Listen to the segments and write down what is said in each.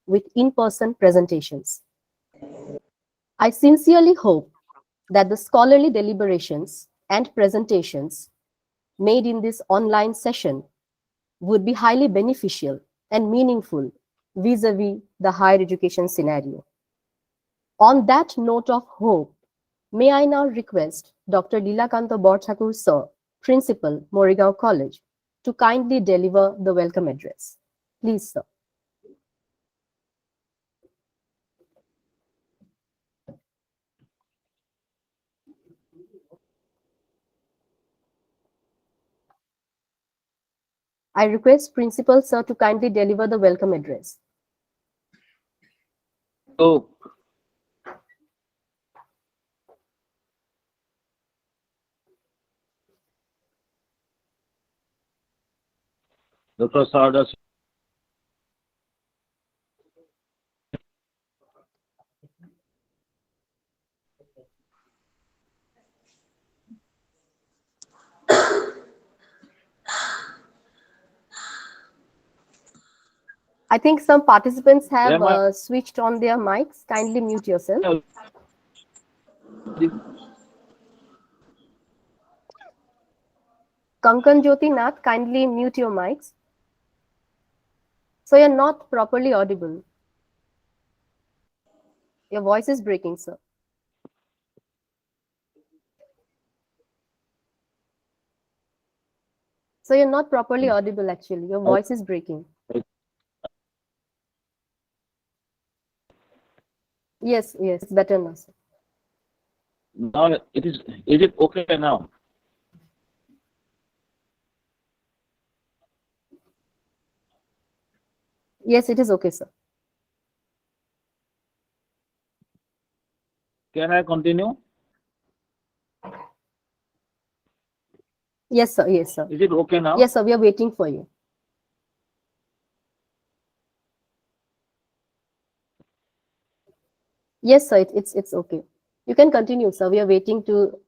with in-person presentations. I sincerely hope that the scholarly deliberations and presentations made in this online session would be highly beneficial and meaningful vis-a-vis the higher education scenario. On that note of hope, may I now request Dr. Lilakanta Borthakur Sir, Principal, Morigao College, to kindly deliver the welcome address. Please, sir. I request Principal Sir to kindly deliver the welcome address. So, Dr. Sardas, I think some participants have am I switched on their mics. Kindly mute yourself. Kankan Jyoti Nath, kindly mute your mics. So you're not properly audible. Your voice is breaking, sir. So you're not properly audible, actually. Your voice is breaking. Yes, yes, it's better now, sir. now is it okay now? Yes, it is okay, sir. Can I continue? Yes, sir. Yes, sir. Is it okay now? Yes, sir. We are waiting for you. Yes, sir. It's okay. You can continue, sir. We are waiting to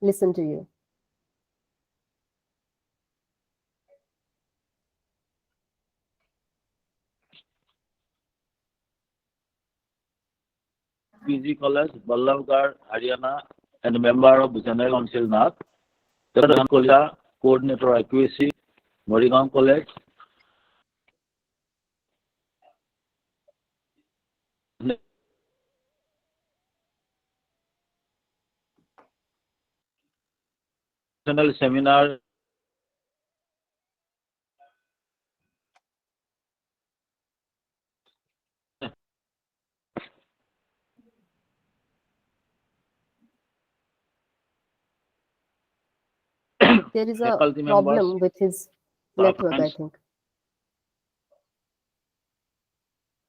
listen to you. PG College, Ballavgarh, Haryana, and member of the General Council NAAC. Dr. Kolya, Coordinator Accuracy, Morigao College. National Seminar. There is a Faculty members, problem with his network, I partners, think.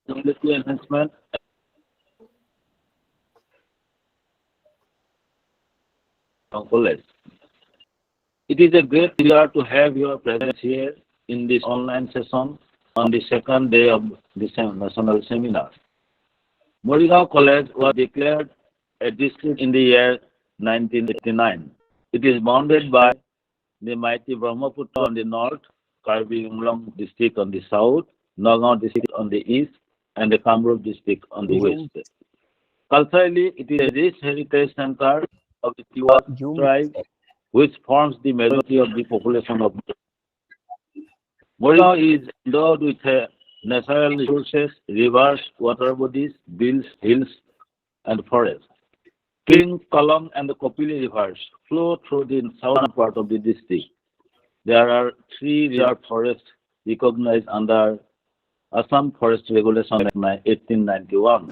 quality enhancement, college. It is a great pleasure to have your presence here in this online session on the second day of the national seminar. Morigao College was declared a district in the year 1989. It is bounded by the mighty Brahmaputra on the north, Karbi Anglong district on the south, Nagaon district on the east, and the Kamrup district on the west. Culturally, it is a rich heritage center of the Tiwa tribe, which forms the majority of the population of Morigao is endowed with natural resources, rivers, water bodies, hills, and forests. King, Kalong, and the Kopili rivers flow through the southern part of the district. There are three reserve forests recognized under Assam Forest Regulation Act 1891.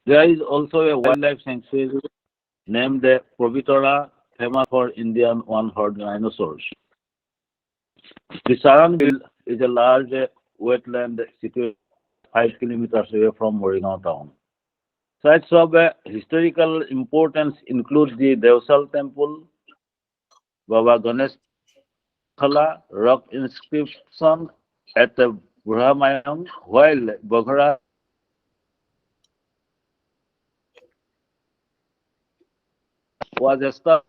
There is also a wildlife sanctuary named the Provitora, famous for Indian one-horned rhinoceros. The Sarang Hill is a large wetland situated 5 kilometers away from Morigao town. Sites of historical importance include the Devsal Temple, Baba Ganesh Khala, rock inscription at the Brahmayam, while Boghara was established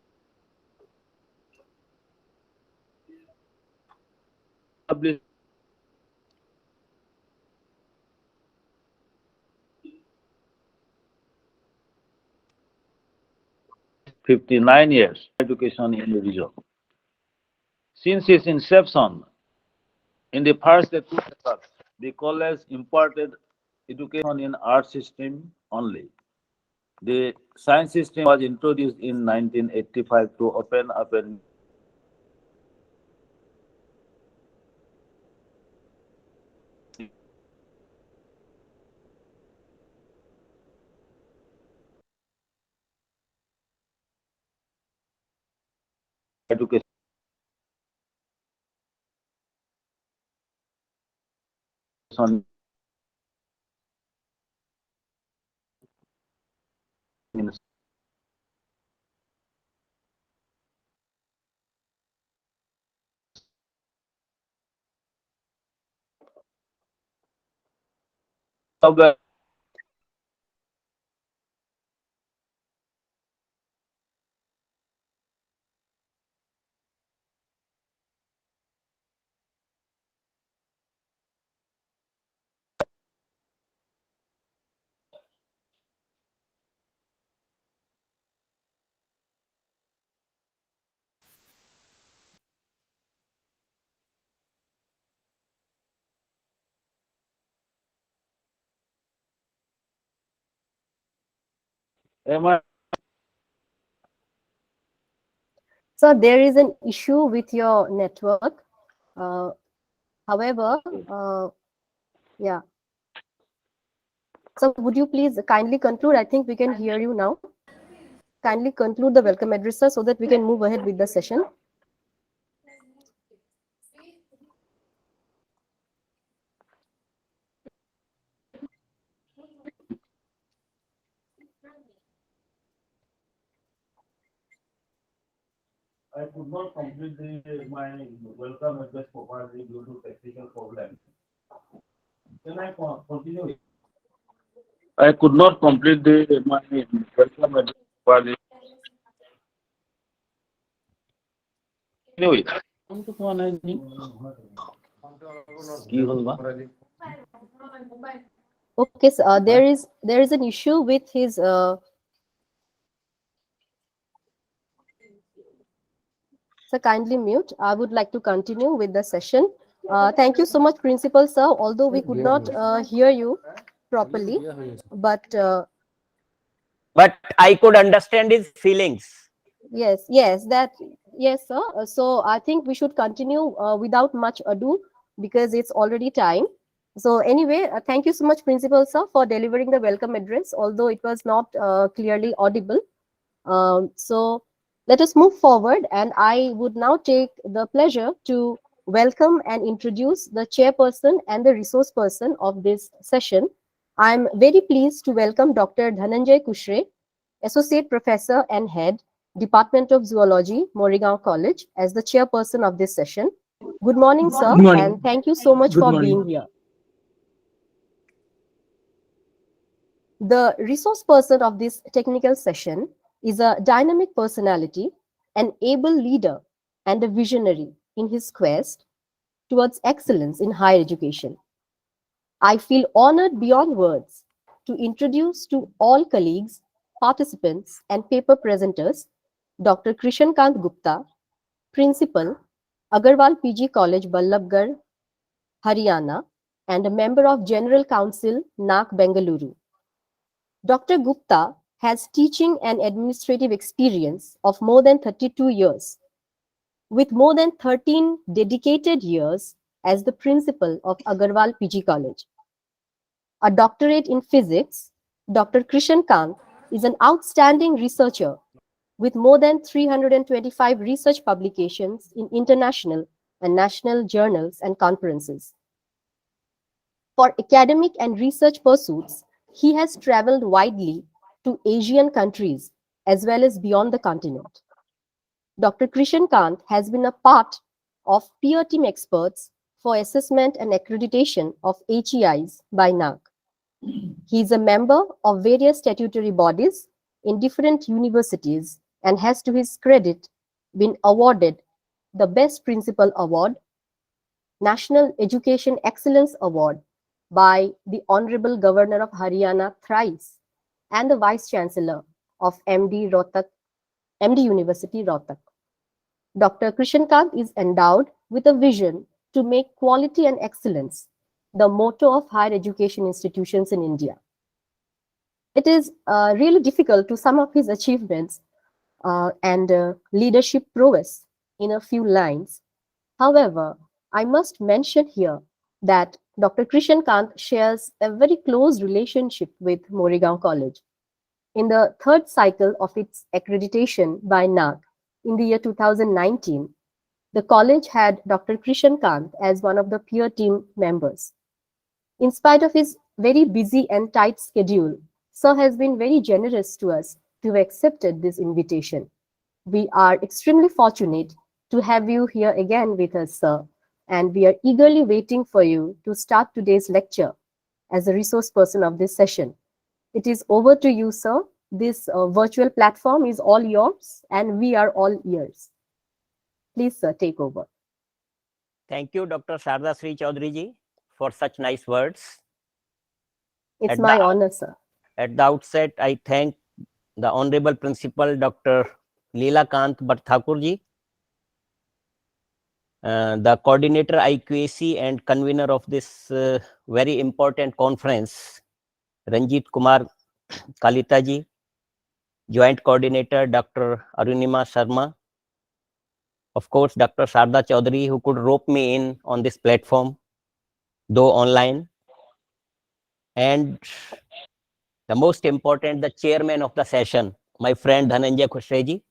59 years education in the region. Since its inception, in the first 2 decades, the college imparted education in art system only. The science system was introduced in 1985 to open up a education in software. Am I So there is an issue with your network. Uh, However, yeah. So would you please kindly conclude? I think we can hear you now. Kindly conclude the welcome address, sir, so that we can move ahead with the session. I could not complete my welcome address properly due to technical problem. Can I continue? I could not complete my welcome address properly. Anyway, কি হল বা? Okay, so there is an issue with his. So kindly mute. I would like to continue with the session. Thank you so much, Principal Sir. Although we could not hear you properly, but but I could understand his feelings. yes, yes, sir. So I think we should continue without much ado because it's already time. So anyway, thank you so much, Principal Sir, for delivering the welcome address, although it was not clearly audible. So let us move forward, and I would now take the pleasure to welcome and introduce the chairperson and the resource person of this session. I'm very pleased to welcome Dr. Dhananjay Kushre, Associate Professor and Head, Department of Zoology, Morrigaon College, as the chairperson of this session. Good morning, sir, Good morning. and thank you so much Good for morning. being here. The resource person of this technical session is a dynamic personality, an able leader, and a visionary in his quest towards excellence in higher education. I feel honored beyond words to introduce to all colleagues, participants, and paper presenters Dr. Krishan Kant Gupta, Principal, Agarwal PG College, Ballabgarh, Haryana, and a member of General Council, NAAC, Bengaluru. Dr. Gupta has teaching and administrative experience of more than 32 years, with more than 13 dedicated years as the principal of Agarwal PG College. A doctorate in physics, Dr. Krishan Kant is an outstanding researcher with more than 325 research publications in international and national journals and conferences. For academic and research pursuits, he has traveled widely to Asian countries as well as beyond the continent. Dr. Krishan Kant has been a part of peer team experts for assessment and accreditation of HEIs by NAAC. He is a member of various statutory bodies in different universities and has, to his credit, been awarded the Best Principal Award, National Education Excellence Award by the Honorable Governor of Haryana thrice, and the Vice Chancellor of MD Rohtak MD University, Rohtak. Dr. Krishan Kant is endowed with a vision to make quality and excellence the motto of higher education institutions in India. It is really difficult to sum up his achievements and leadership prowess in a few lines. However, I must mention here that Dr. Krishan Kant shares a very close relationship with Moregaon College. In the third cycle of its accreditation by NAAC in the year 2019, the college had Dr. Krishan Kant as one of the peer team members. In spite of his very busy and tight schedule, Sir has been very generous to us to have accepted this invitation. We are extremely fortunate to have you here again with us, Sir, and we are eagerly waiting for you to start today's lecture as a resource person of this session. It is over to you, Sir. This virtual platform is all yours, and we are all ears. Please, Sir, take over. Thank you, Dr. Sharda Sri Chaudhary ji, for such nice words. It's my honor, sir. At the outset, I thank the Honorable Principal, Dr. Leela Kant Thakur ji, the coordinator IQAC and convener of this very important conference, Ranjit Kumar Kalita ji, joint coordinator Dr. Arunima Sharma, of course Dr. Sharda Chaudhary, who could rope me in on this platform, though online, and the most important, the chairman of the session, my friend Dhananjay Khushre ji.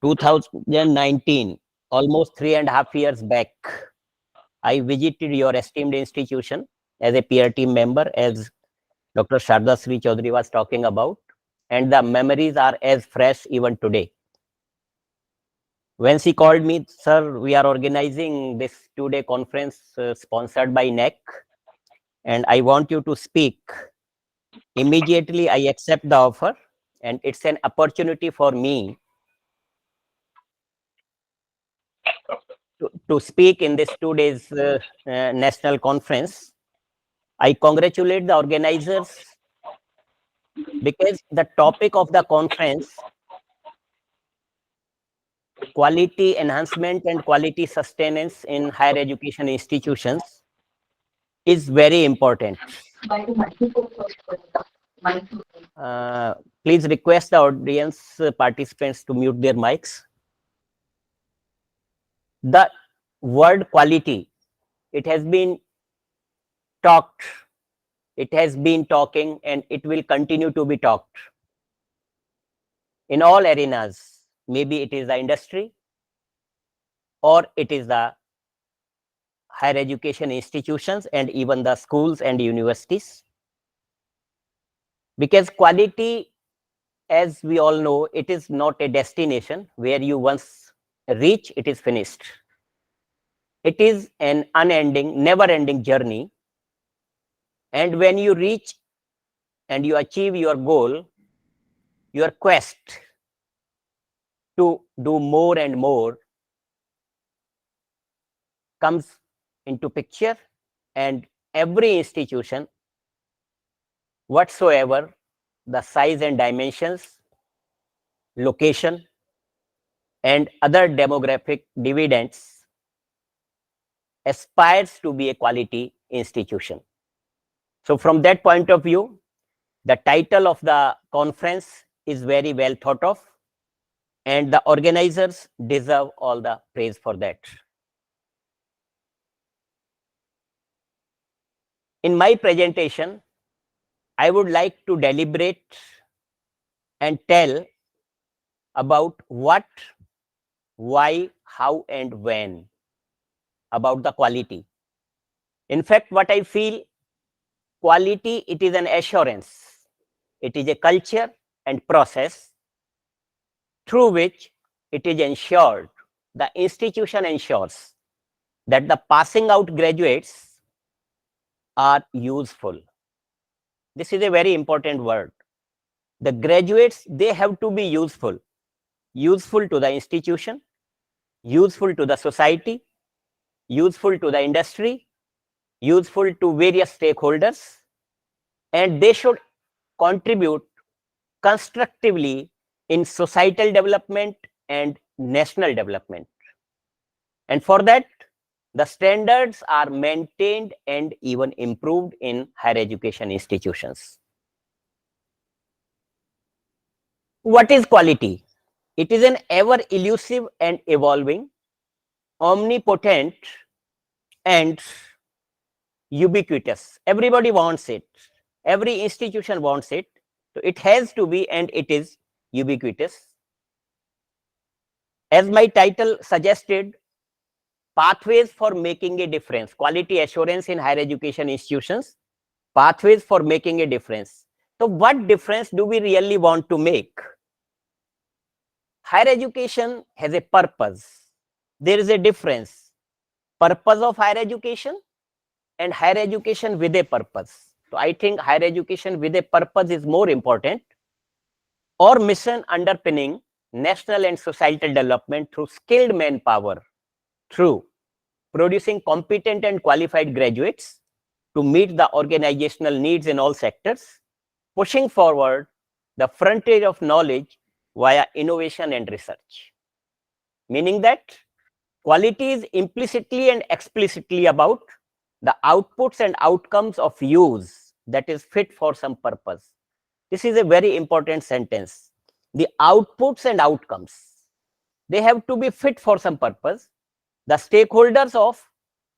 2019, almost 3.5 years back, I visited your esteemed institution as a peer team member, as Dr. Sharda Sri Chaudhary was talking about, and the memories are as fresh even today. When she called me, sir, we are organizing this 2-day conference sponsored by NAAC, and I want you to speak. Immediately, I accept the offer, and it's an opportunity for me to speak in this 2 days national conference. I congratulate the organizers because the topic of the conference, quality enhancement and quality sustenance in higher education institutions, is very important. Please request the audience participants to mute their mics. The word quality, it has been talked, it has been talking, and it will continue to be talked in all arenas. Maybe it is the industry or it is the higher education institutions and even the schools and universities. Because quality, as we all know, it is not a destination where you once reach, it is finished. It is an unending, never-ending journey. And when you reach and you achieve your goal, your quest to do more and more comes into picture, and every institution, whatsoever the size and dimensions, location, and other demographic dividends, aspires to be a quality institution. So from that point of view, the title of the conference is very well thought of, and the organizers deserve all the praise for that. In my presentation, I would like to deliberate and tell about what, why, how, and when about the quality. In fact, what I feel, quality, it is an assurance. It is a culture and process through which it is ensured, the institution ensures that the passing out graduates are useful. This is a very important word. The graduates, they have to be useful. Useful to the institution, useful to the society, useful to the industry, useful to various stakeholders, and they should contribute constructively in societal development and national development. And for that, the standards are maintained and even improved in higher education institutions. What is quality? It is an ever elusive and evolving, omnipotent and ubiquitous. Everybody wants it. Every institution wants it. So it has to be, and it is ubiquitous. As my title suggested, pathways for making a difference, quality assurance in higher education institutions, pathways for making a difference. So what difference do we really want to make? Higher education has a purpose. There is a difference. Purpose of higher education and higher education with a purpose. So I think higher education with a purpose is more important. Or mission underpinning national and societal development through skilled manpower, through producing competent and qualified graduates to meet the organizational needs in all sectors, pushing forward the frontier of knowledge via innovation and research. Meaning that quality is implicitly and explicitly about the outputs and outcomes of use that is fit for some purpose. This is a very important sentence. The outputs and outcomes, they have to be fit for some purpose. The stakeholders of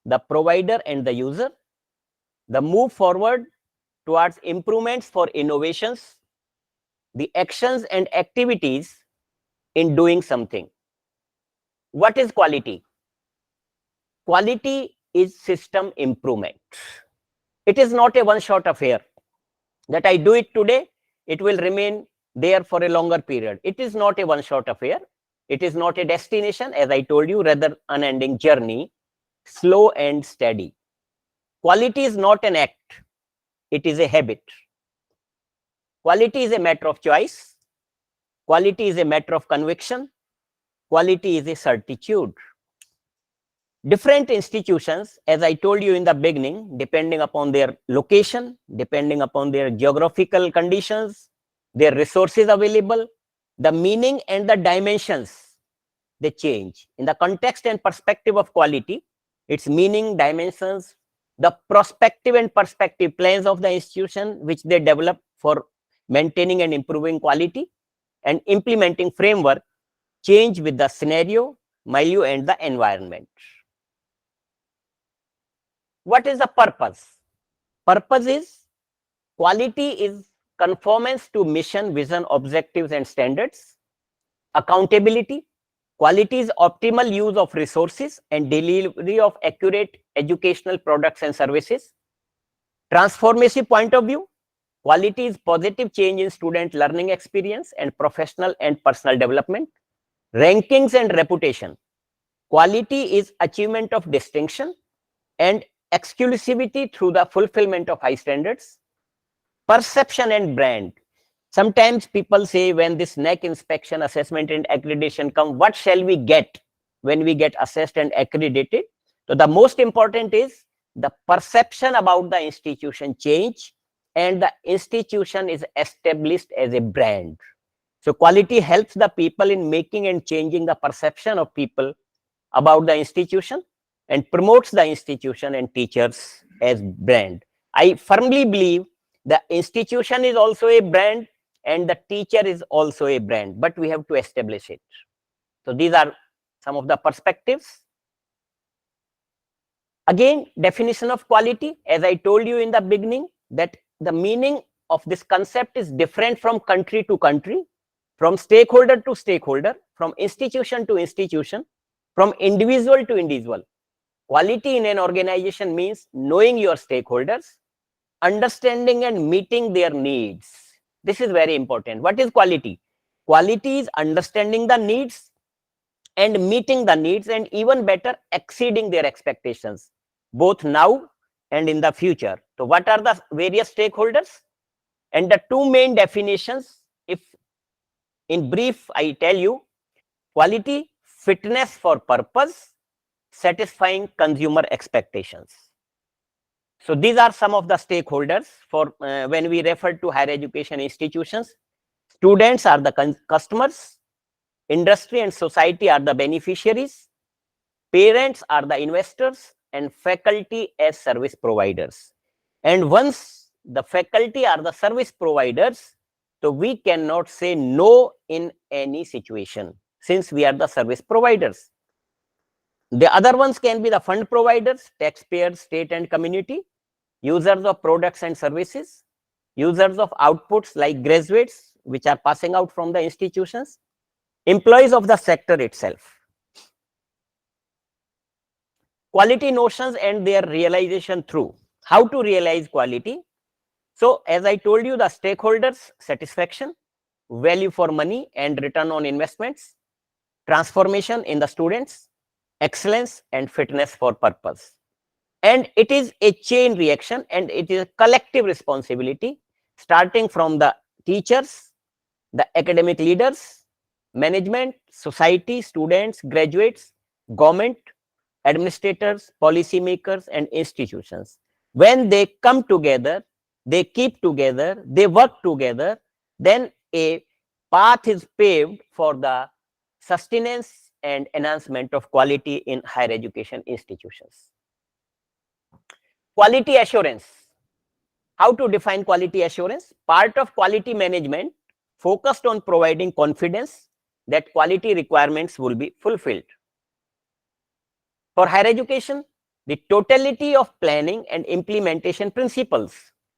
the provider and the user, the move forward towards improvements for innovations, the actions and activities in doing something. What is quality? Quality is system improvement. It is not a one-shot affair that I do it today, it will remain there for a longer period. It is not a one-shot affair. It is not a destination, as I told you, rather unending journey, slow and steady. Quality is not an act, it is a habit. Quality is a matter of choice. Quality is a matter of conviction. Quality is a certitude. Different institutions, as I told you in the beginning, depending upon their location, depending upon their geographical conditions, their resources available, the meaning and the dimensions, they change. In the context and perspective of quality, its meaning, dimensions, the prospective and perspective plans of the institution which they develop for maintaining and improving quality and implementing framework change with the scenario, milieu and the environment. What is the purpose? Purpose is quality is conformance to mission, vision, objectives and standards. Accountability. Quality is optimal use of resources and delivery of accurate educational products and services. Transformative point of view. Quality is positive change in student learning experience and professional and personal development. Rankings and reputation. Quality is achievement of distinction and exclusivity through the fulfillment of high standards. Perception and brand. Sometimes people say when this NAAC inspection, assessment and accreditation come, what shall we get when we get assessed and accredited? So the most important is the perception about the institution change and the institution is established as a brand. So quality helps the people in making and changing the perception of people about the institution and promotes the institution and teachers as brand. I firmly believe the institution is also a brand and the teacher is also a brand, but we have to establish it. So these are some of the perspectives. Again, definition of quality, as I told you in the beginning, that the meaning of this concept is different from country to country, from stakeholder to stakeholder, from institution to institution, from individual to individual. Quality in an organization means knowing your stakeholders, understanding and meeting their needs. This is very important. What is quality? Quality is understanding the needs and meeting the needs and even better exceeding their expectations, both now and in the future. So what are the various stakeholders? And the two main definitions, if in brief I tell you, quality, fitness for purpose, satisfying consumer expectations. So these are some of the stakeholders for when we refer to higher education institutions. Students are the customers, industry and society are the beneficiaries, parents are the investors, and faculty as service providers. And once the faculty are the service providers, so we cannot say no in any situation since we are the service providers. The other ones can be the fund providers, taxpayers, state and community, users of products and services, users of outputs like graduates, which are passing out from the institutions, employees of the sector itself. Quality notions and their realization through. How to realize quality? So, as I told you, the stakeholders satisfaction, value for money and return on investments, transformation in the students, excellence and fitness for purpose. And it is a chain reaction and it is a collective responsibility starting from the teachers, the academic leaders, management, society, students, graduates, government, administrators, policymakers, and institutions. When they come together, they keep together, they work together, then a path is paved for the sustenance and enhancement of quality in higher education institutions. Quality assurance. How to define quality assurance? Part of quality management focused on providing confidence that quality requirements will be fulfilled. For higher education, the totality of planning and implementation principles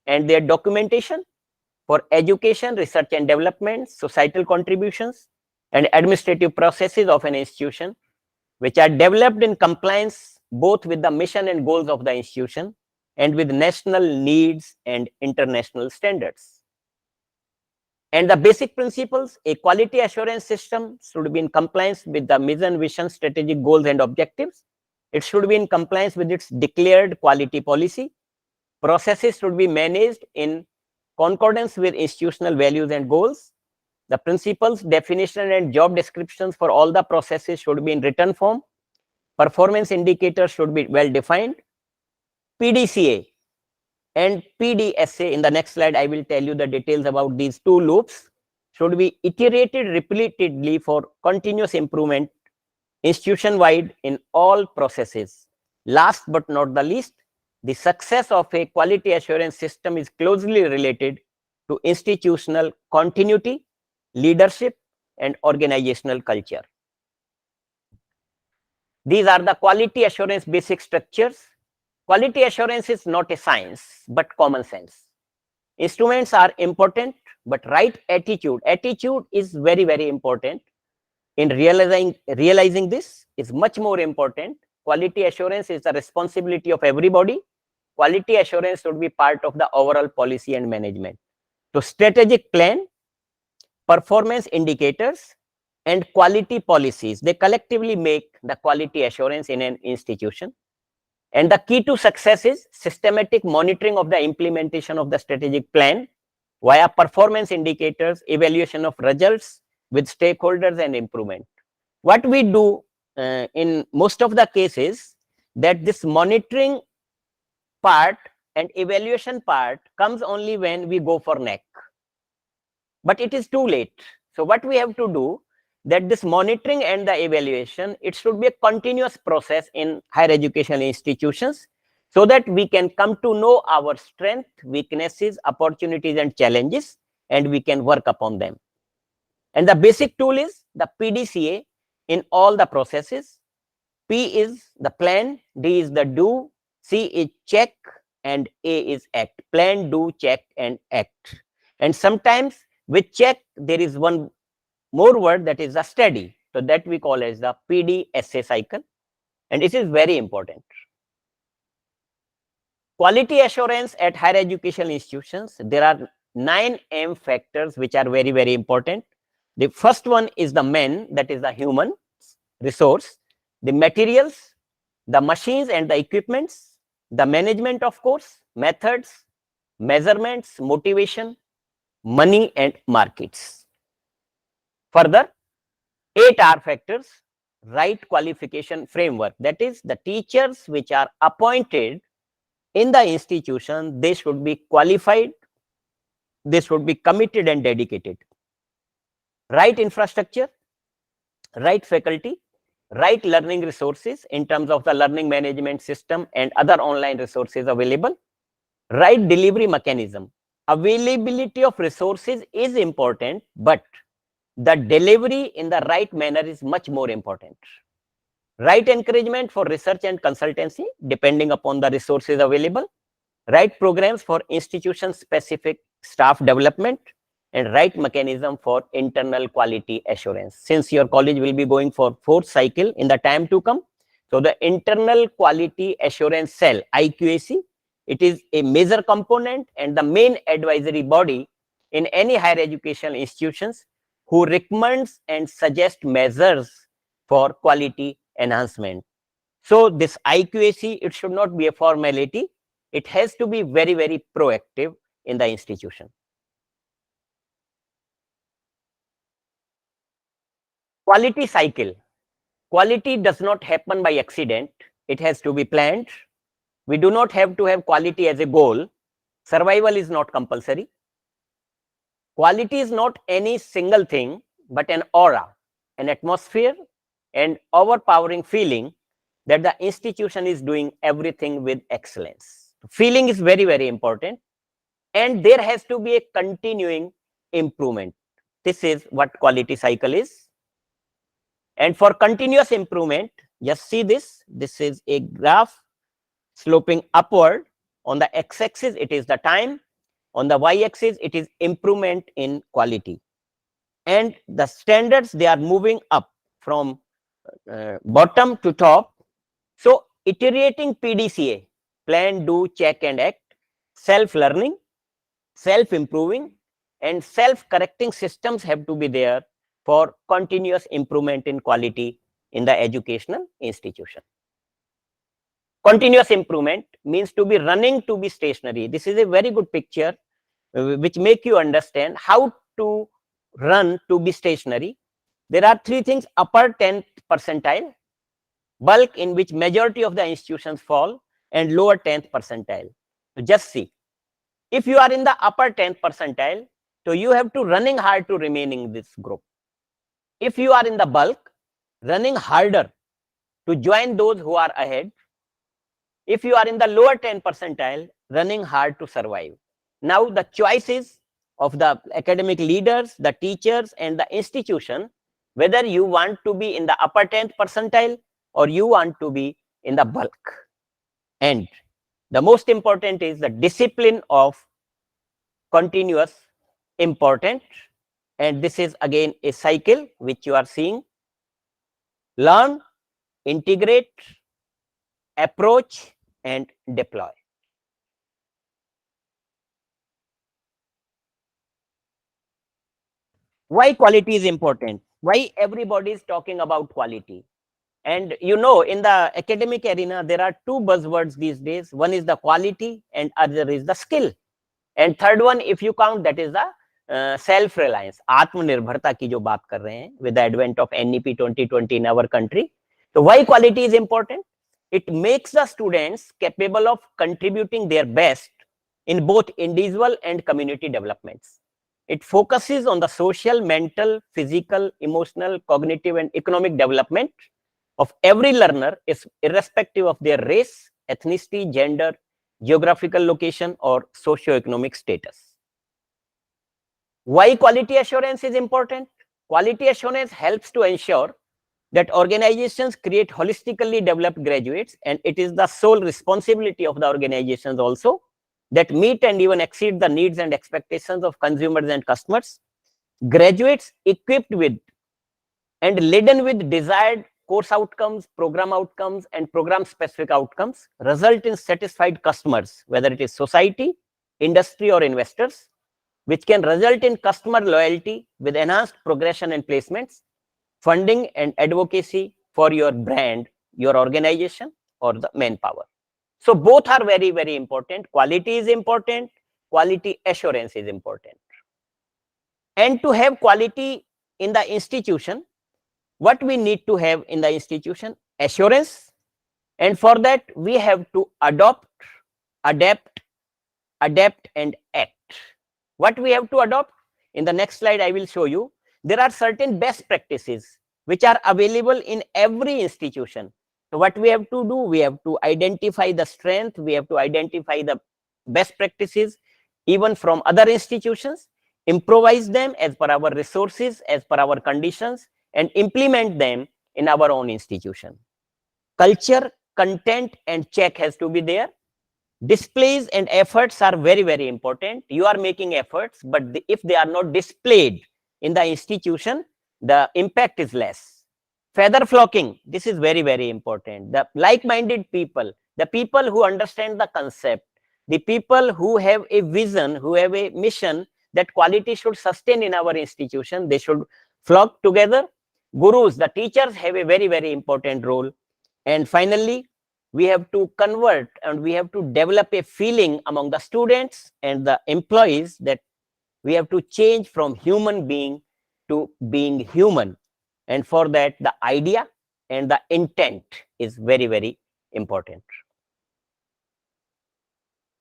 and their documentation. For education, research and development, societal contributions, and administrative processes of an institution, which are developed in compliance both with the mission and goals of the institution and with national needs and international standards. And the basic principles, a quality assurance system should be in compliance with the mission, vision, strategic goals and objectives. It should be in compliance with its declared quality policy. Processes should be managed in concordance with institutional values and goals. The principles, definition and job descriptions for all the processes should be in written form. Performance indicators should be well defined. PDCA and PDSA, in the next slide I will tell you the details about these two loops, should be iterated repeatedly for continuous improvement institution-wide in all processes. Last but not the least, the success of a quality assurance system is closely related to institutional continuity, leadership, and organizational culture. These are the quality assurance basic structures. Quality assurance is not a science, but common sense. Instruments are important, but right attitude is very, very important. In realizing this is much more important. Quality assurance is the responsibility of everybody. Quality assurance should be part of the overall policy and management. So strategic plan, performance indicators, and quality policies, they collectively make the quality assurance in an institution. And the key to success is systematic monitoring of the implementation of the strategic plan via performance indicators, evaluation of results with stakeholders and improvement. What we do in most of the cases, that this monitoring part and evaluation part comes only when we go for NAAC. But it is too late. So what we have to do, that this monitoring and the evaluation, it should be a continuous process in higher education institutions so that we can come to know our strength, weaknesses, opportunities and challenges, and we can work upon them. And the basic tool is the PDCA in all the processes. P is the plan, D is the do, C is check, and A is act. Plan, do, check, and act. And sometimes with check, there is one more word, that is the study. So that we call as the PDSA cycle. And this is very important. Quality assurance at higher education institutions, there are 9 M factors which are very, very important. The first one is the men, that is the human resource, the materials, the machines and the equipments, the management of course, methods, measurements, motivation, money and markets. Further, 8 R factors, right qualification framework, that is the teachers which are appointed in the institution, they should be qualified, they should be committed and dedicated. right infrastructure, right faculty, right learning resources in terms of the learning management system and other online resources available, right delivery mechanism. Availability of resources is important, but the delivery in the right manner is much more important. Right encouragement for research and consultancy depending upon the resources available, right programs for institution specific staff development, and right mechanism for internal quality assurance. Since your college will be going for fourth cycle in the time to come, so the internal quality assurance cell, IQAC, it is a major component and the main advisory body in any higher educational institutions who recommends and suggests measures for quality enhancement. So this IQAC, it should not be a formality. It has to be very, very proactive in the institution. Quality cycle. Quality does not happen by accident. It has to be planned. We do not have to have quality as a goal. Survival is not compulsory. Quality is not any single thing, but an aura, an atmosphere, and overpowering feeling that the institution is doing everything with excellence. Feeling is very, very important. And there has to be a continuing improvement. This is what quality cycle is. And for continuous improvement, just see this. This is a graph sloping upward. On the x-axis, it is the time. On the y-axis, it is improvement in quality. And the standards, they are moving up from bottom to top. So iterating PDCA, plan, do, check, and act, self-learning, self-improving, and self-correcting systems have to be there for continuous improvement in quality in the educational institution. Continuous improvement means to be running, to be stationary. This is a very good picture which make you understand how to run to be stationary. There are three things: upper 10th percentile, bulk in which majority of the institutions fall, and lower 10th percentile. So just see, if you are in the upper 10th percentile, so you have to running hard to remain in this group. If you are in the bulk, running harder to join those who are ahead. If you are in the lower 10 percentile, running hard to survive. Now the choices of the academic leaders, the teachers, and the institution, whether you want to be in the upper 10th percentile or you want to be in the bulk. And the most important is the discipline of continuous important. And this is again a cycle which you are seeing. Learn, integrate, approach, and deploy. Why quality is important? Why everybody is talking about quality? And you know, in the academic arena, there are two buzzwords these days. One is the quality and other is the skill. And third one, if you count, that is the self-reliance, आत्मनिर्भरता की जो बात कर रहे हैं with the advent of NEP 2020 in our country. So why quality is important? It makes the students capable of contributing their best in both individual and community developments. It focuses on the social, mental, physical, emotional, cognitive, and economic development of every learner, is irrespective of their race, ethnicity, gender, geographical location, or socio-economic status. Why quality assurance is important? Quality assurance helps to ensure that organizations create holistically developed graduates, and it is the sole responsibility of the organizations also that meet and even exceed the needs and expectations of consumers and customers. Graduates equipped with and laden with desired course outcomes, and program specific outcomes result in satisfied customers, whether it is society, industry, or investors, which can result in customer loyalty with enhanced progression and placements, funding and advocacy for your brand, your organization, or the manpower. So both are very, very important. Quality is important. Quality assurance is important. And to have quality in the institution, what we need to have in the institution? Assurance. And for that, we have to adopt, adapt, and act. What we have to adopt? In the next slide, I will show you there are certain best practices which are available in every institution. So what we have to do, we have to identify the strength, we have to identify the best practices even from other institutions, improvise them as per our resources, as per our conditions, and implement them in our own institution. Culture, content, and check has to be there. Displays and efforts are very, very important. You are making efforts, but if they are not displayed in the institution, the impact is less. Feather flocking, this is very, very important. The like-minded people, the people who understand the concept, the people who have a vision, who have a mission that quality should sustain in our institution, they should flock together. Gurus, the teachers have a very, very important role. And finally, we have to convert and we have to develop a feeling among the students and the employees that we have to change from human being to being human. And for that, the idea and the intent is very, very important.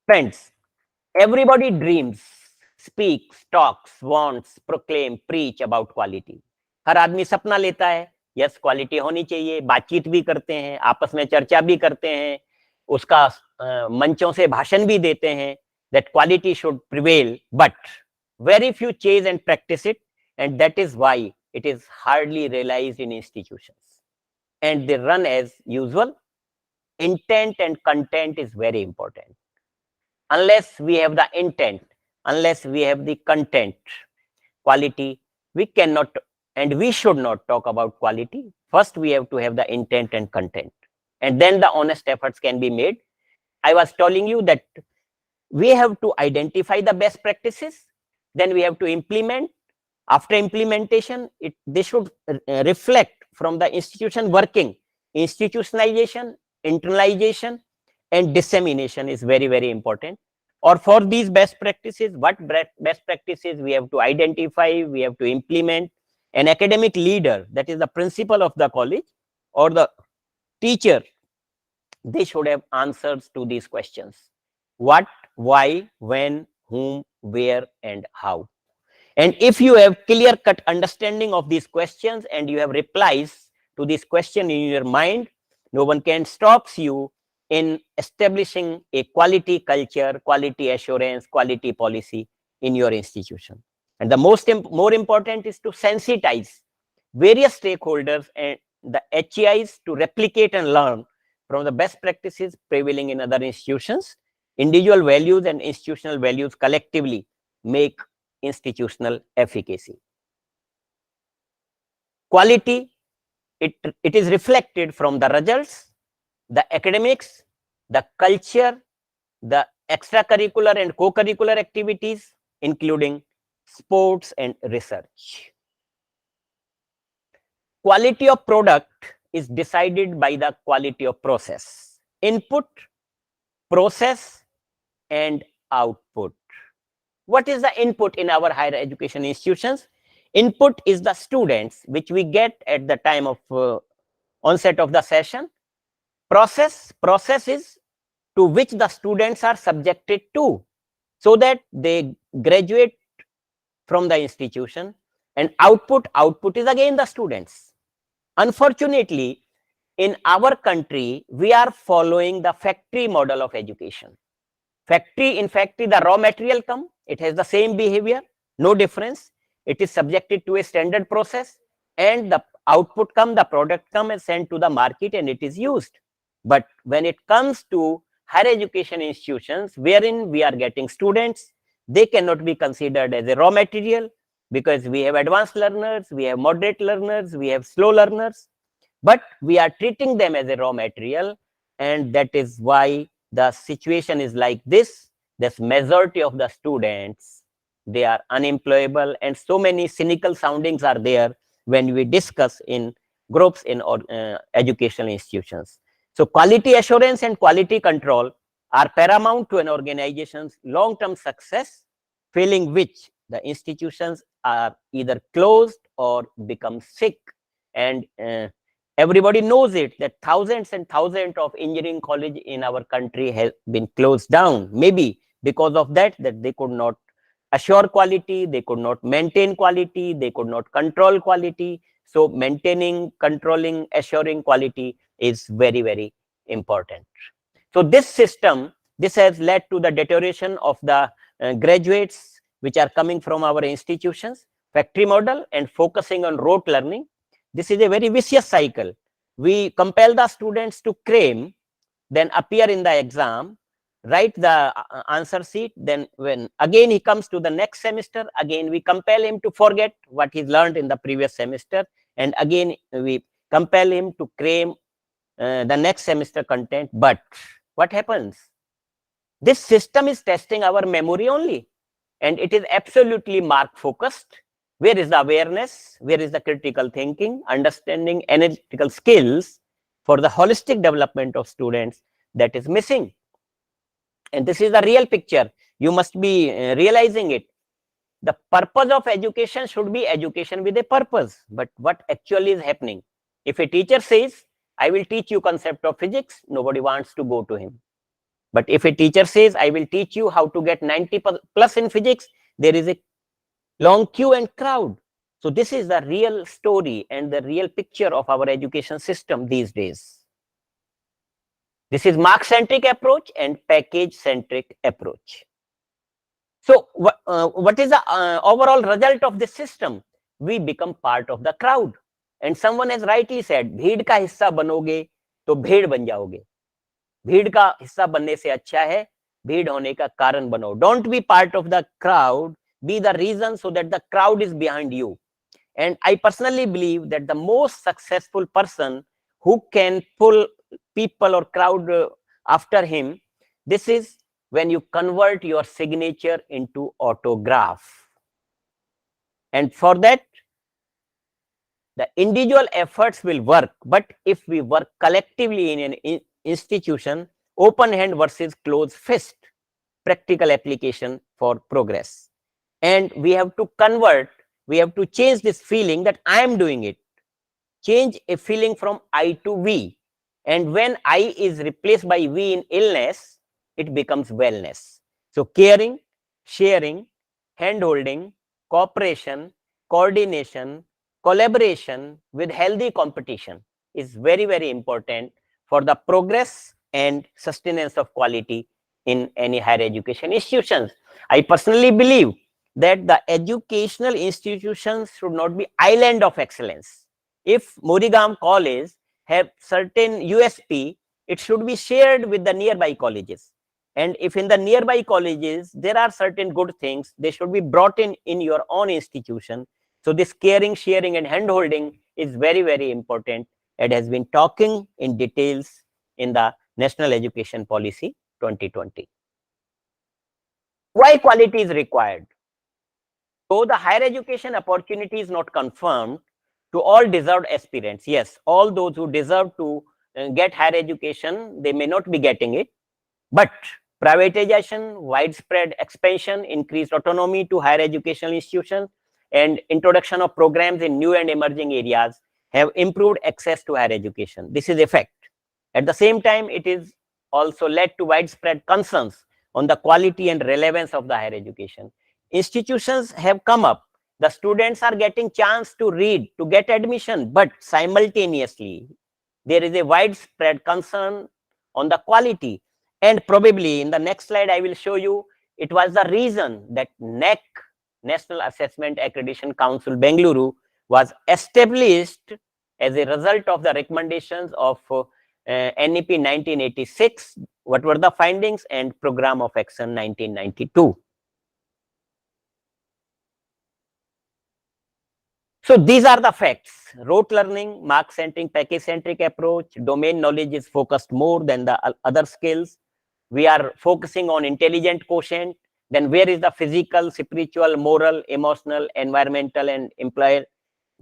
Friends, everybody dreams, speaks, talks, wants, proclaim, preach about quality. हर आदमी सपना लेता है, yes quality होनी चाहिए, बातचीत भी करते हैं, आपस में चर्चा भी करते हैं, उसका मंचों से भाषण भी देते हैं that quality should prevail, but very few chase and practice it, and that is why it is hardly realized in institutions and they run as usual. Intent and content is very important. Unless we have the intent, unless we have the content, quality, we cannot and we should not talk about quality. First, we have to have the intent and content, and then the honest efforts can be made. I was telling you that we have to identify the best practices, then we have to implement. After implementation, they should reflect from the institution working. Institutionalization, internalization, and dissemination is very, very important. Or for these best practices, what best practices we have to identify, we have to implement. An academic leader, that is the principal of the college or the teacher, they should have answers to these questions. What, why, when, whom, where, and how. And if you have clear-cut understanding of these questions and you have replies to this question in your mind, no one can stop you in establishing a quality culture, quality assurance, quality policy in your institution. And the more important is to sensitize various stakeholders and the HEIs to replicate and learn from the best practices prevailing in other institutions. Individual values and institutional values collectively make institutional efficacy. Quality, it is reflected from the results, the academics, the culture, the extracurricular and co-curricular activities, including sports and research. Quality of product is decided by the quality of process. Input, process, and output. What is the input in our higher education institutions? Input is the students which we get at the time of onset of the session. Process is to which the students are subjected to, so that they graduate from the institution. And output is again the students. Unfortunately, in our country, we are following the factory model of education. In factory, the raw material come, it has the same behavior, no difference. It is subjected to a standard process, and the output come, the product come and sent to the market and it is used. But when it comes to higher education institutions, wherein we are getting students, they cannot be considered as a raw material, because we have advanced learners, we have moderate learners, we have slow learners, but we are treating them as a raw material, and that is why the situation is like this. This majority of the students, they are unemployable, and so many cynical soundings are there when we discuss in groups in educational institutions. So quality assurance and quality control are paramount to an organization's long-term success, failing which the institutions are either closed or become sick. And everybody knows it, that thousands and thousands of engineering colleges in our country have been closed down, maybe because of that they could not assure quality, they could not maintain quality, they could not control quality. So maintaining, controlling, assuring quality is very, very important. So this system, this has led to the deterioration of the graduates which are coming from our institutions, factory model and focusing on rote learning. This is a very vicious cycle. We compel the students to cram, then appear in the exam, write the answer sheet, then when again he comes to the next semester, again we compel him to forget what he learned in the previous semester, and again we compel him to cram the next semester content. But what happens? This system is testing our memory only, and it is absolutely mark focused. Where is the awareness? Where is the critical thinking, understanding, analytical skills for the holistic development of students? That is missing. And this is the real picture. You must be realizing it. The purpose of education should be education with a purpose. But what actually is happening? If a teacher says, I will teach you concept of physics, nobody wants to go to him. But if a teacher says, I will teach you how to get 90 plus in physics, there is a long queue and crowd. So this is the real story and the real picture of our education system these days. This is mark-centric approach and package-centric approach. So what is the overall result of this system? We become part of the crowd. And someone has rightly said, भीड़ का हिस्सा बनोगे तो भेड़ बन जाओगे. भीड़ का हिस्सा बनने से अच्छा है भीड़ होने का कारण बनो. Don't be part of the crowd. Be the reason so that the crowd is behind you. And I personally believe that the most successful person who can pull people or crowd after him, this is when you convert your signature into autograph. And for that, the individual efforts will work. But if we work collectively in an institution, open hand versus closed fist, practical application for progress. And we have to convert, we have to change this feeling that I am doing it. Change a feeling from I to we. And when I is replaced by we in illness, it becomes wellness. So caring, sharing, hand-holding, cooperation, coordination, collaboration with healthy competition is very, very important for the progress and sustenance of quality in any higher education institutions. I personally believe that the educational institutions should not be island of excellence. If Morigam College have certain USP, it should be shared with the nearby colleges. And if in the nearby colleges, there are certain good things, they should be brought in your own institution. So this caring, sharing and hand-holding is very, very important. It has been talking in details in the National Education Policy 2020. Why quality is required? So the higher education opportunity is not confirmed to all deserved aspirants. Yes, all those who deserve to get higher education, they may not be getting it. But privatization, widespread expansion, increased autonomy to higher educational institutions, and introduction of programs in new and emerging areas have improved access to higher education. This is a fact. At the same time, it is also led to widespread concerns on the quality and relevance of the higher education. Institutions have come up. The students are getting chance to read, to get admission, but simultaneously, there is a widespread concern on the quality. And probably in the next slide, I will show you, it was the reason that NAAC, National Assessment Accreditation Council, Bengaluru, was established as a result of the recommendations of NEP 1986. What were the findings and program of action 1992. So these are the facts. Rote learning, mark-centric, package-centric approach, domain knowledge is focused more than the other skills. We are focusing on intelligent quotient. Then where is the physical, spiritual, moral, emotional, environmental, and employer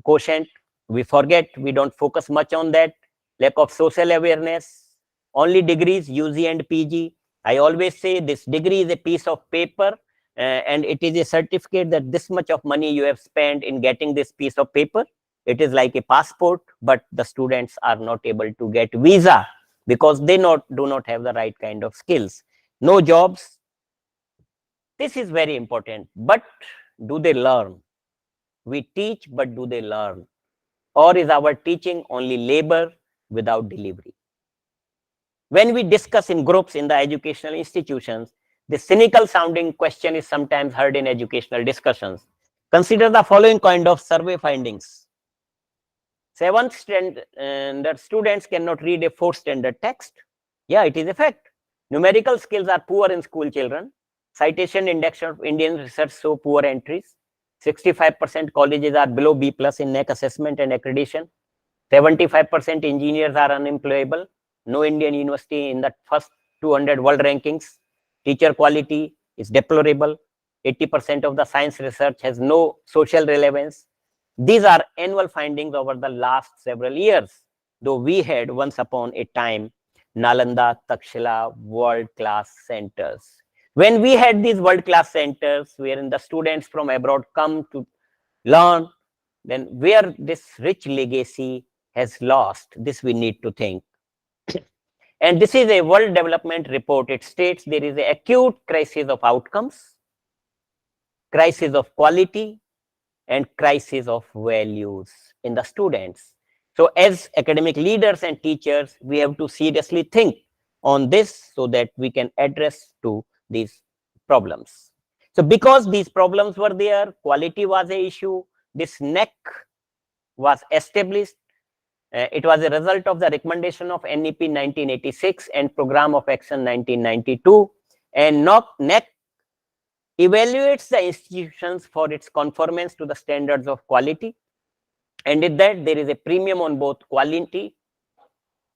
quotient? We forget, we don't focus much on that. Lack of social awareness. Only degrees, UG and PG. I always say this degree is a piece of paper. And it is a certificate that this much of money you have spent in getting this piece of paper. It is like a passport, but the students are not able to get visa because they do not have the right kind of skills. No jobs. This is very important. But do they learn? We teach, but do they learn? Or is our teaching only labor without delivery? When we discuss in groups in the educational institutions, the cynical sounding question is sometimes heard in educational discussions. Consider the following kind of survey findings. 7th standard students cannot read a 4th standard text. Yeah, it is a fact. Numerical skills are poor in school children. Citation index of Indian research show poor entries. 65% colleges are below B+ in NAAC assessment and accreditation. 75% engineers are unemployable. No Indian university in the first 200 world rankings. Teacher quality is deplorable. 80% of the science research has no social relevance. These are annual findings over the last several years, though we had once upon a time Nalanda, Takshila world-class centers. When we had these world-class centers wherein the students from abroad come to learn, then where this rich legacy has lost, this we need to think. And this is a World Development Report. It states there is an acute crisis of outcomes, crisis of quality, and crisis of values in the students. So as academic leaders and teachers, we have to seriously think on this so that we can address to these problems. So because these problems were there, quality was an issue, this NAAC was established. It was a result of the recommendation of NEP 1986 and Program of Action 1992. And NAAC evaluates the institutions for its conformance to the standards of quality. And with that, there is a premium on both quality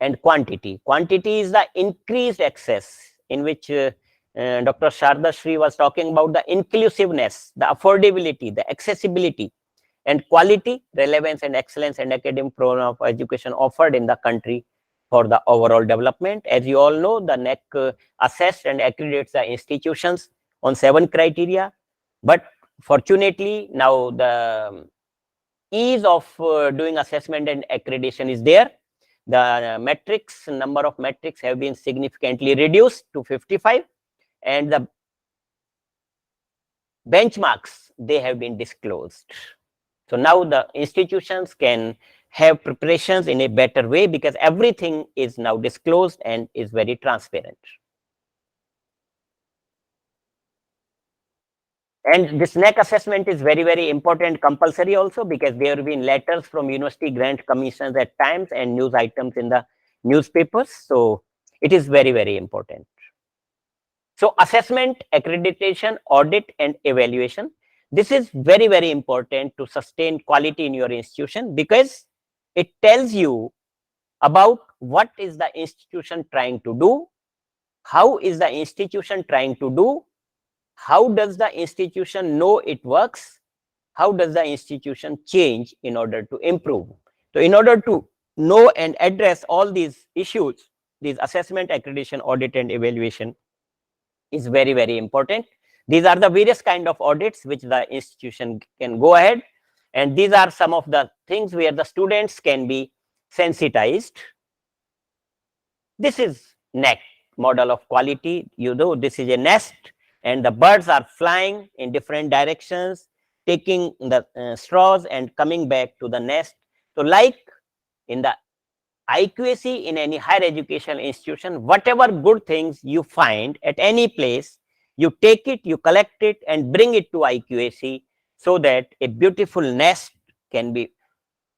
and quantity. Quantity is the increased access, in which Dr. Sharda Shri was talking about the inclusiveness, the affordability, the accessibility, and quality, relevance, and excellence and academic program of education offered in the country for the overall development. As you all know, the NAAC assessed and accreditates the institutions on 7 criteria. But fortunately, now the ease of doing assessment and accreditation is there. The metrics, number of metrics have been significantly reduced to 55, and the benchmarks, they have been disclosed. So now the institutions can have preparations in a better way because everything is now disclosed and is very transparent. And this NAAC assessment is very, very important, compulsory also, because there have been letters from university grant commissions at times and news items in the newspapers. So it is very, very important. So assessment, accreditation, audit, and evaluation. This is very, very important to sustain quality in your institution because it tells you about what is the institution trying to do, how is the institution trying to do, how does the institution know it works, how does the institution change in order to improve. So in order to know and address all these issues, these assessment, accreditation, audit, and evaluation is very, very important. These are the various kind of audits which the institution can go ahead, and these are some of the things where the students can be sensitized. This is NAAC model of quality. You know, this is a nest and the birds are flying in different directions, taking the straws and coming back to the nest. So like in the IQAC in any higher educational institution, whatever good things you find at any place, you take it, you collect it and bring it to IQAC so that a beautiful nest can be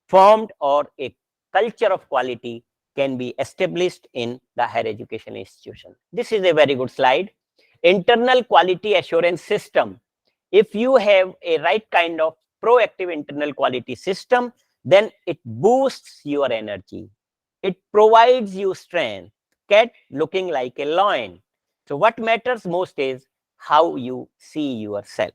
formed or a culture of quality can be established in the higher education institution. This is a very good slide. Internal quality assurance system. If you have a right kind of proactive internal quality system, then it boosts your energy. It provides you strength. Cat looking like a lion. So what matters most is how you see yourself.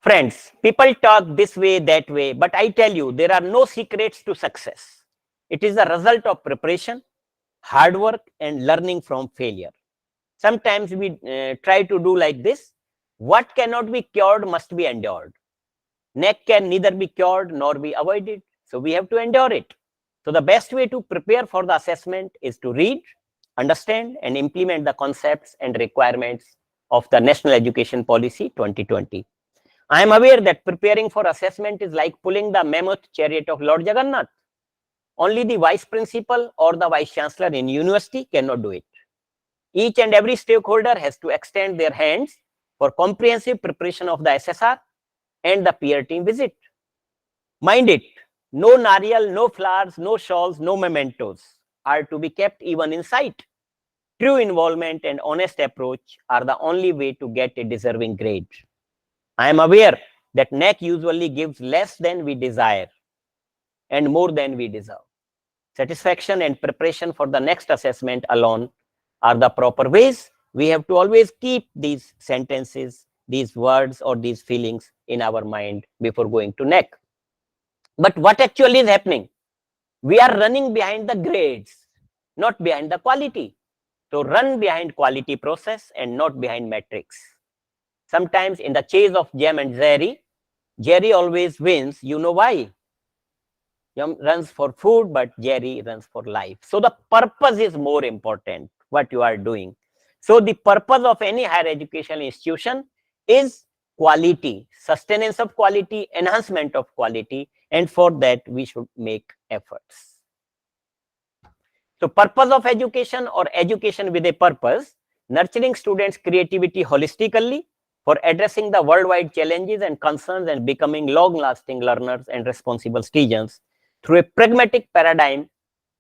Friends, people talk this way, that way, but I tell you, there are no secrets to success. It is the result of preparation, hard work, and learning from failure. Sometimes we try to do like this. What cannot be cured must be endured. NAAC can neither be cured nor be avoided. So we have to endure it. So the best way to prepare for the assessment is to read, understand and implement the concepts and requirements of the National Education Policy 2020. I am aware that preparing for assessment is like pulling the mammoth chariot of Lord Jagannath. Only the vice principal or the vice chancellor in university cannot do it. Each and every stakeholder has to extend their hands for comprehensive preparation of the SSR and the peer team visit. Mind it, no nariyal, no flowers, no shawls, no mementos are to be kept even in sight. True involvement and honest approach are the only way to get a deserving grade. I am aware that NAAC usually gives less than we desire and more than we deserve. Satisfaction and preparation for the next assessment alone are the proper ways. We have to always keep these sentences, these words or these feelings in our mind before going to NAAC. But what actually is happening? We are running behind the grades, not behind the quality. So run behind quality process and not behind metrics. Sometimes in the chase of Jem and Jerry, Jerry always wins. You know why? Jem runs for food, but Jerry runs for life. So the purpose is more important, what you are doing. So the purpose of any higher education institution is quality, sustenance of quality, enhancement of quality, and for that we should make efforts. So purpose of education or education with a purpose, nurturing students' creativity holistically for addressing the worldwide challenges and concerns and becoming long-lasting learners and responsible citizens through a pragmatic paradigm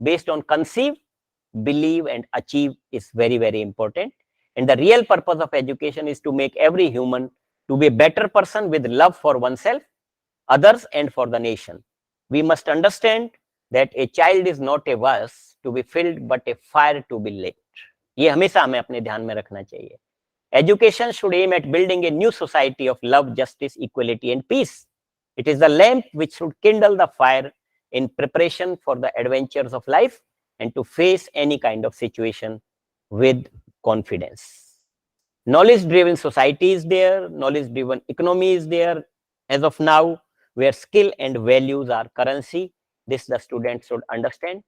based on conceive, believe, and achieve is very, very important. And the real purpose of education is to make every human to be a better person with love for oneself, others, and for the nation. We must understand that a child is not a vase to be filled but a fire to be lit. ये हमेशा हमें अपने ध्यान में रखना चाहिए. Education should aim at building a new society of love, justice, equality, and peace. It is the lamp which should kindle the fire in preparation for the adventures of life and to face any kind of situation with confidence. Knowledge-driven society is there, knowledge-driven economy is there as of now, where skill and values are currency. This the students should understand.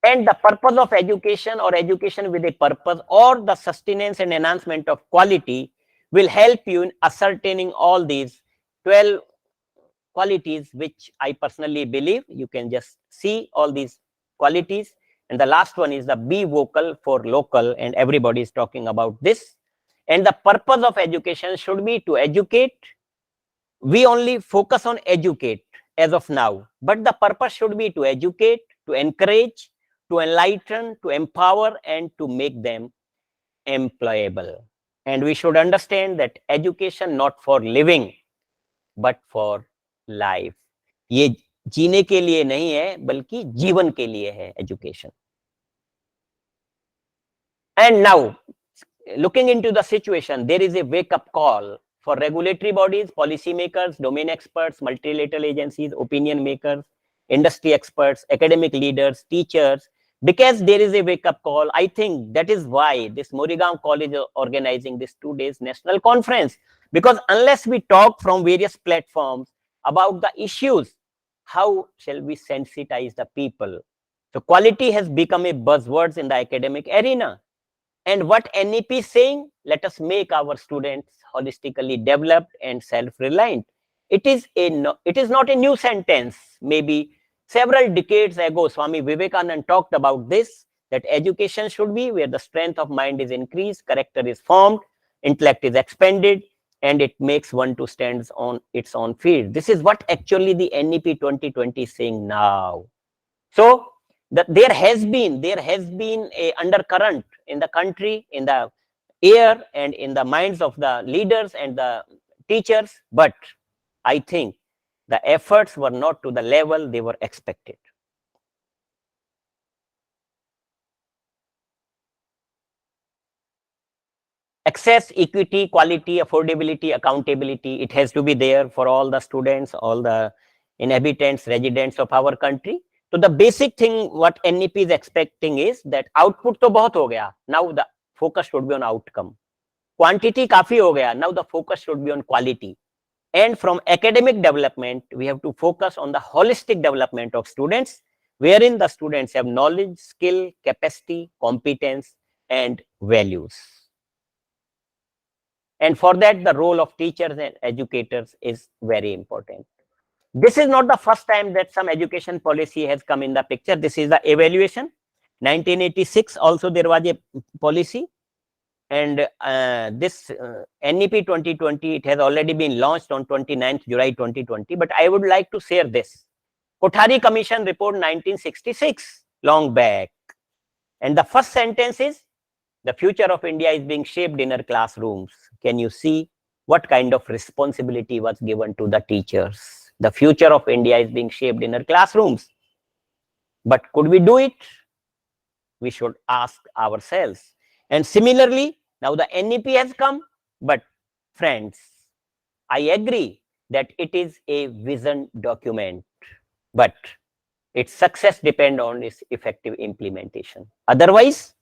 And the purpose of education or education with a purpose or the sustenance and enhancement of quality will help you in ascertaining all these 12 qualities, which I personally believe you can just see all these qualities. And the last one is the be vocal for local, and everybody is talking about this. And the purpose of education should be to educate. We only focus on educate as of now, but the purpose should be to educate, to encourage, to enlighten, to empower, and to make them employable. And we should understand that education not for living, but for life. ये जीने के लिए नहीं है, बल्कि जीवन के लिए है education. And now, looking into the situation, there is a wake-up call for regulatory bodies, policy makers, domain experts, multilateral agencies, opinion makers, industry experts, academic leaders, teachers, because there is a wake-up call. I think that is why this Morigaon College is organizing this 2 days national conference, because unless we talk from various platforms about the issues, how shall we sensitize the people? So quality has become a buzzword in the academic arena. And what NEP is saying, let us make our students holistically developed and self-reliant. It is not a new sentence. Maybe several decades ago, Swami Vivekananda talked about this, that education should be where the strength of mind is increased, character is formed, intellect is expanded, and it makes one to stand on its own feet. This is what actually the NEP 2020 is saying now. So there has been a undercurrent in the country, in the air, and in the minds of the leaders and the teachers, but I think the efforts were not to the level they were expected. Access, equity, quality, affordability, accountability, it has to be there for all the students, all the inhabitants, residents of our country. So the basic thing what NEP is expecting is that output to bahut ho gaya. Now the focus should be on outcome. Quantity kafi ho gaya. Now the focus should be on quality. And from academic development, we have to focus on the holistic development of students wherein the students have knowledge, skill, capacity, competence, and values. And for that, the role of teachers and educators is very important. This is not the first time that some education policy has come in the picture. This is the evaluation. 1986 also there was a policy, and this NEP 2020, it has already been launched on 29th July 2020. But I would like to share this. Kothari Commission report 1966, long back. And the first sentence is, the future of India is being shaped in our classrooms. Can you see what kind of responsibility was given to the teachers? The future of India is being shaped in our classrooms. But could we do it? We should ask ourselves. And similarly, now the NEP has come, but friends, I agree that it is a vision document, but its success depends on its effective implementation. Otherwise,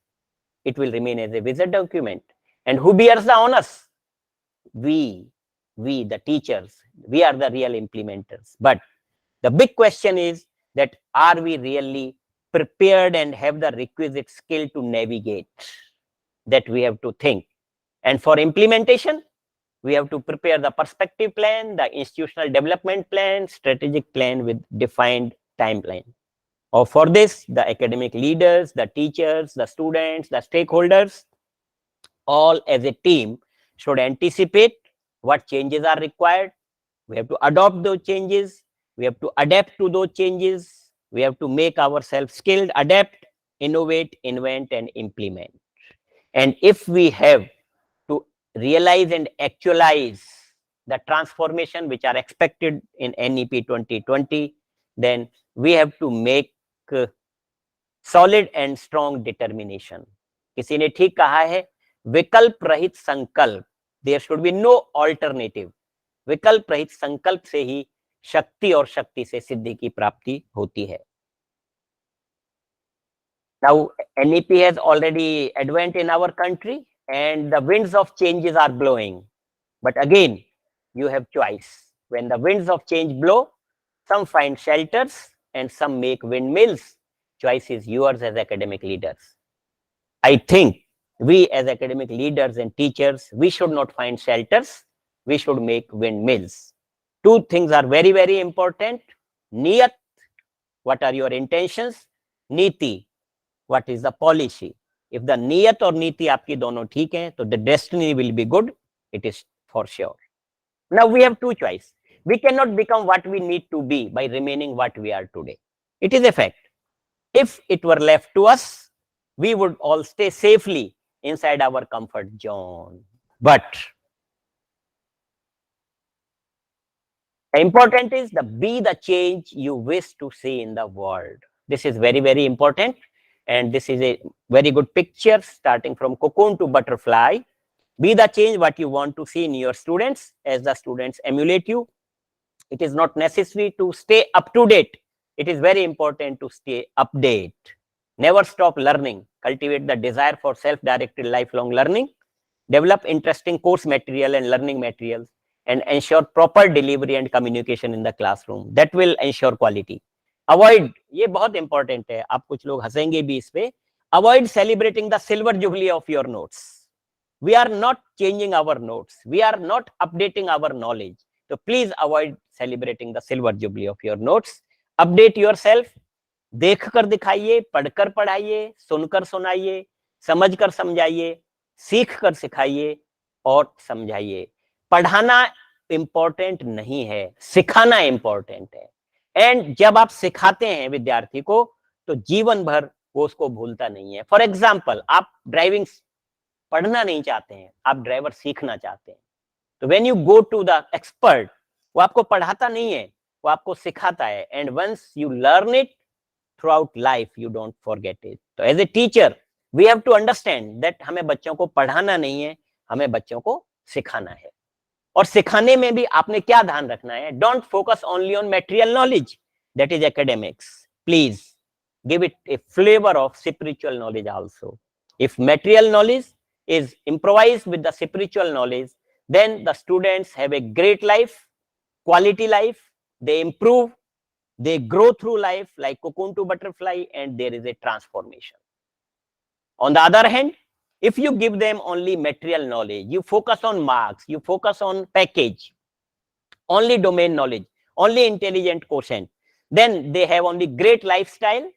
it will remain as a vision document. And who bears the honors? We, the teachers, we are the real implementers. But the big question is that are we really prepared and have the requisite skill to navigate? That we have to think. And for implementation, we have to prepare the perspective plan, the institutional development plan, strategic plan with defined timeline. Or for this, the academic leaders, the teachers, the students, the stakeholders, all as a team should anticipate what changes are required. We have to adopt those changes. We have to adapt to those changes. We have to make ourselves skilled, adapt, innovate, invent, and implement. And if we have to realize and actualize the transformation which are expected in NEP 2020, then we have to make solid and strong determination. किसी ने ठीक कहा है, विकल्प रहित संकल्प, there should be no alternative. विकल्प रहित संकल्प से ही शक्ति और शक्ति से सिद्धि की प्राप्ति होती है. Now, NEP has already advent in our country and the winds of changes are blowing. But again, you have choice. When the winds of change blow, some find shelters and some make windmills. Choice is yours as academic leaders. I think we as academic leaders and teachers, we should not find shelters. We should make windmills. Two things are very, very important. Niyat, what are your intentions? Niti, what is the policy? If the niyat or niti aapki dono theek hai, so the destiny will be good. It is for sure. Now we have two choices. We cannot become what we need to be by remaining what we are today. It is a fact. If it were left to us, we would all stay safely inside our comfort zone. But the important is be the change you wish to see in the world. This is very, very important. And this is a very good picture starting from cocoon to butterfly. Be the change what you want to see in your students as the students emulate you. It is not necessary to stay up to date. It is very important to stay update. Never stop learning. Cultivate the desire for self-directed lifelong learning. Develop interesting course material and learning materials and ensure proper delivery and communication in the classroom. That will ensure quality. Avoid, ये बहुत important है, आप कुछ लोग हंसेंगे भी इस पे. Avoid celebrating the silver jubilee of your notes. We are not changing our notes. We are not updating our knowledge. So please avoid celebrating the silver jubilee of your notes. Update yourself. देखकर दिखाइए, पढ़कर पढ़ाइए, सुनकर सुनाइए, समझकर समझाइए, सीखकर सिखाइए और समझाइए. पढ़ाना इंपॉर्टेंट नहीं है, सिखाना इंपॉर्टेंट है. एंड जब आप सिखाते हैं विद्यार्थी को तो जीवन भर वो उसको भूलता नहीं है. फॉर एग्जाम्पल, आप ड्राइविंग पढ़ना नहीं चाहते हैं, आप ड्राइवर सीखना चाहते हैं, तो when you go to the expert, वो आपको पढ़ाता नहीं है, वो आपको सिखाता है. And once you learn it throughout life, you don't forget it. So as a teacher, we have to understand that हमें बच्चों को पढ़ाना नहीं है, हमें बच्चों को सिखाना है. और सिखाने में भी आपने क्या ध्यान रखना है? Don't focus only on material knowledge, that is academics. Please give it a flavor of spiritual knowledge also. If material knowledge is improvised with the spiritual knowledge, then the students have a great life, quality life, they improve, They grow through life like cocoon to butterfly, and there is a transformation. On the other hand, if you give them only material knowledge, you focus on marks, you focus on package, only domain knowledge, only intelligent quotient, then they have only great lifestyle,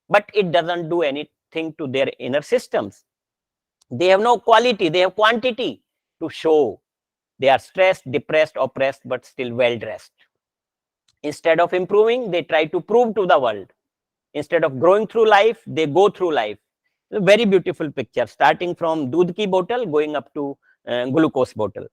but it doesn't do anything to their inner systems. They have no quality, they have quantity to show. They are stressed, depressed, oppressed, but still well dressed. Instead of improving, they try to prove to the world. Instead of growing through life, they go through life. A very beautiful picture, starting from doodh ki bottle going up to glucose bottle.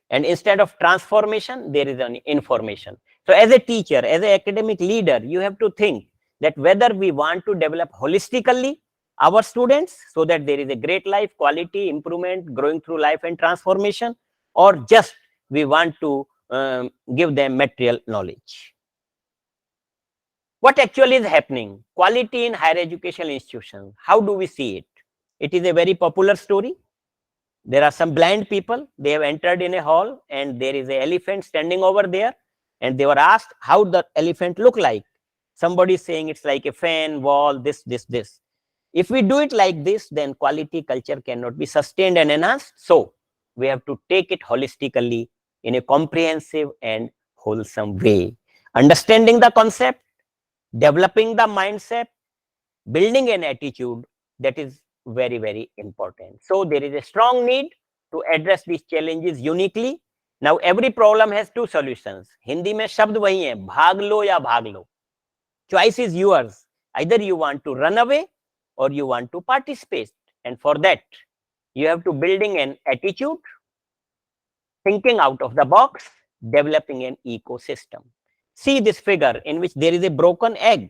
And instead of transformation, there is an information. So as a teacher, as an academic leader, you have to think that whether we want to develop holistically our students so that there is a great life, quality, improvement, growing through life and transformation, or just we want to give them material knowledge. What actually is happening? Quality in higher education institutions. How do we see it? It is a very popular story. There are some blind people. They have entered in a hall and there is an elephant standing over there. And they were asked how the elephant look like. Somebody is saying it's like a fan, wall, this. If we do it like this, then quality culture cannot be sustained and enhanced. So we have to take it holistically in a comprehensive and wholesome way. Understanding the concept, developing the mindset, building an attitude, that is very, very important. So there is a strong need to address these challenges uniquely. Now every problem has two solutions. Hindi mein shabd wahi hai, bhag lo ya bhag lo. Choice is yours. Either you want to run away or you want to participate. And for that, you have to building an attitude, thinking out of the box, developing an ecosystem. See this figure in which there is a broken egg.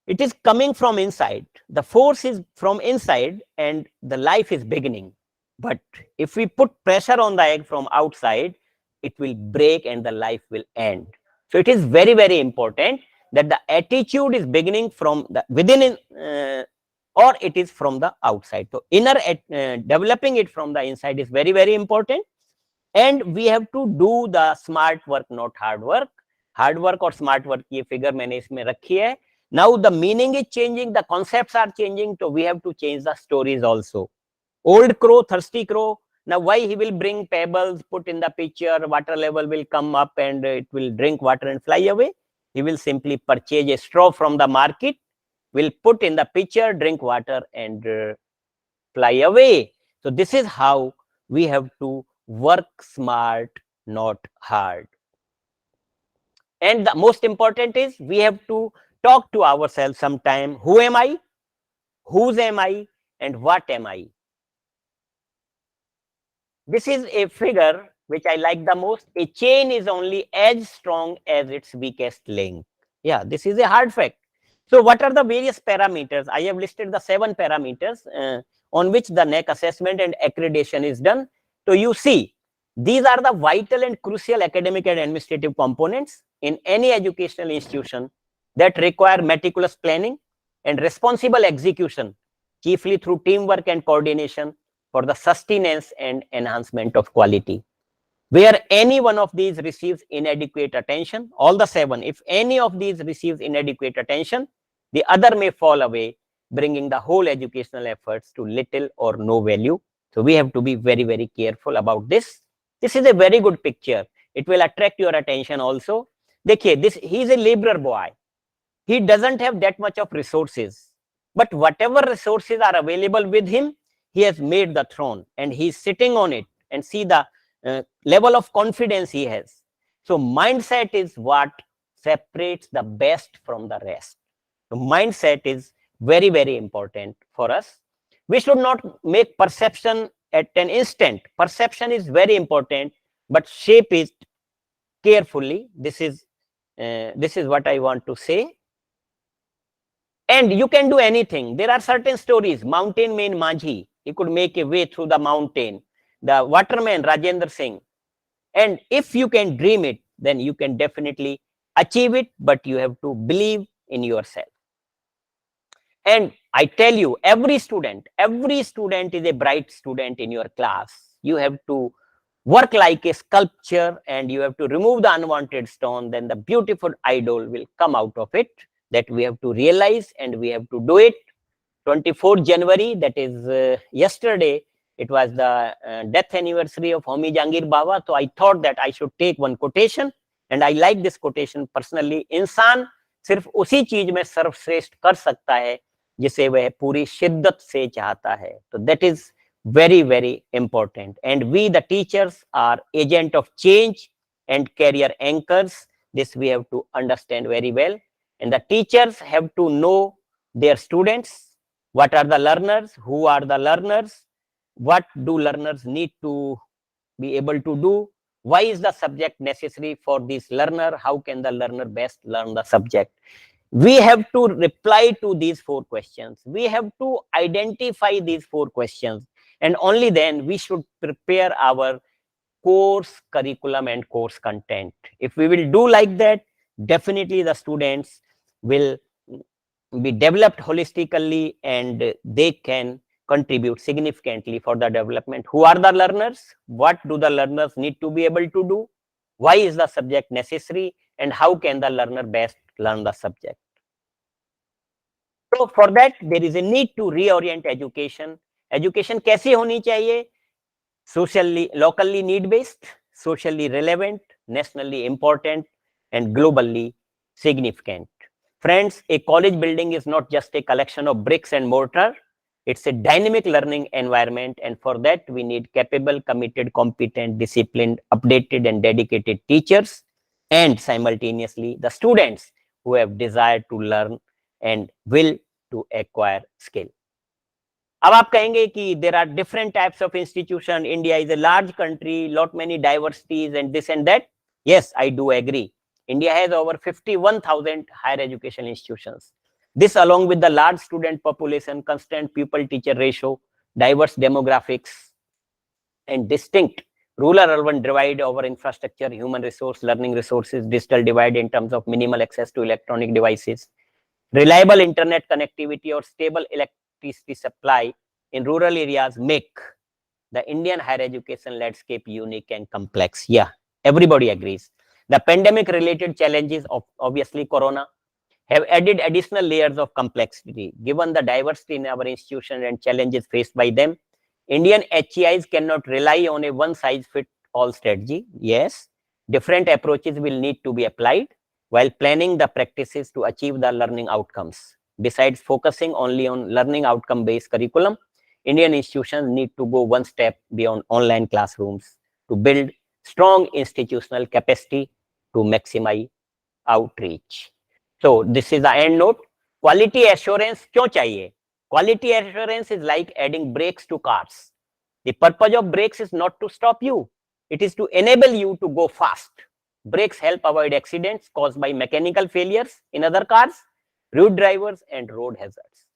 It is coming from inside. The force is from inside and the life is beginning. But if we put pressure on the egg from outside, it will break and the life will end. So it is very, very important that the attitude is beginning from the within or it is from the outside. So inner developing it from the inside is very, very important. And we have to do the smart work, not hard work. Hard work or smart work, ये figure मैंने इसमें रखी है. Now the meaning is changing, the concepts are changing, so we have to change the stories also. Old crow, thirsty crow. Now why he will bring pebbles, put in the pitcher, water level will come up and it will drink water and fly away. He will simply purchase a straw from the market, will put in the pitcher, drink water and fly away. So this is how we have to work smart, not hard. And the most important is we have to talk to ourselves sometime. Who am I? Whose am I? And what am I? This is a figure which I like the most. A chain is only as strong as its weakest link. Yeah, this is a hard fact. So what are the various parameters? I have listed the 7 parameters on which the NAAC assessment and accreditation is done. So you see, these are the vital and crucial academic and administrative components in any educational institution that require meticulous planning and responsible execution, chiefly through teamwork and coordination for the sustenance and enhancement of quality. Where any one of these receives inadequate attention, all the 7, if any of these receives inadequate attention, the other may fall away, bringing the whole educational efforts to little or no value. So we have to be very, very careful about this. This is a very good picture. It will attract your attention also. Dekhiye, he is a laborer boy. He doesn't have that much of resources. But whatever resources are available with him, he has made the throne and he is sitting on it, and see the level of confidence he has. So mindset is what separates the best from the rest. So mindset is very, very important for us. We should not make perception at an instant. Perception is very important, but shape it carefully. This is what I want to say. And you can do anything. There are certain stories. Mountain man Manjhi, he could make a way through the mountain. The waterman Rajendra Singh. And if you can dream it, then you can definitely achieve it, but you have to believe in yourself. And I tell you, every student is a bright student in your class. You have to work like a sculpture and you have to remove the unwanted stone, then the beautiful idol will come out of it. That we have to realize and we have to do it. 24th January, that is yesterday, it was the death anniversary of Homi Jahangir Baba. So I thought that I should take one quotation, and I like this quotation personally. इंसान सिर्फ उसी चीज में सर्वश्रेष्ठ कर सकता है जिसे वह पूरी शिद्दत से चाहता है. So that is very, very important. And we, the teachers, are agent of change and career anchors. This we have to understand very well. And the teachers have to know their students. What are the learners? Who are the learners? What do learners need to be able to do? Why is the subject necessary for this learner? How can the learner best learn the subject? We have to reply to these 4 questions. We have to identify these 4 questions. And only then we should prepare our course curriculum and course content. If we will do like that, definitely the students will be developed holistically and they can contribute significantly for the development. Who are the learners? What do the learners need to be able to do? Why is the subject necessary? And how can the learner best learn the subject? So for that, there is a need to reorient education. Education कैसी होनी चाहिए? Socially, locally need-based, socially relevant, nationally important, and globally significant. Friends, a college building is not just a collection of bricks and mortar. It's a dynamic learning environment, and for that, we need capable, committed, competent, disciplined, updated, and dedicated teachers, and simultaneously the students who have desire to learn and will to acquire skill. अब आप कहेंगे कि there are different types of institution. India is a large country, lot many diversities and this and that. Yes, I do agree. India has over 51,000 higher education institutions. This, along with the large student population, constant pupil-teacher ratio, diverse demographics, and distinct rural-urban divide over infrastructure, human resource, learning resources, digital divide in terms of minimal access to electronic devices, reliable internet connectivity or stable electricity supply in rural areas make the Indian higher education landscape unique and complex. Yeah, everybody agrees. The pandemic-related challenges of obviously Corona have added additional layers of complexity. Given the diversity in our institution and challenges faced by them, Indian HEIs cannot rely on a one-size-fits-all strategy. Yes, different approaches will need to be applied while planning the practices to achieve the learning outcomes. Besides focusing only on learning outcome-based curriculum, Indian institutions need to go one step beyond online classrooms to build strong institutional capacity to maximize outreach. So this is the end note. Quality assurance क्यों चाहिए? Quality assurance is like adding brakes to cars. The purpose of brakes is not to stop you. It is to enable you to go fast. Brakes help avoid accidents caused by mechanical failures in other cars, rude drivers, and road hazards.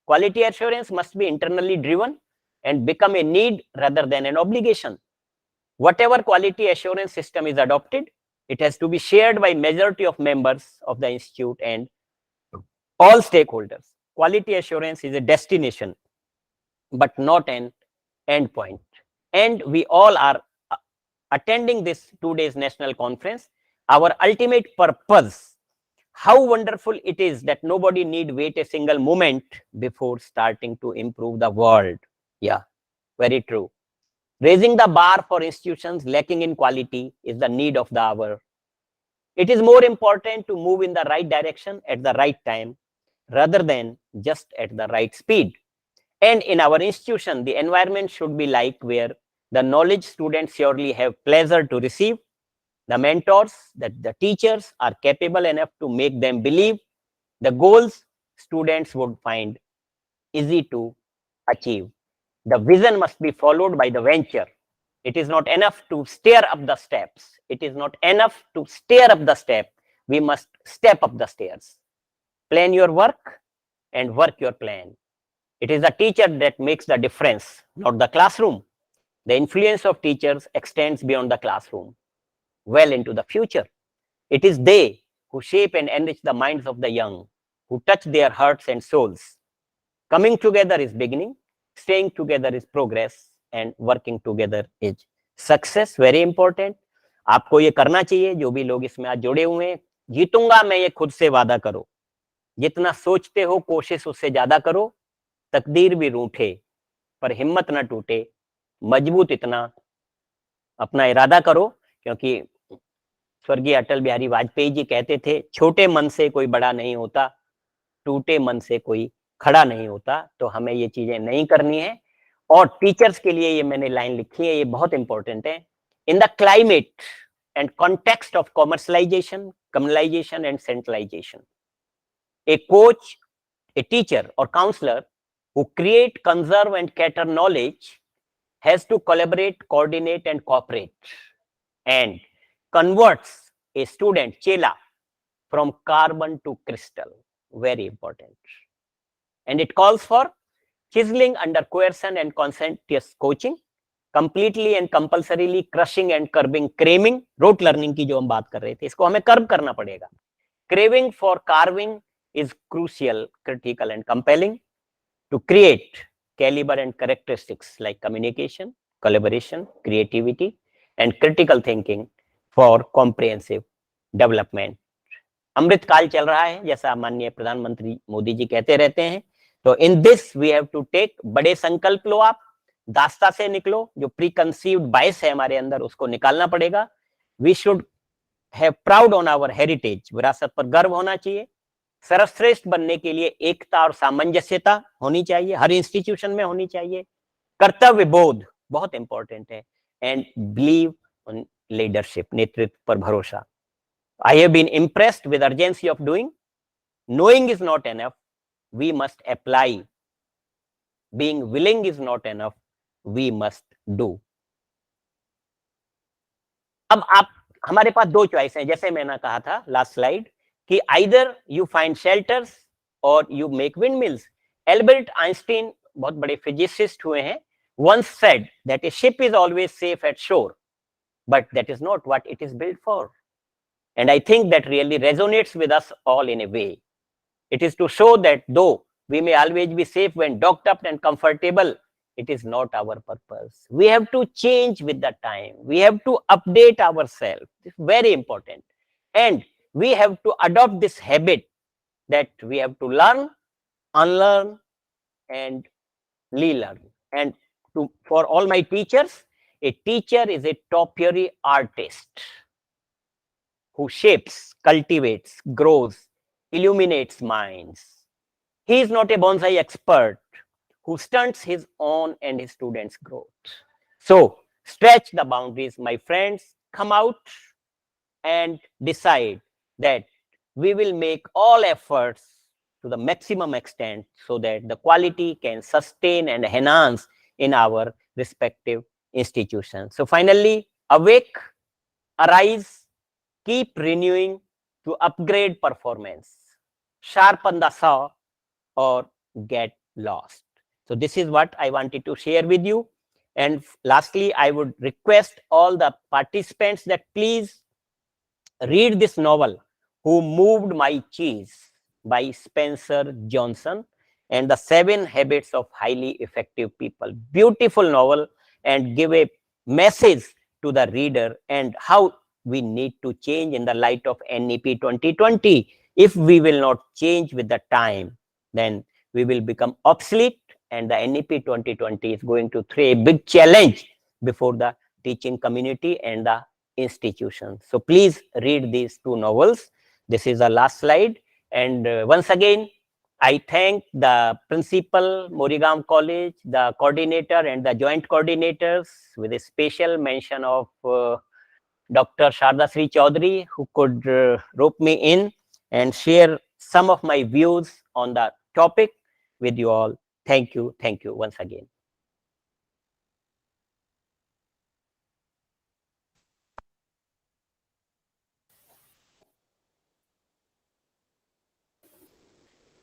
Quality assurance must be internally driven and become a need rather than an obligation. Whatever quality assurance system is adopted, it has to be shared by majority of members of the institute and all stakeholders. Quality assurance is a destination, but not an endpoint. And we all are attending this 2 days national conference. Our ultimate purpose, how wonderful it is that nobody need wait a single moment before starting to improve the world. Yeah, very true. Raising the bar for institutions lacking in quality is the need of the hour. It is more important to move in the right direction at the right time rather than just at the right speed. And in our institution, the environment should be like where the knowledge students surely have pleasure to receive, the mentors, that the teachers are capable enough to make them believe, the goals students would find easy to achieve. The vision must be followed by the venture. It is not enough to stare up the steps. It is not enough to stare up the step. We must step up the stairs. Plan your work and work your plan. It is the teacher that makes the difference, not the classroom. The influence of teachers extends beyond the classroom, well into the future. It is they who shape and enrich the minds of the young, who touch their hearts and souls. Coming together is beginning, staying together is progress, and working together is success very important. आपको ये करना चाहिए, जो भी लोग इसमें आज जुड़े हुए हैं, जीतूंगा मैं, ये खुद से वादा करो। जितना सोचते हो कोशिश उससे ज्यादा करो, तकदीर भी रूठे पर हिम्मत ना टूटे, मजबूत इतना अपना इरादा करो। क्योंकि स्वर्गीय अटल बिहारी वाजपेयी जी कहते थे, छोटे मन से कोई बड़ा नहीं होता, टूटे मन से कोई खड़ा नहीं होता। तो हमें ये चीजें नहीं करनी है। और टीचर्स के लिए ये मैंने लाइन लिखी है, ये बहुत इंपॉर्टेंट है। In the climate and context of commercialisation, communalisation and centralisation, a coach, a teacher or counselor who create, conserve and cater knowledge has to collaborate, coordinate and cooperate, and converts a student chela from carbon to crystal. Very important. And it calls for chiseling under coercion and conscientious coaching, completely and compulsorily crushing and curbing craving. Rote learning की जो हम बात कर रहे थे, इसको हमें कर्ब करना पड़ेगा। Craving for carving is crucial, critical and compelling to create caliber and characteristics like communication, collaboration, creativity and critical thinking for comprehensive development. अमृत काल चल रहा है, जैसा माननीय प्रधानमंत्री मोदी जी कहते रहते हैं। तो in this we have to take, बड़े संकल्प लो, आप दास्ता से निकलो, जो प्री कंसीव्ड बायस है हमारे अंदर उसको निकालना पड़ेगा। We should have proud on our heritage, विरासत पर गर्व होना चाहिए। सर्वश्रेष्ठ बनने के लिए एकता और सामंजस्यता होनी चाहिए, हर इंस्टीट्यूशन में होनी चाहिए। कर्तव्य बोध बहुत इंपॉर्टेंट है। एंड बिलीव ऑन लीडरशिप, नेतृत्व पर भरोसा। I have been impressed with urgency of doing. Knowing is not enough, we must apply. Being willing is not enough, we must do. अब आप, हमारे पास दो चॉइस हैं, जैसे मैंने कहा था लास्ट स्लाइड, कि आइदर यू फाइंड शेल्टर्स और you make wind mills. Albert Einstein बहुत बड़े फिजिसिस्ट हुए हैं, once said that a ship is always safe at shore, but that is not what it is built for. And I think that really resonates with us all in a way. It is to show that though we may always be safe when docked up and comfortable, it is not our purpose. We have to change with the time. We have to update ourselves. It's very important. And we have to adopt this habit that we have to learn, unlearn, and relearn. And for all my teachers, a teacher is a topiary artist who shapes, cultivates, grows, illuminates minds. He is not a bonsai expert who stunts his own and his students' growth. So, stretch the boundaries, my friends. Come out and decide that we will make all efforts to the maximum extent so that the quality can sustain and enhance in our respective institutions. So, finally, awake, arise, keep renewing to upgrade performance, sharpen the saw or get lost. So this is what I wanted to share with you. And lastly, I would request all the participants that please read this novel, Who Moved My Cheese by Spencer Johnson and the 7 Habits of Highly Effective People. Beautiful novel, and give a message to the reader and how we need to change in the light of NEP 2020. If we will not change with the time, then we will become obsolete, and the NEP 2020 is going to throw a big challenge before the teaching community and the institutions. So please read these 2 novels. This is the last slide. And once again, I thank the principal, Morigam College, the coordinator and the joint coordinators, with a special mention of Dr. Sharda Sri Chaudhary, who could rope me in and share some of my views on the topic with you all. Thank you once again.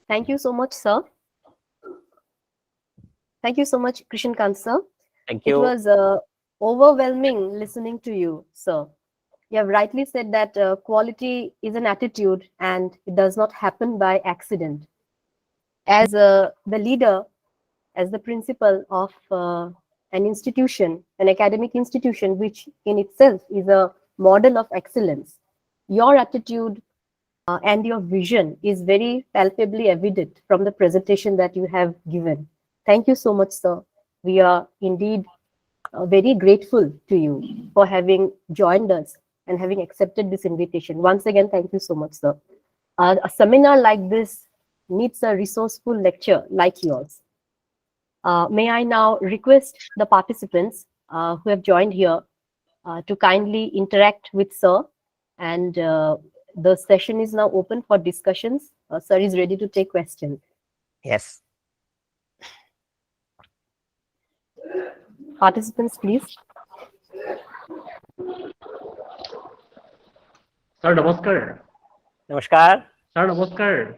Thank you so much, sir. Thank you so much, Krishan Kant, sir. Thank you. It was overwhelming listening to you, sir. You have rightly said that quality is an attitude and it does not happen by accident. As the leader, as the principal of an institution, an academic institution, which in itself is a model of excellence, your attitude and your vision is very palpably evident from the presentation that you have given. Thank you so much, sir. We are indeed very grateful to you for having joined us and having accepted this invitation. Once again, thank you so much, sir. A seminar like this needs a resourceful lecture like yours. May I now request the participants who have joined here to kindly interact with sir, and the session is now open for discussions. Sir is ready to take questions. Yes. Participants, please. Sir, namaskar. Namaskar. Sir, namaskar.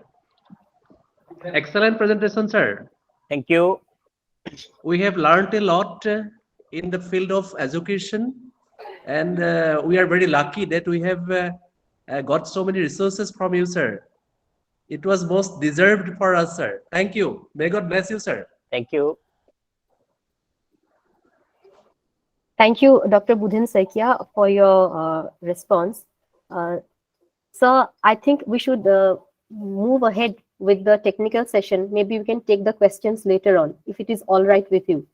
Excellent presentation, sir. Thank you. We have learned a lot in the field of education, and we are very lucky that we have got so many resources from you, sir. It was most deserved for us, sir. Thank you. May God bless you, sir. Thank you. Thank you, Dr. Budhin Saikia, for your response. Sir, I think we should move ahead with the technical session. Maybe we can take the questions later on, if it is all right with you.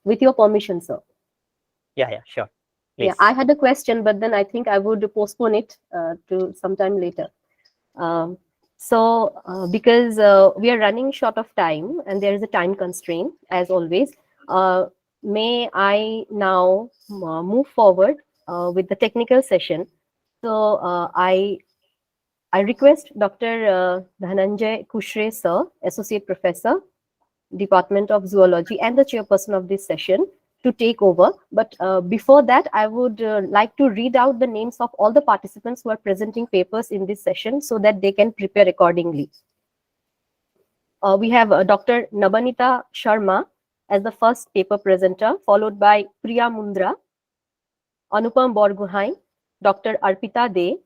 With your permission, sir. Yeah, sure. Please. Yeah, I had a question, but then I think I would postpone it to sometime later. Because we are running short of time and there is a time constraint, as always, may I now move forward with the technical session. So I request Dr. Dhananjay Kushre, sir, Associate Professor, Department of Zoology, and the chairperson of this session to take over. But before that, I would like to read out the names of all the participants who are presenting papers in this session so that they can prepare accordingly. We have Dr. Nabanita Sharma as the first paper presenter, followed by Priya Mundra, Anupam Borgohain, Dr. Arpita De,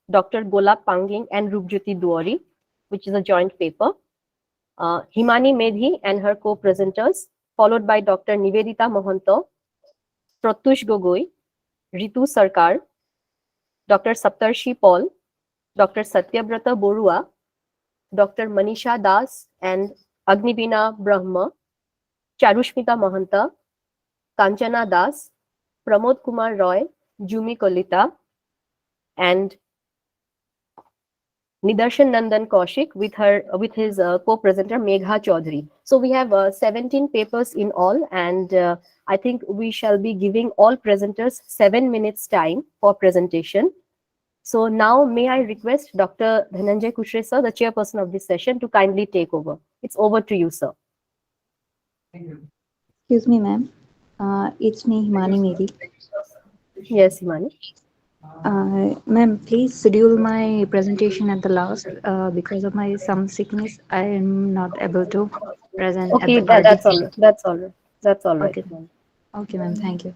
Dr. Golap Panging, and Rupjyoti Duori, which is a joint paper. Himani Medhi and her co-presenters, followed by Dr. Nivedita Mohanto, Pratush Gogoi, Ritu Sarkar, Dr. Saptarshi Paul, Dr. Satyabrata Borua, Dr. Manisha Das and Agnibina Brahma, Charushmita Mahanta, Kanchana Das, Pramod Kumar Roy, Jumi Kolita, and Nidarshan Nandan Kaushik with his co-presenter Megha Chaudhary. So we have 17 papers in all, and I think we shall be giving all presenters 7 minutes time for presentation. So now may I request Dr. Dhananjay Kushre, sir, the chairperson of this session, to kindly take over. It's over to you, sir. Excuse me, ma'am. It's me, Himani Medi. Yes, Himani. Ma'am, please schedule my presentation at the last. Because of my some sickness, I am not able to present Okay, at the early. that's all right. That's all right. That's all right. Okay. Okay, ma'am. Thank you.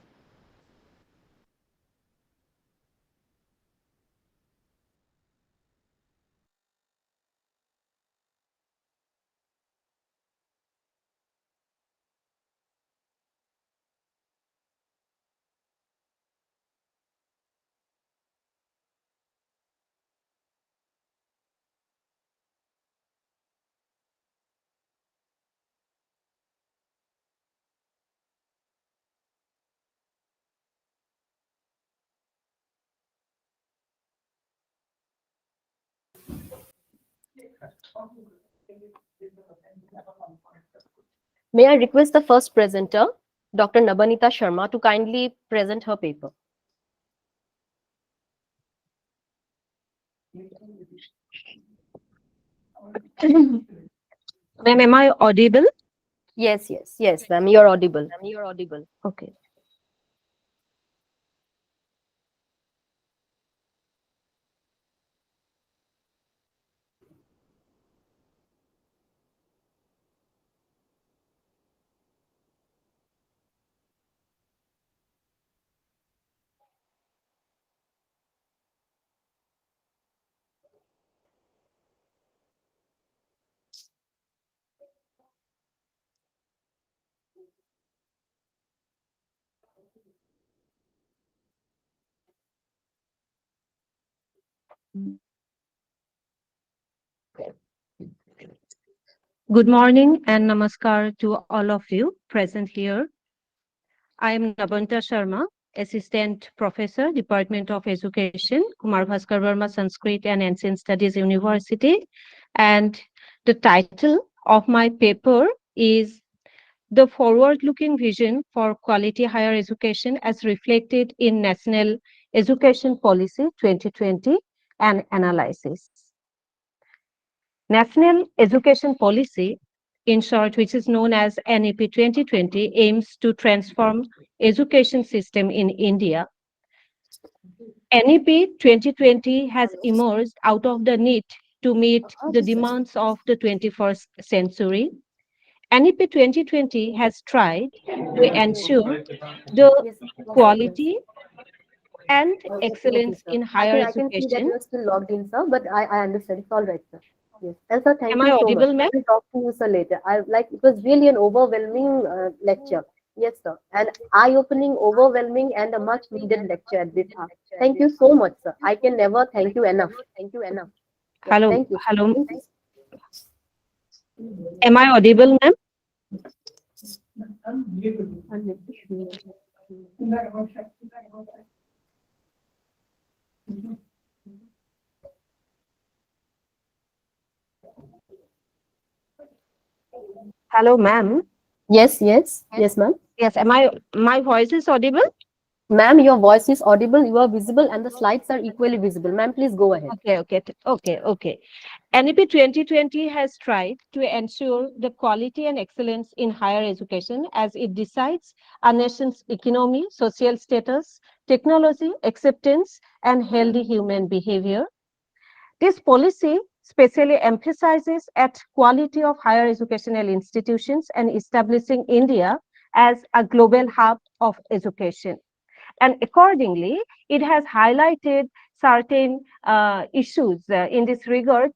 May I request the first presenter, Dr. Nabanita Sharma, to kindly present her paper. Ma'am, am I audible? Yes, ma'am, you're audible. Okay. Good morning and namaskar to all of you present here. I am Nabanta Sharma, Assistant Professor, Department of Education, Kumar Bhaskar Verma Sanskrit and Ancient Studies University. And the title of my paper is The Forward-Looking Vision for Quality Higher Education as Reflected in National Education Policy 2020 and Analysis. National Education Policy, in short, which is known as NEP 2020, aims to transform education system in India. NEP 2020 has emerged out of the need to meet the demands of the 21st century. NEP 2020 has tried to ensure the quality and Okay, excellence sir. in higher I can see that education. you are still logged in, sir, but I understand. It's all right, sir. Yes. And sir, thank Am I you so much. audible, I ma'am? will talk to you, sir, later. I like it was really an overwhelming lecture. Yes, sir. An eye-opening, overwhelming, and a much-needed lecture at this hour. Thank you so much, sir. I can never thank you enough. Thank you enough. Yeah, Hello, thank you. hello. Thank you. Am I audible, ma'am? Hello, ma'am. Yes, yes, yes, ma'am. Yes, my voice is audible? Ma'am, your voice is audible, you are visible, and the slides are equally visible. Ma'am, please go ahead. Okay. NEP 2020 has tried to ensure the quality and excellence in higher education as it decides a nation's economy, social status, technology, acceptance, and healthy human behavior. This policy specially emphasizes at quality of higher educational institutions and establishing India as a global hub of education. And accordingly, it has highlighted certain issues in this regard,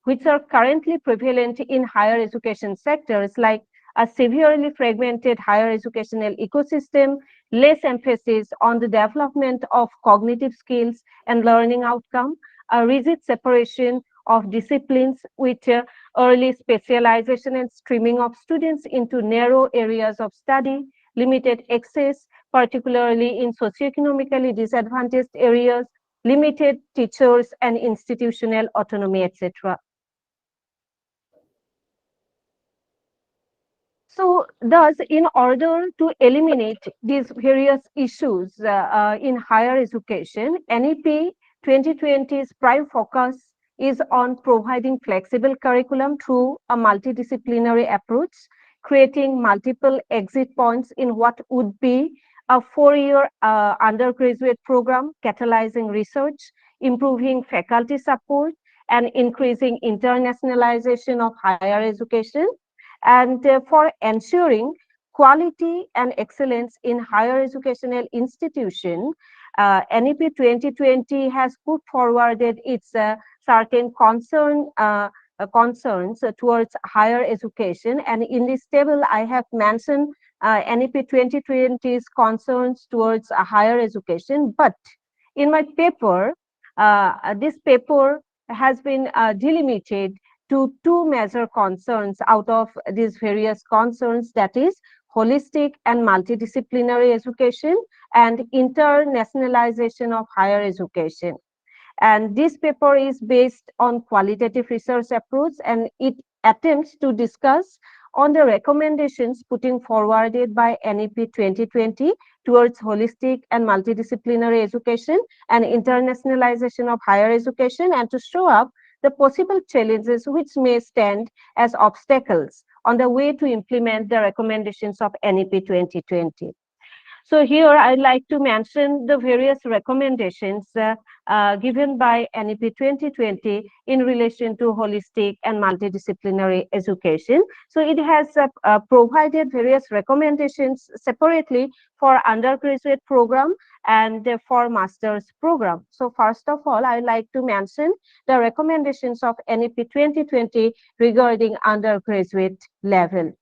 which are currently prevalent in higher education sectors, like a severely fragmented higher educational ecosystem, less emphasis on the development of cognitive skills and learning outcome, a rigid separation of disciplines with early specialization and streaming of students into narrow areas of study, limited access particularly in socioeconomically disadvantaged areas, limited teachers and institutional autonomy, etc. So, thus, in order to eliminate these various issues in higher education, NEP 2020's prime focus is on providing flexible curriculum through a multidisciplinary approach, creating multiple exit points in what would be a four-year undergraduate program, catalyzing research, improving faculty support, and increasing internationalization of higher education and for ensuring quality and excellence in higher educational institution, NEP 2020 has put forwarded its certain concerns towards higher education. And in this table, I have mentioned NEP 2020's concerns towards higher education. But in my paper, this paper has been delimited to two major concerns out of these various concerns, that is holistic and multidisciplinary education and internationalization of higher education. And this paper is based on qualitative research approach, and it attempts to discuss on the recommendations putting forwarded by NEP 2020 towards holistic and multidisciplinary education and internationalization of higher education, and to show up the possible challenges which may stand as obstacles on the way to implement the recommendations of NEP 2020. So here I'd like to mention the various recommendations given by NEP 2020 in relation to holistic and multidisciplinary education. So it has provided various recommendations separately for undergraduate program and for master's program. So first of all, I'd like to mention the recommendations of NEP 2020 regarding undergraduate level.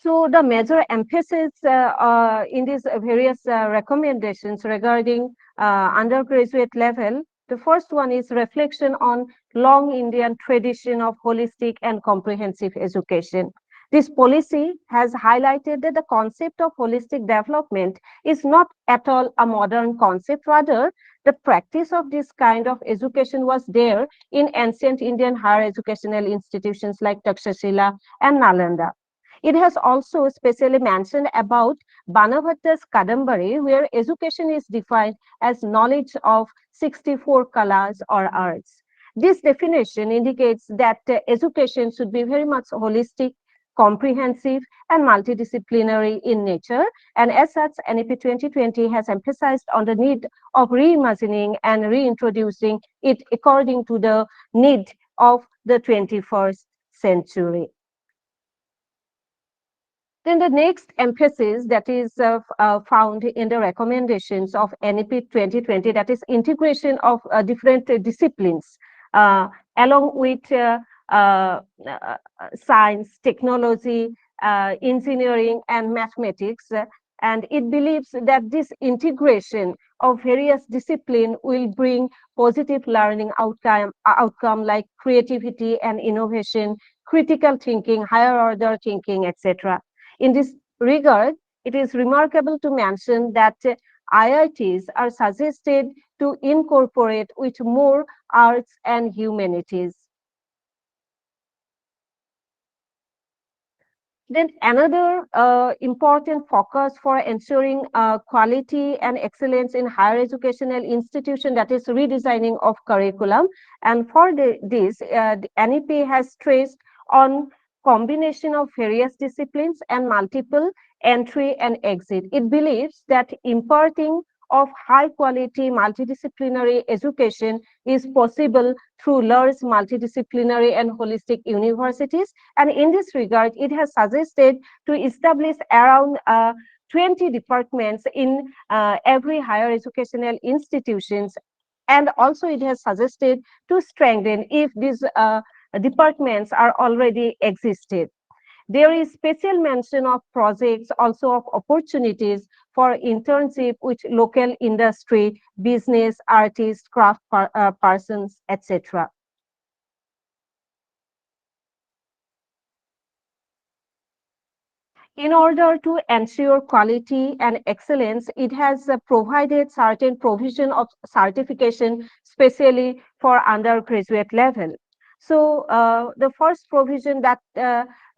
So the major emphasis in these various recommendations regarding undergraduate level, the first one is reflection on long Indian tradition of holistic and comprehensive education. This policy has highlighted that the concept of holistic development is not at all a modern concept. Rather, the practice of this kind of education was there in ancient Indian higher educational institutions like Takshashila and Nalanda. It has also specially mentioned about Banabhatta's Kadambari, where education is defined as knowledge of 64 kalas or arts. This definition indicates that education should be very much holistic, comprehensive, and multidisciplinary in nature. And as such, NEP 2020 has emphasized on the need of reimagining and reintroducing it according to the need of the 21st century. Then the next emphasis that is found in the recommendations of NEP 2020, that is integration of different disciplines along with science, technology, engineering, and mathematics. And it believes that this integration of various disciplines will bring positive learning outcome like creativity and innovation, critical thinking, higher order thinking, etc. In this regard, it is remarkable to mention that IITs are suggested to incorporate with more arts and humanities. Then another important focus for ensuring quality and excellence in higher educational institution, that is redesigning of curriculum. And for this, the NEP has stressed on combination of various disciplines and multiple entry and exit. It believes that imparting of high quality multidisciplinary education is possible through large multidisciplinary and holistic universities. And in this regard, it has suggested to establish around 20 departments in every higher educational institutions. And also it has suggested to strengthen if these departments are already existed. There is special mention of projects, also of opportunities for internship with local industry, business, artists, craft persons, etc. In order to ensure quality and excellence, it has provided certain provision of certification, especially for undergraduate level. So the first provision that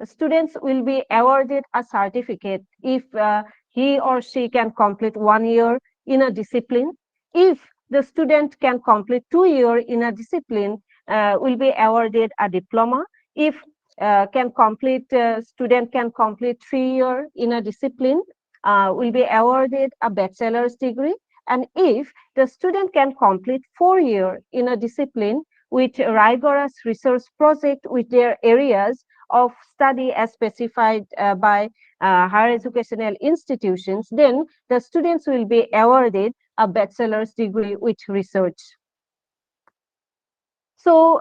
students will be awarded a certificate if he or she can complete 1 year in a discipline. If the student can complete 2 years in a discipline, will be awarded a diploma. If student can complete 3 years in a discipline, will be awarded a bachelor's degree. And if the student can complete 4 years in a discipline with rigorous research project with their areas of study as specified by higher educational institutions, then the students will be awarded a bachelor's degree with research. So,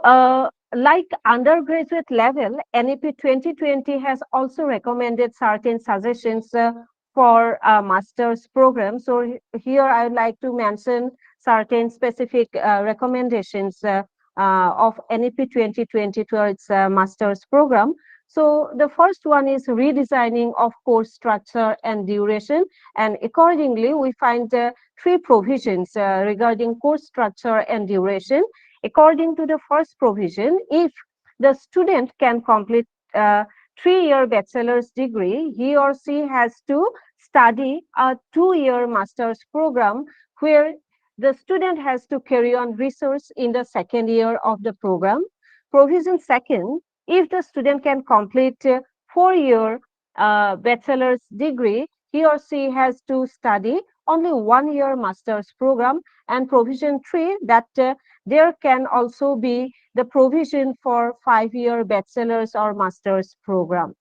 like undergraduate level, NEP 2020 has also recommended certain suggestions for a master's program. So here I would like to mention certain specific recommendations of NEP 2020 towards master's program. So the first one is redesigning of course structure and duration. And accordingly, we find 3 provisions regarding course structure and duration. According to the first provision, if the student can complete 3-year bachelor's degree, he or she has to study a 2-year master's program where the student has to carry on research in the 2nd year of the program. Provision second, if the student can complete 4-year bachelor's degree, he or she has to study only 1-year master's program. And provision 3, that there can also be the provision for 5-year bachelor's or master's program.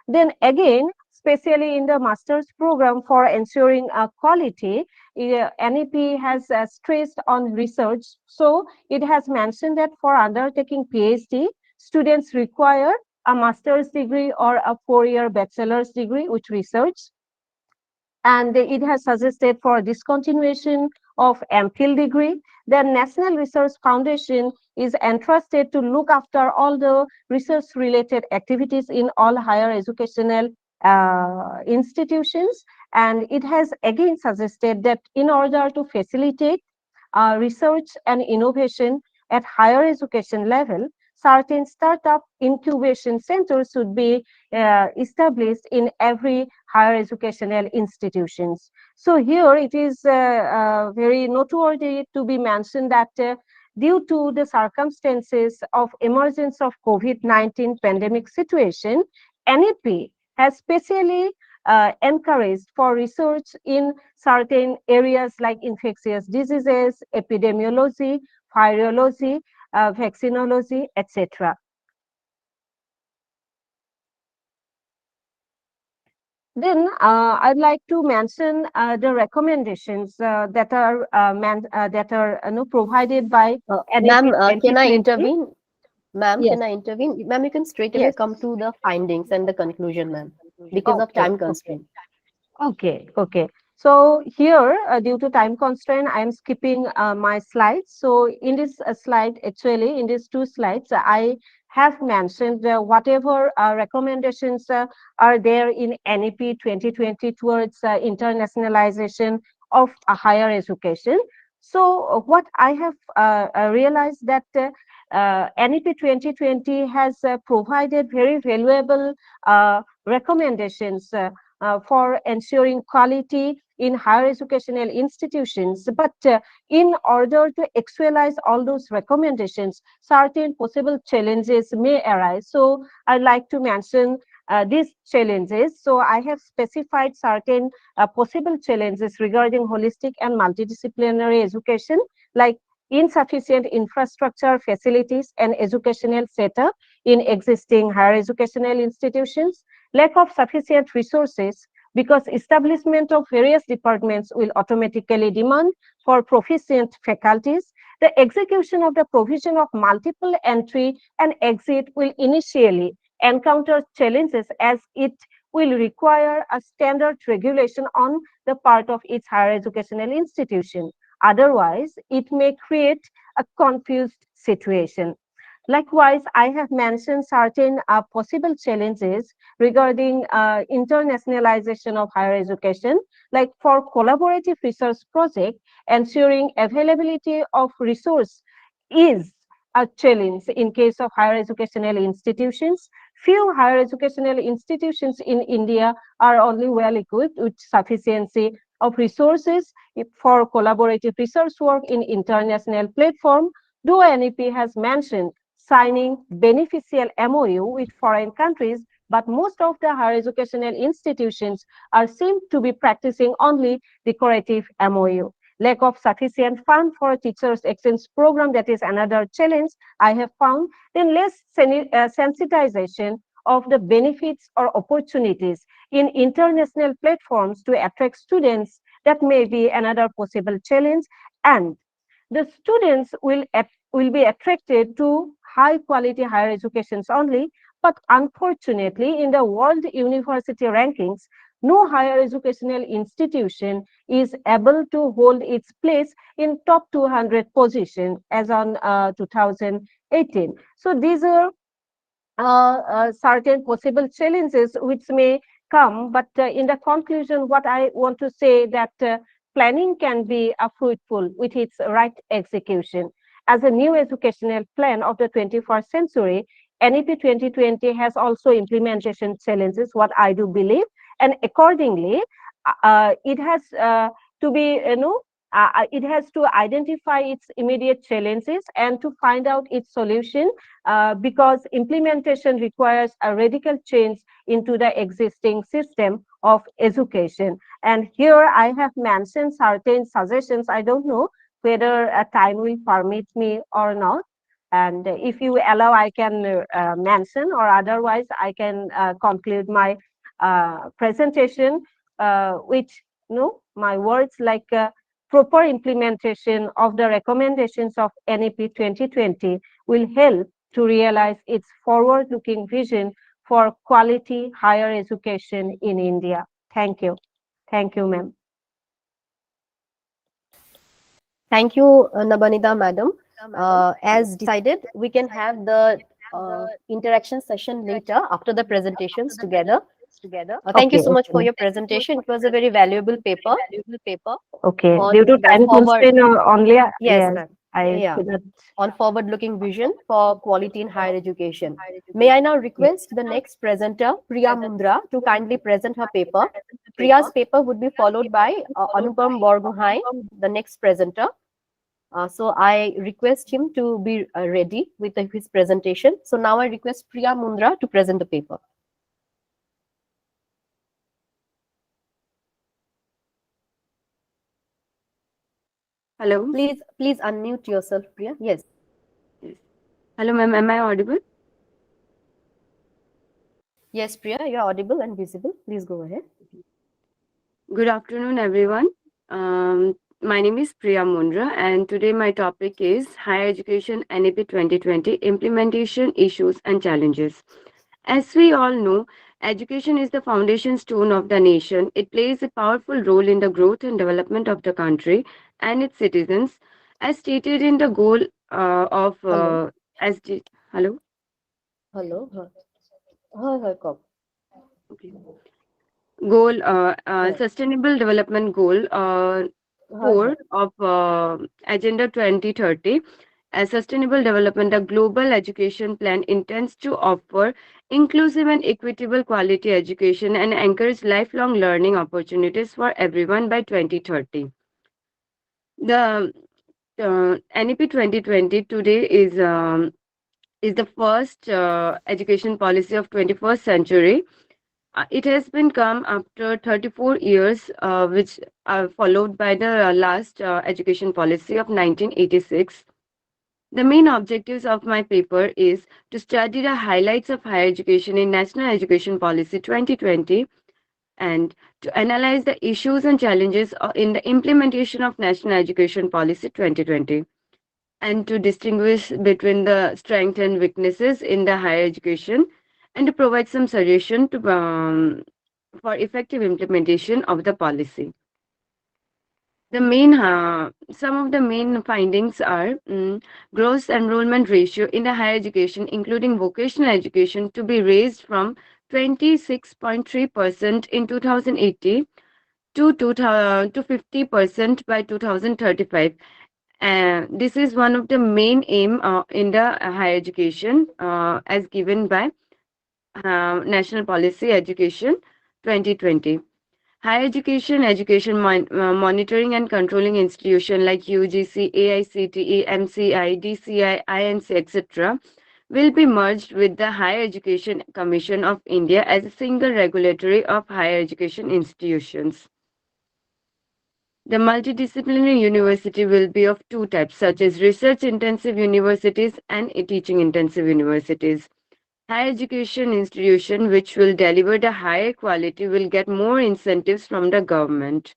Then again, especially in the master's program for ensuring quality, NEP has stressed on research. So it has mentioned that for undertaking PhD, students require a master's degree or a 4-year bachelor's degree with research. And it has suggested for discontinuation of MPhil degree. The National Research Foundation is entrusted to look after all the research-related activities in all higher educational institutions. And it has again suggested that in order to facilitate research and innovation at higher education level, certain startup incubation centers should be established in every higher educational institutions. So here it is very noteworthy to be mentioned that due to the circumstances of emergence of COVID-19 pandemic situation, NAP has specially encouraged for research in certain areas like infectious diseases, epidemiology, virology, vaccinology, etc. Then I'd like to mention the recommendations that are provided by Ma'am, NAP can I 2020. intervene? Ma'am, Yes, can I intervene? Ma'am, you can straight away yes. come to the findings and the conclusion, ma'am, because of Okay, time okay. constraint. Okay. So here, due to time constraint, I am skipping my slides. So in this slide, actually, in these two slides, I have mentioned whatever recommendations are there in NEP 2020 towards internationalization of higher education. So what I have realized that NEP 2020 has provided very valuable recommendations for ensuring quality in higher educational institutions. But in order to actualize all those recommendations, certain possible challenges may arise. So I'd like to mention these challenges. So I have specified certain possible challenges regarding holistic and multidisciplinary education, like insufficient infrastructure, facilities, and educational setup in existing higher educational institutions, lack of sufficient resources, because establishment of various departments will automatically demand for proficient faculties. The execution of the provision of multiple entry and exit will initially encounter challenges, as it will require a standard regulation on the part of its higher educational institution. Otherwise, it may create a confused situation. Likewise, I have mentioned certain possible challenges regarding internationalization of higher education, like for collaborative research project, ensuring availability of resource is a challenge in case of higher educational institutions. Few higher educational institutions in India are only well equipped with sufficiency of resources for collaborative research work in international platform, though NEP has mentioned signing beneficial MOU with foreign countries, but most of the higher educational institutions are seen to be practicing only decorative MOU. Lack of sufficient fund for teachers exchange program, that is another challenge I have found. Then less sensitization of the benefits or opportunities in international platforms to attract students, that may be another possible challenge. And the students will be attracted to high quality higher educations only, but unfortunately in the world university rankings, no higher educational institution is able to hold its place in top 200 position as on 2018. So these are certain possible challenges which may come, but in the conclusion, what I want to say that planning can be fruitful with its right execution. As a new educational plan of the 21st century, NEP 2020 has also implementation challenges, what I do believe, and accordingly, it has to be, it has to identify its immediate challenges and to find out its solution, because implementation requires a radical change into the existing system of education. And here I have mentioned certain suggestions. I don't know whether time will permit me or not. And if you allow, I can mention, or otherwise I can conclude my presentation, which, my words like proper implementation of the recommendations of NEP 2020 will help to realize its forward-looking vision for quality higher education in India. Thank you. Thank you, ma'am. Thank you, Nabanita madam. As decided, we can have the interaction session later after the presentations together. Thank you Okay, so much for okay. your presentation. It was a very valuable paper Okay, on due to the time forward. constraint only, Yes, yes, ma'am. I Yeah, could not. on forward-looking vision for quality in higher education. May I now request the next presenter, Priya Mundra, to kindly present her paper. Priya's paper would be followed by Anupam Borgohain, the next presenter. So I request him to be ready with his presentation. So now I request Priya Mundra to present the paper. Hello. Please unmute yourself, Priya. Yes. Yes. Hello, ma'am. Am I audible? Yes, Priya, you are audible and visible. Please go ahead. Good afternoon, everyone. My name is Priya Mundra, and today my topic is Higher Education NAP 2020 Implementation Issues and Challenges. As we all know, education is the foundation stone of the nation. It plays a powerful role in the growth and development of the country and its citizens, as stated in the goal of Hello. Hello. Hello. Cop. Okay. Goal, Huh. Sustainable Development Goal Huh, 4 huh. of Agenda 2030. As Sustainable Development, the Global Education Plan intends to offer inclusive and equitable quality education and encourage lifelong learning opportunities for everyone by 2030. The NEP 2020 today is the first education policy of 21st century. It has been come after 34 years, which are followed by the last education policy of 1986. The main objectives of my paper is to study the highlights of higher education in National Education Policy 2020 and to analyze the issues and challenges in the implementation of National Education Policy 2020 and to distinguish between the strengths and weaknesses in the higher education and to provide some suggestion for effective implementation of the policy. Some of the main findings are gross enrollment ratio in the higher education, including vocational education, to be raised from 26.3% in 2018 to 50% by 2035. This is one of the main aim in the higher education as given by National Policy Education 2020. Higher education monitoring and controlling institution like UGC, AICTE, MCI, DCI, INC, etc. will be merged with the Higher Education Commission of India as a single regulatory of higher education institutions. The multidisciplinary university will be of two types, such as research-intensive universities and teaching-intensive universities. Higher education institution which will deliver the higher quality will get more incentives from the government.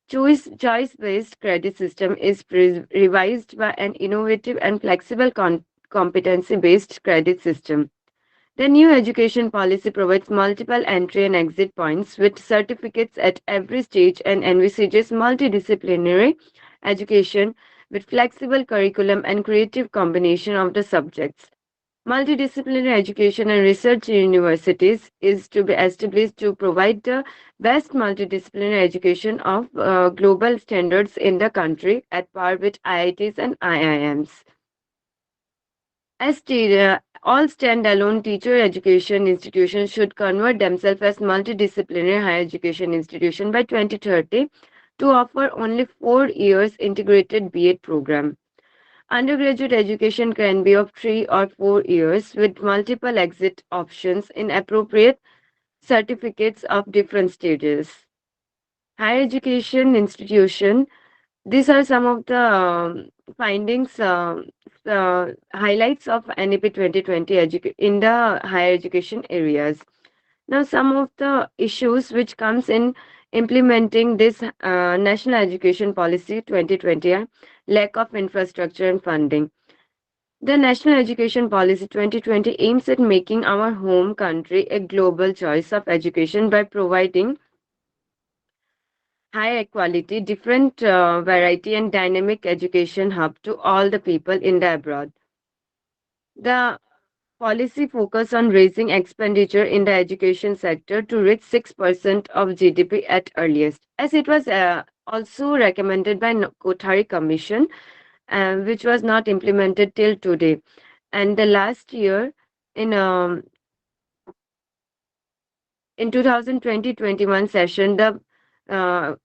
Choice-based credit system is revised by an innovative and flexible competency-based credit system. The new education policy provides multiple entry and exit points with certificates at every stage and envisages multidisciplinary education with flexible curriculum and creative combination of the subjects. Multidisciplinary education and research universities is to be established to provide the best multidisciplinary education of global standards in the country at par with IITs and IIMs. All standalone teacher education institutions should convert themselves as multidisciplinary higher education institution by 2030 to offer only 4 years integrated B.Ed program. Undergraduate education can be of 3 or 4 years with multiple exit options in appropriate certificates of different stages. Higher education institution, these are some of the findings, highlights of NEP 2020 in the higher education areas. Now, some of the issues which comes in implementing this National Education Policy 2020 are lack of infrastructure and funding. The National Education Policy 2020 aims at making our home country a global choice of education by providing high quality, different variety and dynamic education hub to all the people in the abroad. The policy focus on raising expenditure in the education sector to reach 6% of GDP at earliest, as it was also recommended by Kothari Commission, which was not implemented till today. And the last year, in um, in 2020-21 session, the uh,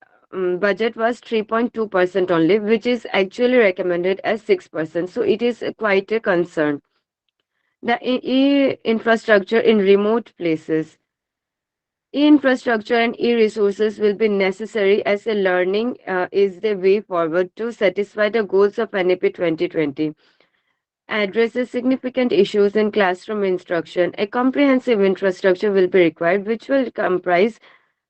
budget was 3.2% only, which is actually recommended as 6%. So it is quite a concern. The infrastructure in remote places. E-infrastructure and e-resources will be necessary as a learning is the way forward to satisfy the goals of NAP 2020. Addresses significant issues in classroom instruction. A comprehensive infrastructure will be required, which will comprise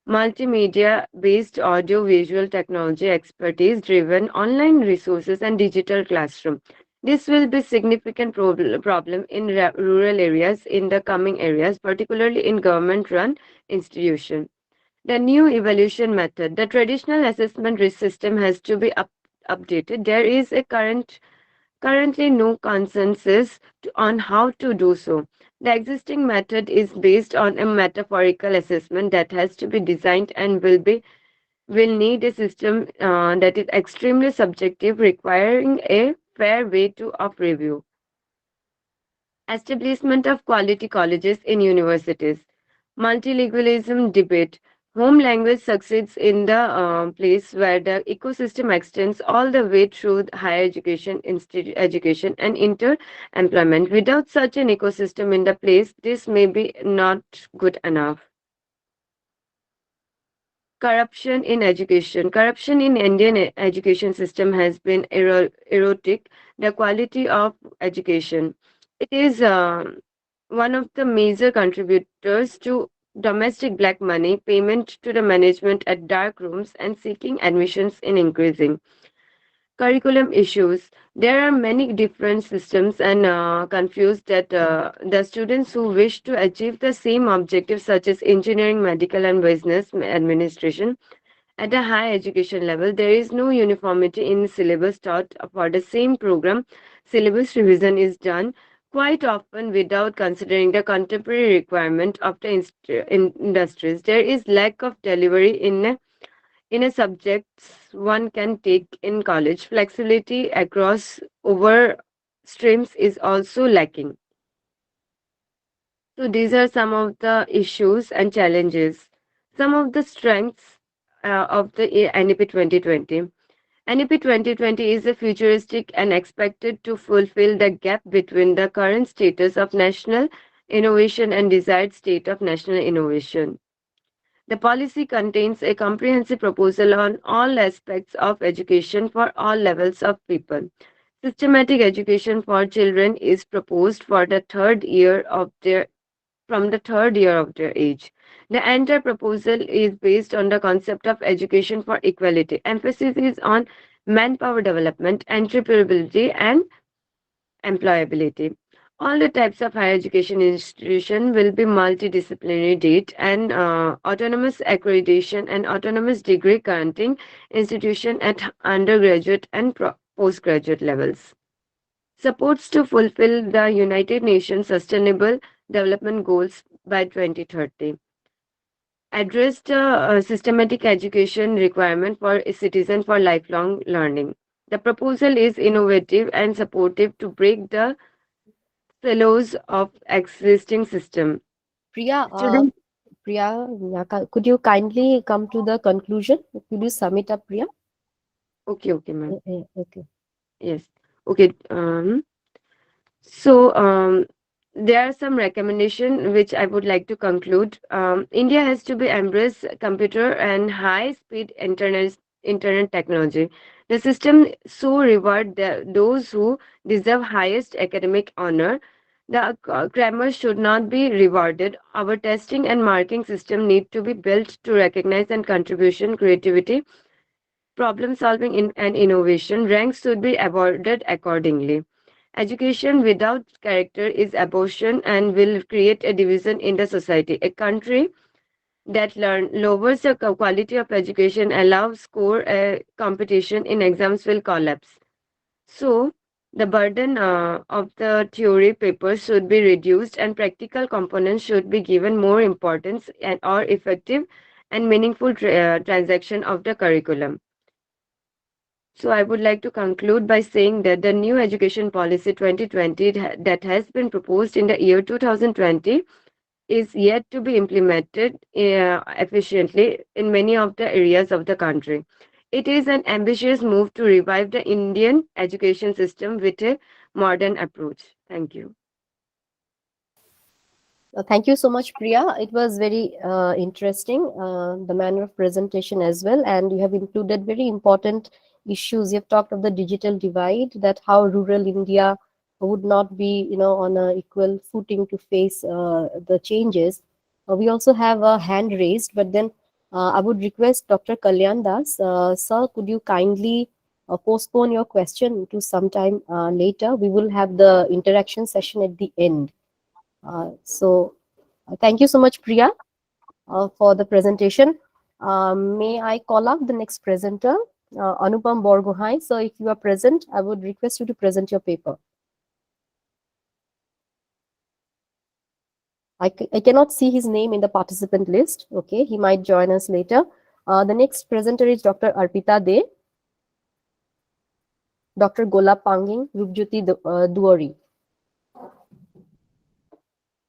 multimedia-based audio-visual technology expertise driven online resources and digital classroom. This will be significant problem in rural areas in the coming areas, particularly in government-run institutions. The new evaluation method. The traditional assessment system has to be updated. There is a currently no consensus on how to do so. The existing method is based on a metaphorical assessment that has to be designed and will need a system that is extremely subjective, requiring a fair way of review. Establishment of quality colleges in universities. Multilingualism debate. Home language succeeds in the place where the ecosystem extends all the way through higher education, education and employment. Without such an ecosystem in the place, this may be not good enough. Corruption in education. Corruption in Indian education system has been erotic the quality of education. It is one of the major contributors to domestic black money, payment to the management at dark rooms, and seeking admissions in increasing. Curriculum issues. There are many different systems and confused that the students who wish to achieve the same objectives such as engineering, medical and business administration at a high education level, there is no uniformity in syllabus taught for the same program. Syllabus revision is done quite often without considering the contemporary requirement of the industries. There is lack of delivery in a subjects one can take in college. Flexibility across over streams is also lacking. So these are some of the issues and challenges. Some of the strengths of the NEP 2020. NEP 2020 is a futuristic and expected to fulfill the gap between the current status of national innovation and desired state of national innovation. The policy contains a comprehensive proposal on all aspects of education for all levels of people. Systematic education for children is proposed for the third year of their from the third year of their age. The entire proposal is based on the concept of education for equality. Emphasis is on manpower development, entrepreneurability, and employability. All the types of higher education institution will be multidisciplinary date and autonomous accreditation and autonomous degree granting institution at undergraduate and postgraduate levels. Supports to fulfill the United Nations Sustainable Development Goals by 2030. Address the systematic education requirement for a citizen for lifelong learning. The proposal is innovative and supportive to break the silos of existing system. Priya, Students, could you kindly come to the conclusion? Could you sum it up, Priya? okay, ma'am. Okay. Yes. Okay. So there are some recommendation which I would like to conclude. India has to be embrace computer and high speed internet technology. The system so reward those who deserve highest academic honor. The crammers should not be rewarded. Our testing and marking system need to be built to recognize and contribution, creativity, problem solving and innovation. Ranks should be awarded accordingly. Education without character is abortion and will create a division in the society. A country that lowers the quality of education, allows score competition in exams will collapse. So, the burden of the theory papers should be reduced and practical components should be given more importance and or effective and meaningful transaction of the curriculum. So I would like to conclude by saying that the new education policy 2020 that has been proposed in the year 2020 is yet to be implemented efficiently in many of the areas of the country. It is an ambitious move to revive the Indian education system with a modern approach. Thank you. Thank you so much, Priya. It was very interesting, the manner of presentation as well. And you have included very important issues. You have talked of the digital divide, that how rural India would not be, on an equal footing to face the changes. We also have a hand raised, but then I would request Dr. Kalyan Das. Sir, could you kindly postpone your question to sometime later? We will have the interaction session at the end. Thank you so much, Priya, for the presentation. May I call up the next presenter, Anupam Borgohai. So if you are present, I would request you to present your paper. I cannot see his name in the participant list. Okay, he might join us later. The next presenter is Dr. Arpita De, Dr. Gola Panging, Rupjyoti Duori.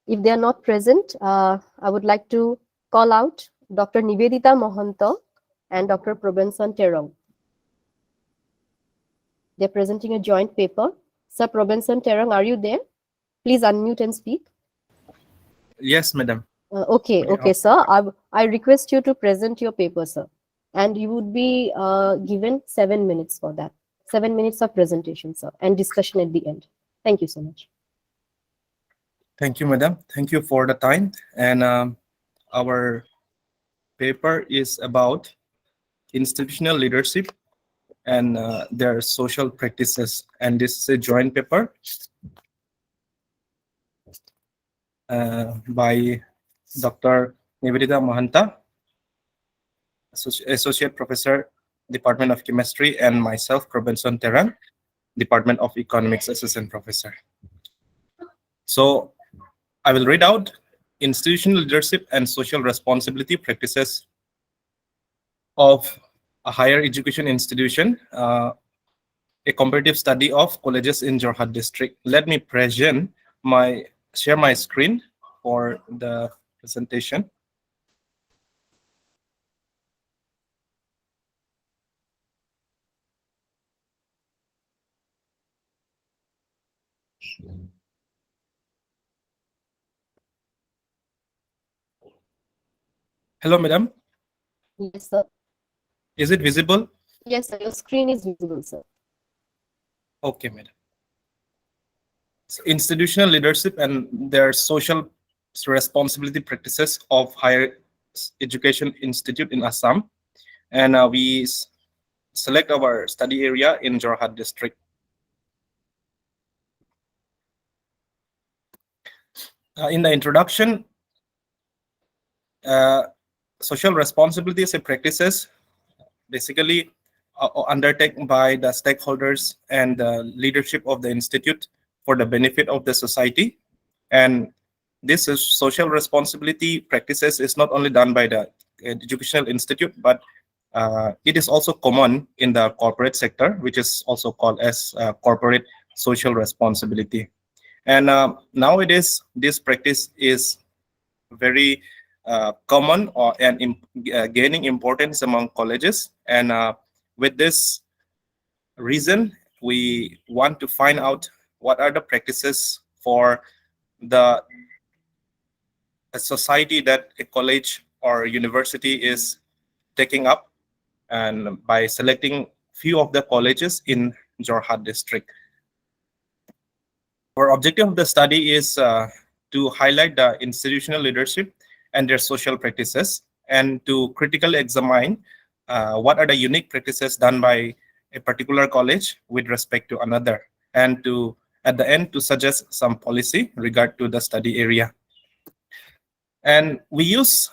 If they are not present, I would like to call out Dr. Nivedita Mohanto and Dr. Probenson Terong. They're presenting a joint paper. Sir Probenson Terong, are you there? Please unmute and speak. Yes, madam. Okay, sir. I request you to present your paper, sir. And you would be given 7 minutes for that. 7 minutes of presentation, sir, and discussion at the end. Thank you so much. Thank you, madam. Thank you for the time. And our paper is about institutional leadership and their social practices. And this is a joint paper by Dr. Nivedita Mohanta, Associate Professor, Department of Chemistry, and myself, Probenson Terang, Department of Economics, Assistant Professor. So I will read out institutional leadership and social responsibility practices of a higher education institution, a comparative study of colleges in Jorhat district. Let me share my screen for the presentation. Hello, madam. Yes, sir. Is it visible? Yes, sir. Your screen is visible, sir. Okay, madam. So institutional leadership and their social responsibility practices of higher education institute in Assam. And we select our study area in Jorhat district. In the introduction, social responsibility is a practices basically undertaken by the stakeholders and the leadership of the institute for the benefit of the society. And this social responsibility practices is not only done by the educational institute, but it is also common in the corporate sector, which is also called as corporate social responsibility. And nowadays, this practice is very common and gaining importance among colleges. And with this reason, we want to find out what are the practices for a society that a college or university is taking up, and by selecting few of the colleges in Jorhat district. Our objective of the study is to highlight the institutional leadership and their social practices, and to critically examine what are the unique practices done by a particular college with respect to another, and to at the end to suggest some policy regard to the study area. And we use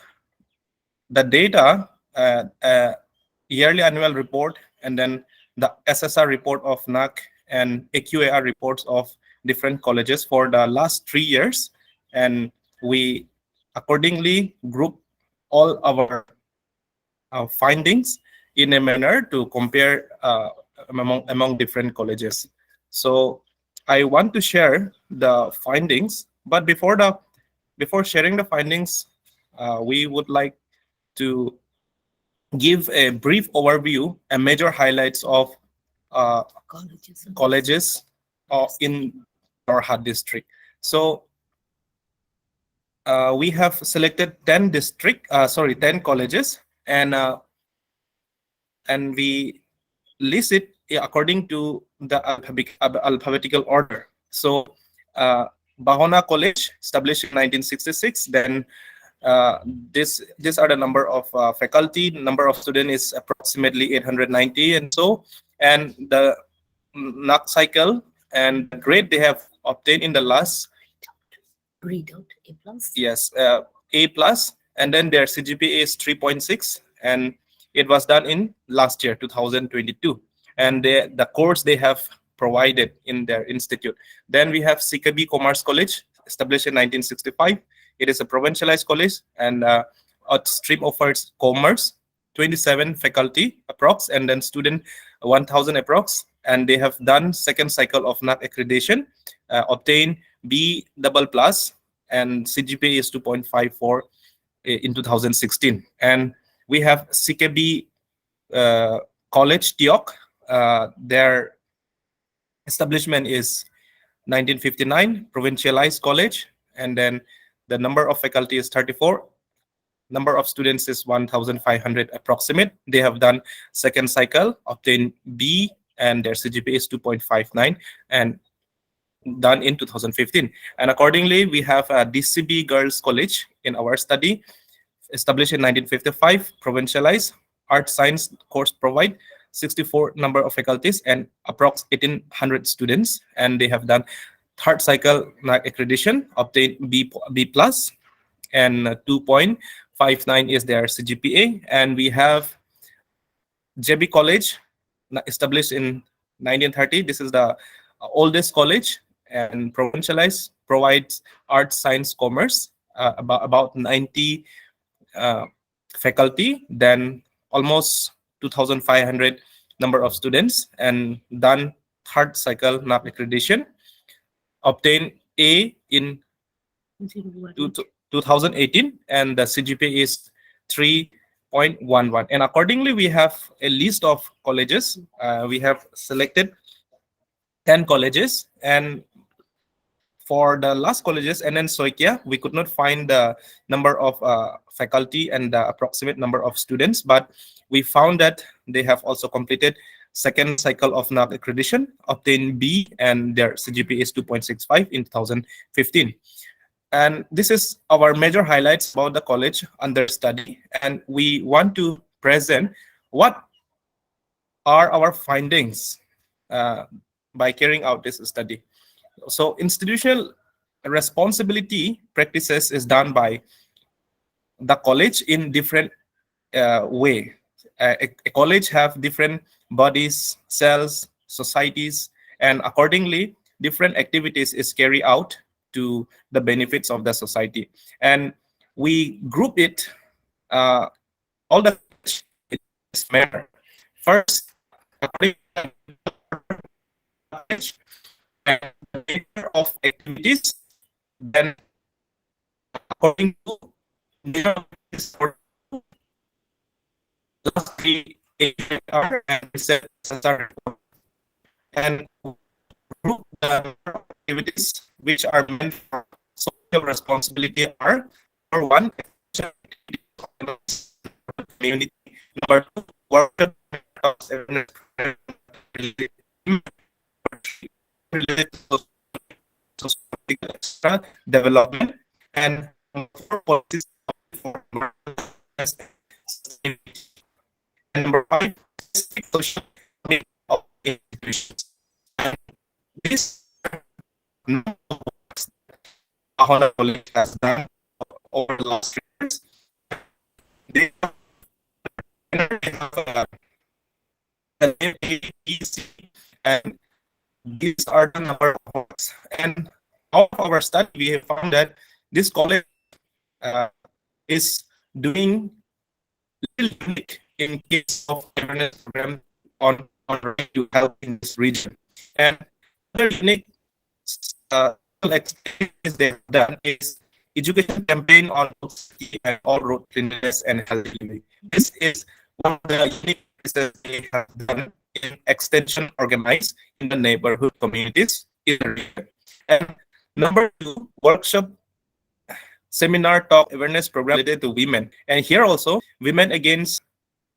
the data, yearly annual report, and then the SSR report of NAAC and AQAR reports of different colleges for the last 3 years. And we accordingly group all our findings in a manner to compare among different colleges. So I want to share the findings, but before sharing the findings, we would like to give a brief overview and major highlights of colleges in Jorhat district. So we have selected 10 colleges, and we list it according to the alphabetical order. So Bahona College, established in 1966. Then these are the number of faculty. Number of students is approximately 890, and so. And the NAAC cycle and the grade they have obtained in the last. Read out A plus. Yes, A plus, and then their CGPA is 3.6, and it was done in last year, 2022. And the course they have provided in their institute. Then we have CKB Commerce College, established in 1965. It is a provincialized college, and a stream offers commerce, 27 faculty approx, and then student 1,000 approx. And they have done second cycle of NAAC accreditation, obtained B double plus, and CGPA is 2.54 in 2016. And we have CKB College Tiok. Their establishment is 1959, provincialized college, and then the number of faculty is 34. Number of students is 1,500 approximate. They have done second cycle, obtained B, and their CGPA is 2.59, and done in 2015. And accordingly, we have a DCB Girls College in our study, established in 1955, provincialized, art science course provide 64 number of faculties and approx 1,800 students, and they have done third cycle NAAC accreditation, obtained B plus, and 2.59 is their CGPA. And we have JB College, established in 1930. This is the oldest college and provincialized, provides arts, science, commerce, about 90 faculty, then almost 2,500 number of students, and done third cycle NAAC accreditation, obtained A in 2018, and the CGPA is 3.11. And accordingly, we have a list of colleges. We have selected 10 colleges, and for the last colleges, and then Soikia, we could not find the number of faculty and the approximate number of students, but we found that they have also completed second cycle of NAAC accreditation, obtained B, and their CGPA is 2.65 in 2015. And this is our major highlights about the college under study. And we want to present what are our findings by carrying out this study. So institutional responsibility practices is done by the college in different way. A college have different bodies, cells, societies, and accordingly, different activities is carried out to the benefits of the society. And we group it, all the in this manner. First, according to the nature of activities, then according to the last three HEI and SSR, and group the activities which are meant for social responsibility are: number one, community; number two, workshop related to extra development, and four, policies for sustainability. And number five, social of institutions. And these number of works Bahana College has done over the last 3 years. They have, the name AEC, and these are the number of works. And out of our study, we have found that this college is doing little unique in case of awareness program on right to help in this region. And other unique experience they have done is education campaign on road safety and all road cleanliness and healthy living. This is one of the unique pieces they have done in extension organized in the neighborhood communities in the region. And number 2, workshop, seminar, talk, awareness program related to women. And here also, women against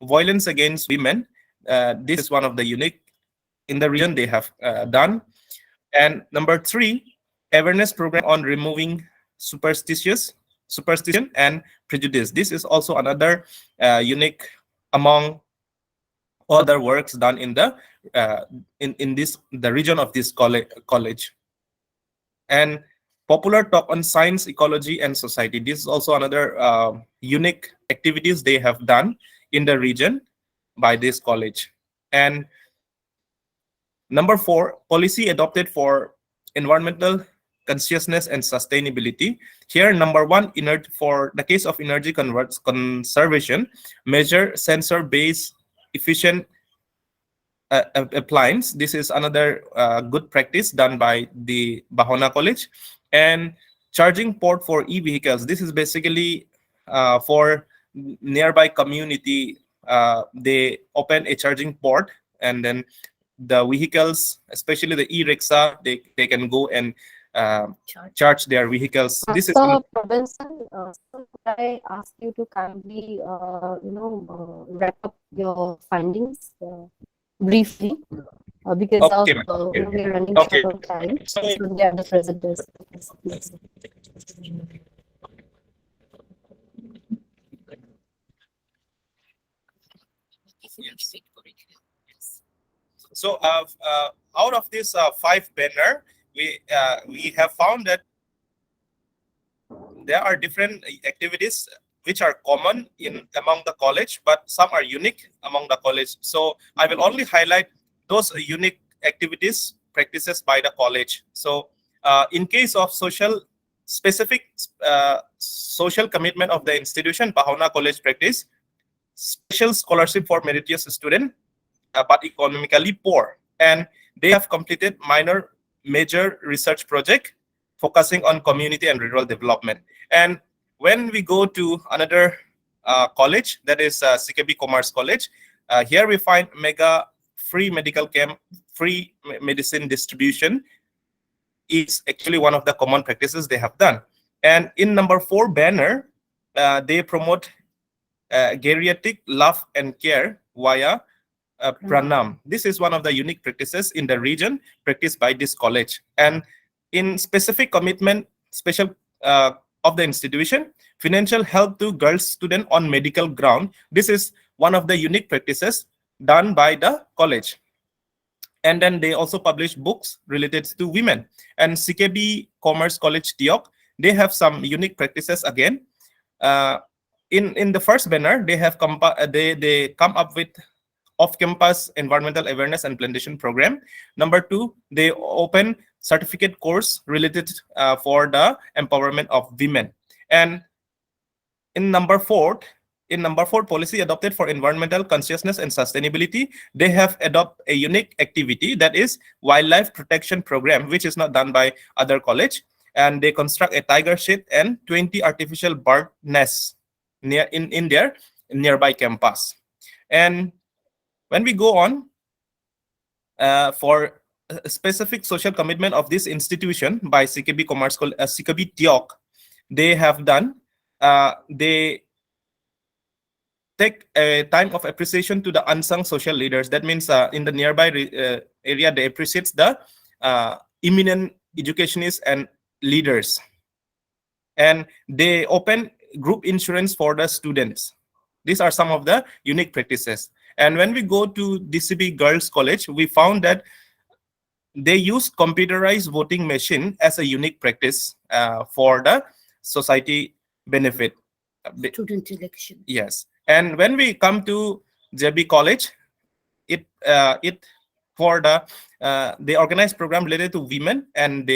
violence against women. This is one of the unique in the region they have done. And number 3, awareness program on removing superstition and prejudice. This is also another unique among other works done in the the region of this college. And popular talk on science, ecology, and society. This is also another unique activities they have done in the region by this college. And number 4, policy adopted for environmental consciousness and sustainability. Here, number 1, for the case of energy conservation, measure sensor-based efficient appliance. This is another good practice done by the Bahana College. And charging port for e-vehicles. This is basically for nearby community. They open a charging port, and then the vehicles, especially the e-rickshaw, they can go and charge their vehicles. This is Robinson, could I ask you to kindly, wrap up your findings briefly, because okay, we're running okay. short on time. So, We have the presenters. Please. So out of this 5 banner, we have found that there are different activities which are common among the college, but some are unique among the college. So I will only highlight those unique activities practices by the college. So in case of specific social commitment of the institution, Bahana College practice special scholarship for meritorious student, but economically poor, and they have completed major research project focusing on community and rural development. And when we go to another college, that is CKB Commerce College, here we find mega free medical camp, free medicine distribution is actually one of the common practices they have done. And in number 4 banner, they promote geriatric love and care via pranam. This is one of the unique practices in the region practiced by this college. And in specific commitment, special of the institution, financial help to girls student on medical ground. This is one of the unique practices done by the college. And then they also publish books related to women. And CKB Commerce College Tiok, they have some unique practices again. In the first banner, they have come up with off-campus environmental awareness and plantation program. Number 2, they open certificate course related for the empowerment of women. And in number 4, policy adopted for environmental consciousness and sustainability, they have adopted a unique activity, that is wildlife protection program, which is not done by other college. And they construct a tiger shed and 20 artificial bird nests in their nearby campus. And when we go on for a specific social commitment of this institution by CKB Commerce College, CKB Tiok, they have done, they take a time of appreciation to the unsung social leaders. That means in the nearby area, they appreciate the eminent educationists and leaders. And they open group insurance for the students. These are some of the unique practices. And when we go to DCB Girls College, we found that they use computerized voting machine as a unique practice for the society benefit. Student election. Yes. And when we come to JB College, it for the they organize program related to women, and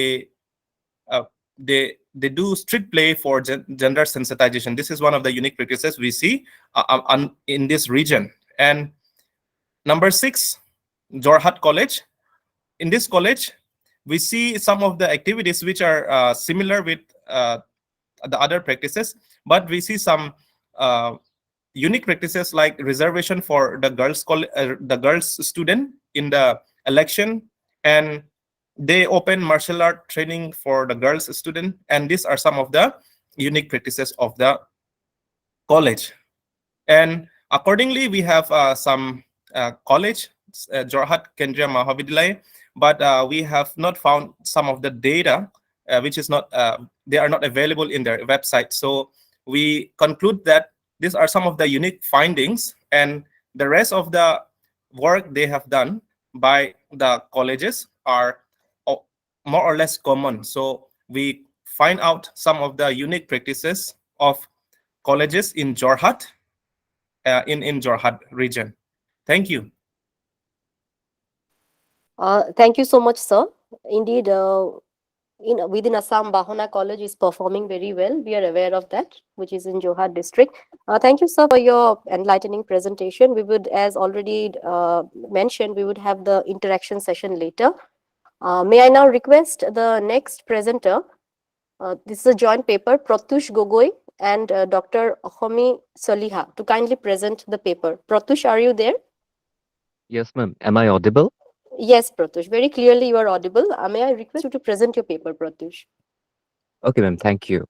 uh, they do street play for gender sensitization. This is one of the unique practices we see in this region. And number 6, Jorhat College. In this college, we see some of the activities which are similar with the other practices, but we see some unique practices like reservation for the the girls student in the election, and they open martial art training for the girls student, and these are some of the unique practices of the college. And accordingly, we have some college, Jorhat Kendriya Mahavidyalaya, but we have not found some of the data, which is not, they are not available in their website. So we conclude that these are some of the unique findings, and the rest of the work they have done by the colleges are more or less common. So we find out some of the unique practices of colleges in Jorhat, in Jorhat region. Thank you. Thank you so much, sir. Indeed, within Assam, Bahana College is performing very well. We are aware of that, which is in Jorhat district. Thank you, sir, for your enlightening presentation. We would, as already mentioned, we would have the interaction session later. May I now request the next presenter? This is a joint paper, Pratush Gogoi and Dr. Ahomi Soliha, to kindly present the paper. Pratush, are you there? Yes, ma'am. Am I audible? Yes, Pratush. Very clearly you are audible. May I request you to present your paper, Pratush? Okay, ma'am. Thank you.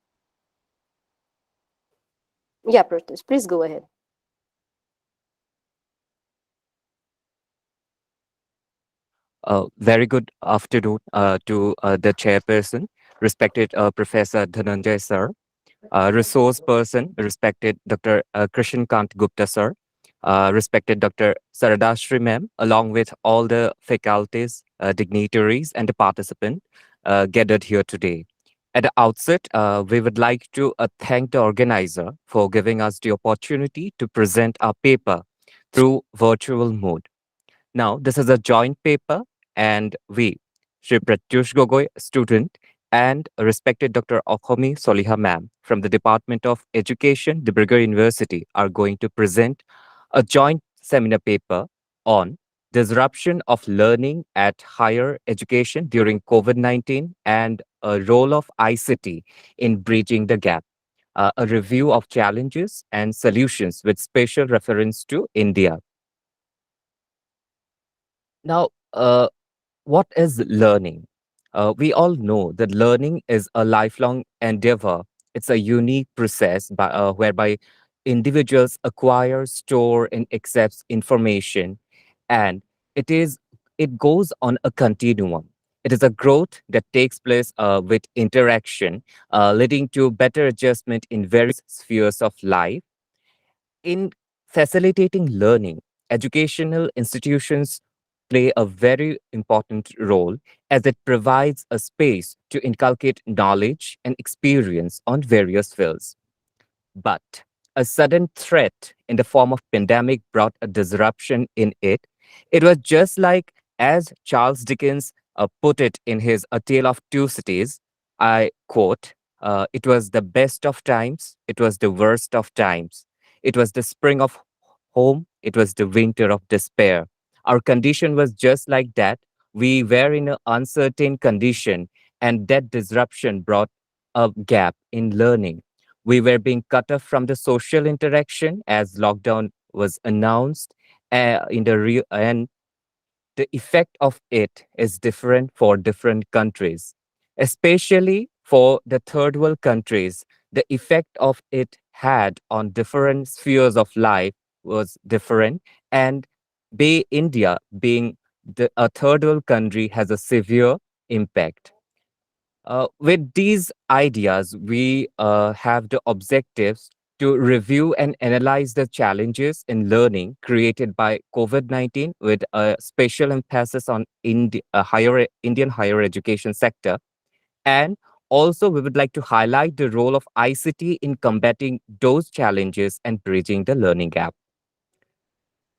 Yeah, Pratush, please go ahead. Very good afternoon to the chairperson, respected Professor Dhananjay sir, resource person, respected Dr. Krishan Kant Gupta sir, respected Dr. Saradashri ma'am, along with all the faculties, dignitaries, and the participants gathered here today. At the outset, we would like to thank the organizer for giving us the opportunity to present our paper through virtual mode. Now, this is a joint paper, and we, Shri Pratyush Gogoi, student, and respected Dr. Okhomi Soliha ma'am from the Department of Education, Dibrugarh University, are going to present a joint seminar paper on disruption of learning at higher education during COVID-19 and a role of ICT in bridging the gap. A review of challenges and solutions with special reference to India. Now, what is learning? We all know that learning is a lifelong endeavor. It's a unique process whereby individuals acquire, store, and accepts information, and it is it goes on a continuum. It is a growth that takes place with interaction, leading to better adjustment in various spheres of life. In facilitating learning, educational institutions play a very important role as it provides a space to inculcate knowledge and experience on various fields. But a sudden threat in the form of pandemic brought a disruption in it. It was just like as Charles Dickens put it in his A Tale of Two Cities, I quote, it was the best of times, it was the worst of times. It was the spring of home, it was the winter of despair. Our condition was just like that. We were in an uncertain condition, and that disruption brought a gap in learning. We were being cut off from the social interaction as lockdown was announced, and the effect of it is different for different countries, especially for the third world countries. The effect of it had on different spheres of life was different, and Bay India, being a third world country, has a severe impact. With these ideas, we have the objectives to review and analyze the challenges in learning created by COVID-19 with a special emphasis on Indian higher education sector. And also, we would like to highlight the role of ICT in combating those challenges and bridging the learning gap.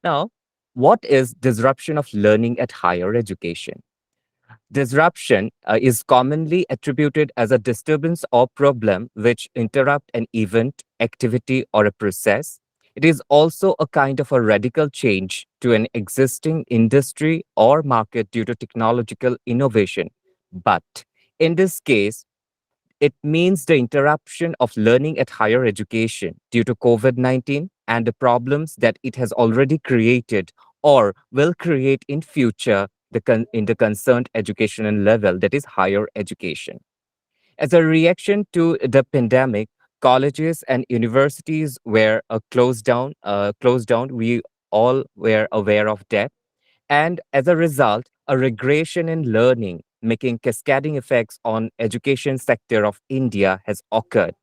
Now, what is disruption of learning at higher education? Disruption is commonly attributed as a disturbance or problem which interrupt an event, activity, or a process. It is also a kind of a radical change to an existing industry or market due to technological innovation. But in this case, it means the interruption of learning at higher education due to COVID-19 and the problems that it has already created or will create in future in the concerned educational level, that is higher education. As a reaction to the pandemic, colleges and universities were closed down. Closed down. We all were aware of that, and as a result, a regression in learning, making cascading effects on education sector of India has occurred.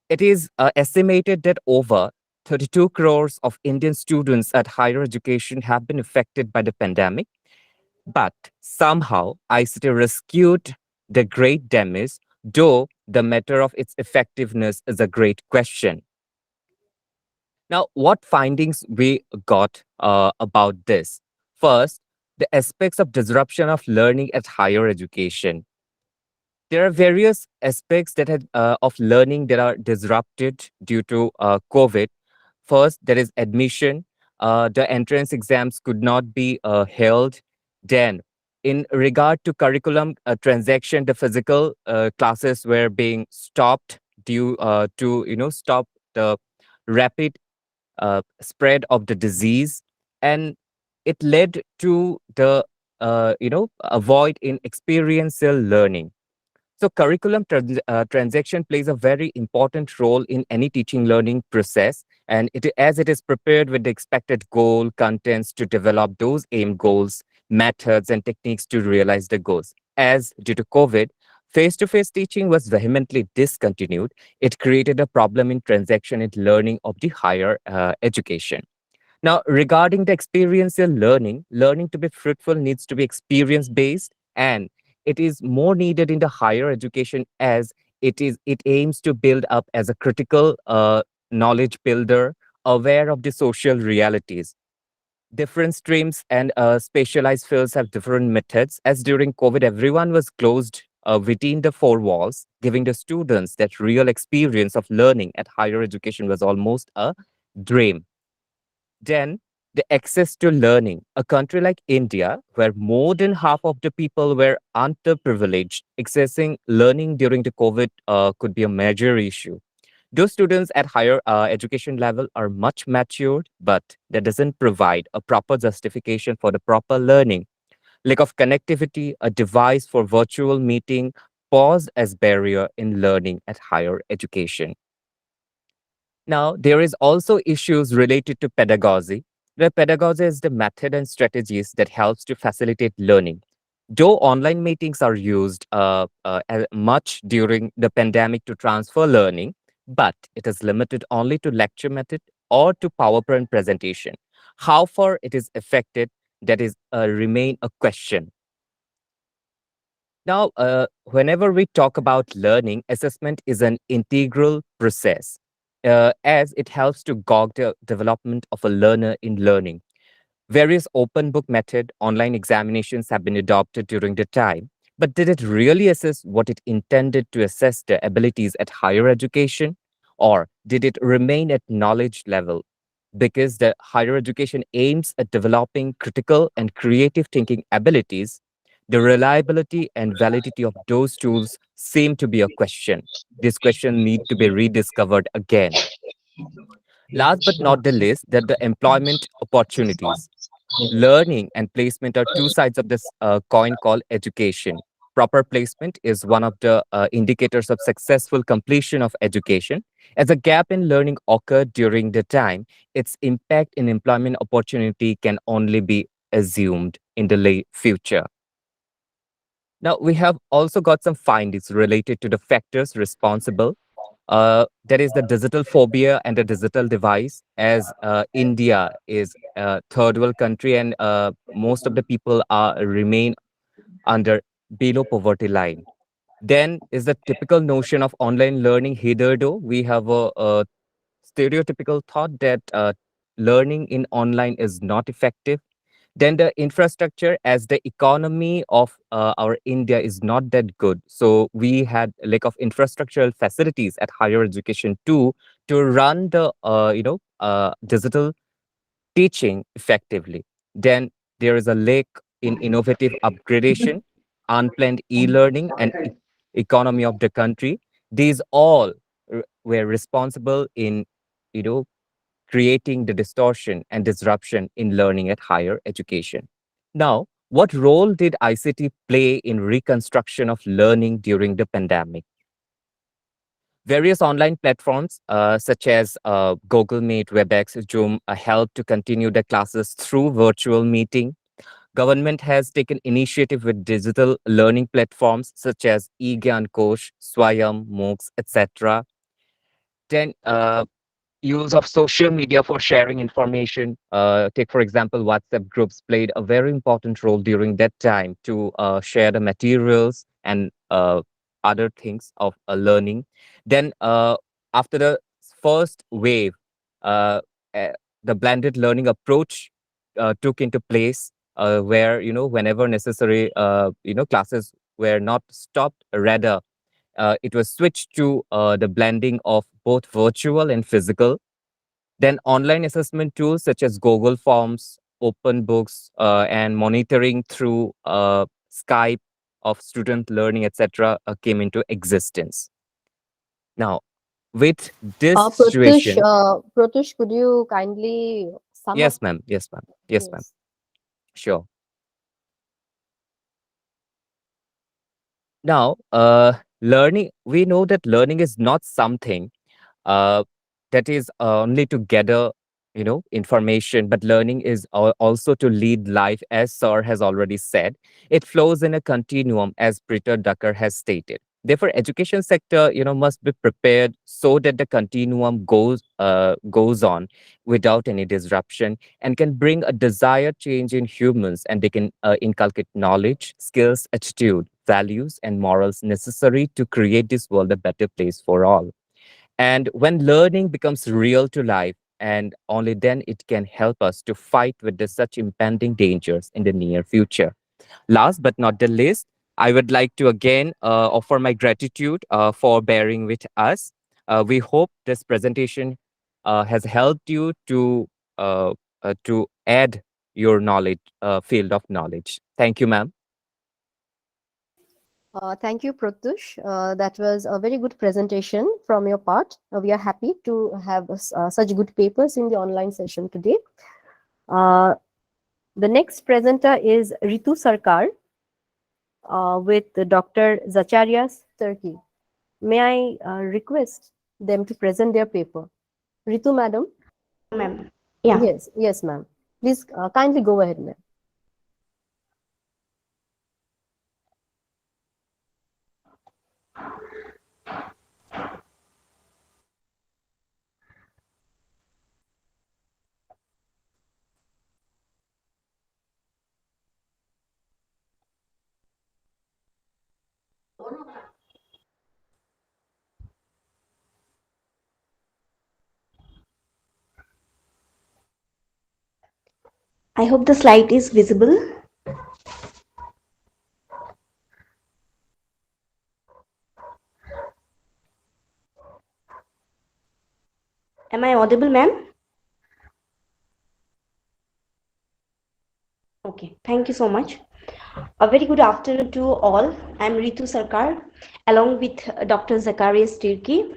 It is estimated that over 32 crores of Indian students at higher education have been affected by the pandemic, but somehow ICT rescued the great damage, though the matter of its effectiveness is a great question. Now, what findings we got about this? First, the aspects of disruption of learning at higher education. There are various aspects of learning that are disrupted due to COVID. First, there is admission. The entrance exams could not be held. Then, in regard to curriculum transaction, the physical classes were being stopped due to stop the rapid spread of the disease, and it led to the a void in experiential learning. So curriculum transaction plays a very important role in any teaching learning process, and as it is prepared with the expected goal contents to develop those aim goals, methods and techniques to realize the goals. As due to COVID, face-to-face teaching was vehemently discontinued. It created a problem in transaction in learning of the higher education. Now, regarding the experiential learning, learning to be fruitful needs to be experience-based, and it is more needed in the higher education as it aims to build up as a critical knowledge builder, aware of the social realities. Different streams and specialized fields have different methods. As during COVID, everyone was closed within the four walls, giving the students that real experience of learning at higher education was almost a dream. Then, the access to learning. A country like India, where more than half of the people were underprivileged, accessing learning during the COVID could be a major issue. Those students at higher education level are much matured, but that doesn't provide a proper justification for the proper learning. Lack of connectivity, a device for virtual meeting, pause as barrier in learning at higher education. Now, there is also issues related to pedagogy. The pedagogy is the method and strategies that helps to facilitate learning. Though online meetings are used much during the pandemic to transfer learning, but it is limited only to lecture method or to PowerPoint presentation. How far it is affected, that is remain a question. Now, whenever we talk about learning, assessment is an integral process as it helps to gauge the development of a learner in learning. Various open book method online examinations have been adopted during the time, but did it really assess what it intended to assess the abilities at higher education, or did it remain at knowledge level? Because the higher education aims at developing critical and creative thinking abilities, the reliability and validity of those tools seem to be a question. This question need to be rediscovered again. Last but not the least, that the employment opportunities. Learning and placement are two sides of this coin called education. Proper placement is one of the indicators of successful completion of education. As a gap in learning occurred during the time, its impact in employment opportunity can only be assumed in the late future. Now, we have also got some findings related to the factors responsible There is the digital phobia and the digital device, as India is a third world country, and most of the people are remain under below poverty line. Then is the typical notion of online learning. Hitherto, we have a stereotypical thought that learning in online is not effective. Then the infrastructure, as the economy of our India is not that good. So we had lack of infrastructural facilities at higher education too to run the digital teaching effectively. Then there is a lack in innovative upgradation, unplanned e-learning, and economy of the country. These all were responsible in, you know, creating the distortion and disruption in learning at higher education. Now, what role did ICT play in reconstruction of learning during the pandemic? Various online platforms such as Google Meet, WebEx, Zoom help to continue the classes through virtual meeting. Government has taken initiative with digital learning platforms such as eGyan Kosh, Swayam, MOOCs, etc. Then use of social media for sharing information. Take, for example, WhatsApp groups played a very important role during that time to share the materials and other things of learning. Then, after the first wave, uh, uh, the blended learning approach took into place, where, whenever necessary, classes were not stopped, rather it was switched to the blending of both virtual and physical. Then online assessment tools such as Google Forms, Open Books, and monitoring through Skype of student learning, etc., came into existence. Now, with this situation, Pratush, could you kindly sum up? yes, ma'am. Yes, ma'am. Yes, ma'am. Yes. Sure. Now, learning, we know that learning is not something uh, that is only to gather, information, but learning is also to lead life, as Sir has already said. It flows in a continuum, as Peter Ducker has stated. Therefore, education sector, must be prepared so that the continuum goes on without any disruption and can bring a desired change in humans, and they can inculcate knowledge, skills, attitude, values, and morals necessary to create this world a better place for all. And when learning becomes real to life, and only then it can help us to fight with such impending dangers in the near future. Last but not the least, I would like to again offer my gratitude for bearing with us. We hope this presentation has helped you to add your knowledge, field of knowledge. Thank you, ma'am. Thank you, Pratush. That was a very good presentation from your part. We are happy to have such good papers in the online session today. The next presenter is Ritu Sarkar with Dr. Zacharias, Turkey. May I request them to present their paper? Ritu, madam? Ma'am. Yeah. Yes, ma'am. Please kindly go ahead, ma'am. I hope the slide is visible. Am I audible, ma'am? Okay, thank you so much. A very good afternoon to all. I'm Ritu Sarkar, along with Dr. Zacharias Tirki.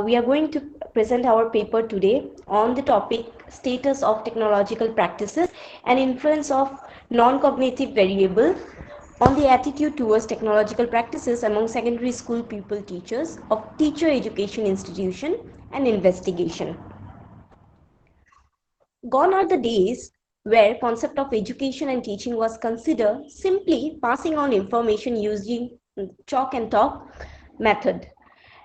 We are going to present our paper today on the topic status of technological practices and influence of non-cognitive variable on the attitude towards technological practices among secondary school pupil teachers of teacher education institution and investigation. Gone are the days where concept of education and teaching was considered simply passing on information using chalk and talk method.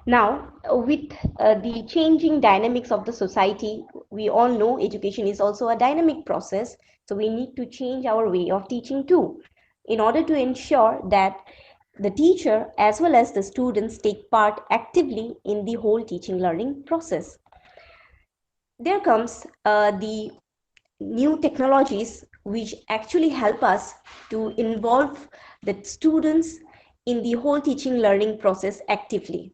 Now, with the changing dynamics of the society, we all know education is also a dynamic process. So we need to change our way of teaching too, in order to ensure that the teacher as well as the students take part actively in the whole teaching learning process. There comes the new technologies which actually help us to involve the students in the whole teaching learning process actively.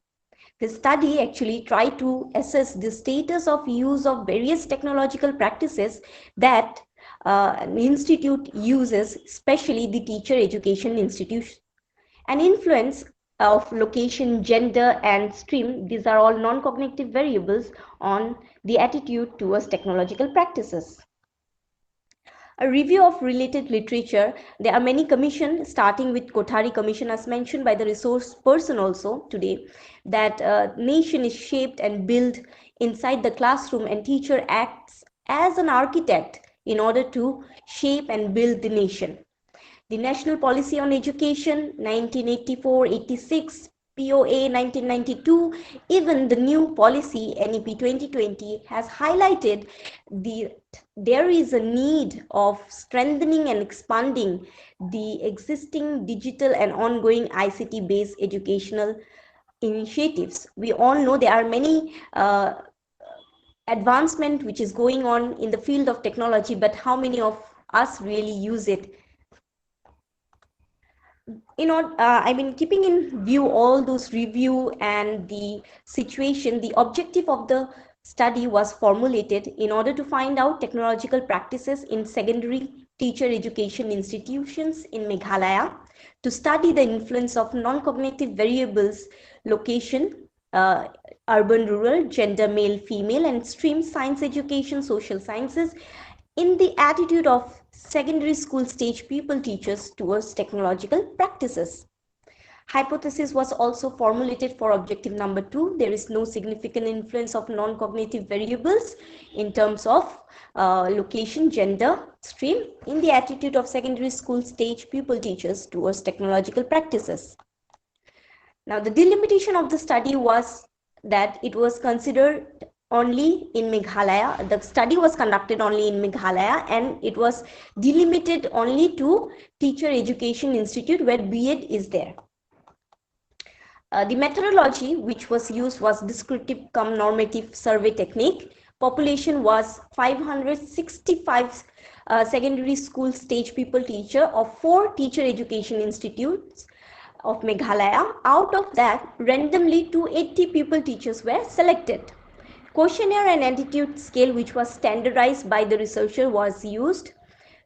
The study actually tried to assess the status of use of various technological practices that an institute uses, especially the teacher education institution. An influence of location, gender, and stream, these are all non-cognitive variables on the attitude towards technological practices. A review of related literature. There are many commissions, starting with Kothari Commission, as mentioned by the resource person also today, that a nation is shaped and built inside the classroom, and teacher acts as an architect in order to shape and build the nation. The National Policy on Education 1984-86, POA 1992, even the new policy NEP 2020 has highlighted there is a need of strengthening and expanding the existing digital and ongoing ICT based educational initiatives. We all know there are many advancement which is going on in the field of technology, but how many of us really use it? Keeping in view all those review and the situation, the objective of the study was formulated in order to find out technological practices in secondary teacher education institutions in Meghalaya, to study the influence of non-cognitive variables, location, urban, rural, gender, male, female, and stream, science education, social sciences, in the attitude of secondary school stage pupil teachers towards technological practices. Hypothesis was also formulated for objective number 2. There is no significant influence of non-cognitive variables in terms of location, gender, stream in the attitude of secondary school stage pupil teachers towards technological practices. Now, the delimitation of the study was that it was considered only in Meghalaya. The study was conducted only in Meghalaya, and it was delimited only to Teacher Education Institute where B.Ed is there. The methodology which was used was descriptive cum normative survey technique. Population was 565 secondary school stage pupil teacher of 4 teacher education institutes of Meghalaya. Out of that, randomly 280 pupil teachers were selected. Questionnaire and attitude scale, which was standardized by the researcher, was used.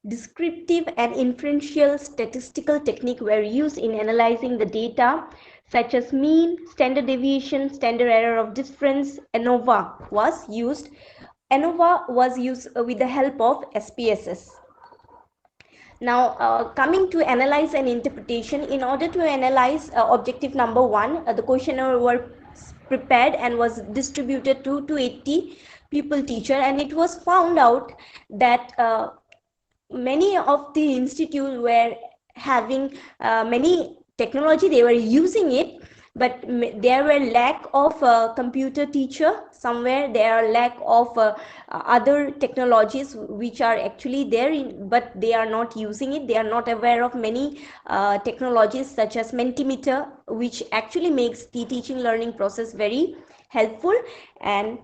Descriptive and inferential statistical technique were used in analyzing the data, such as mean, standard deviation, standard error of difference. ANOVA was used. ANOVA was used with the help of SPSS. Now, coming to analyze and interpretation, in order to analyze objective number 1, the questionnaire were prepared and was distributed to 280 pupil teacher, and it was found out that many of the institutes were having many technology, they were using it, but there were lack of computer teacher. Somewhere there are lack of other technologies which are actually there, but they are not using it. They are not aware of many technologies such as Mentimeter, which actually makes the teaching learning process very helpful. And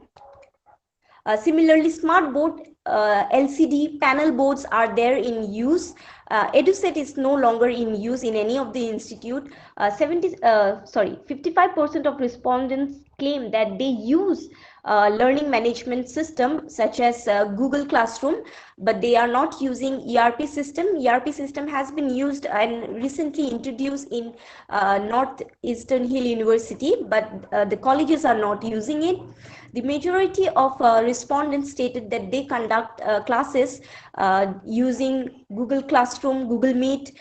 similarly, smart board, LCD panel boards are there in use. EduSet is no longer in use in any of the institute. 55% of respondents claim that they use learning management system such as Google Classroom, but they are not using ERP system. ERP system has been used and recently introduced in Northeastern Hill University, but the colleges are not using it. The majority of respondents stated that they conduct classes using Google Classroom, Google Meet,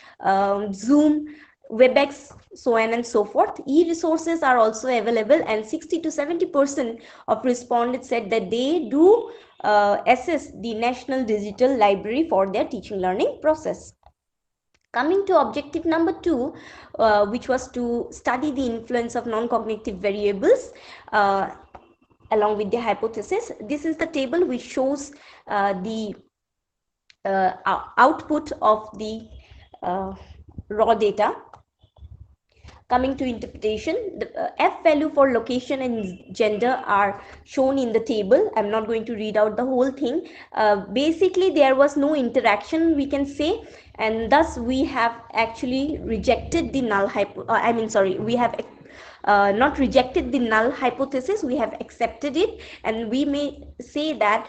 Zoom, WebEx, so on and so forth. E-resources are also available, and 60 to 70% of respondents said that they do access the National Digital Library for their teaching learning process. Coming to objective number 2, which was to study the influence of non-cognitive variables along with the hypothesis. This is the table which shows the output of the raw data. Coming to interpretation, the F value for location and gender are shown in the table. I'm not going to read out the whole thing. Basically, there was no interaction, we can say, and thus we have actually rejected the null we have not rejected the null hypothesis, we have accepted it, and we may say that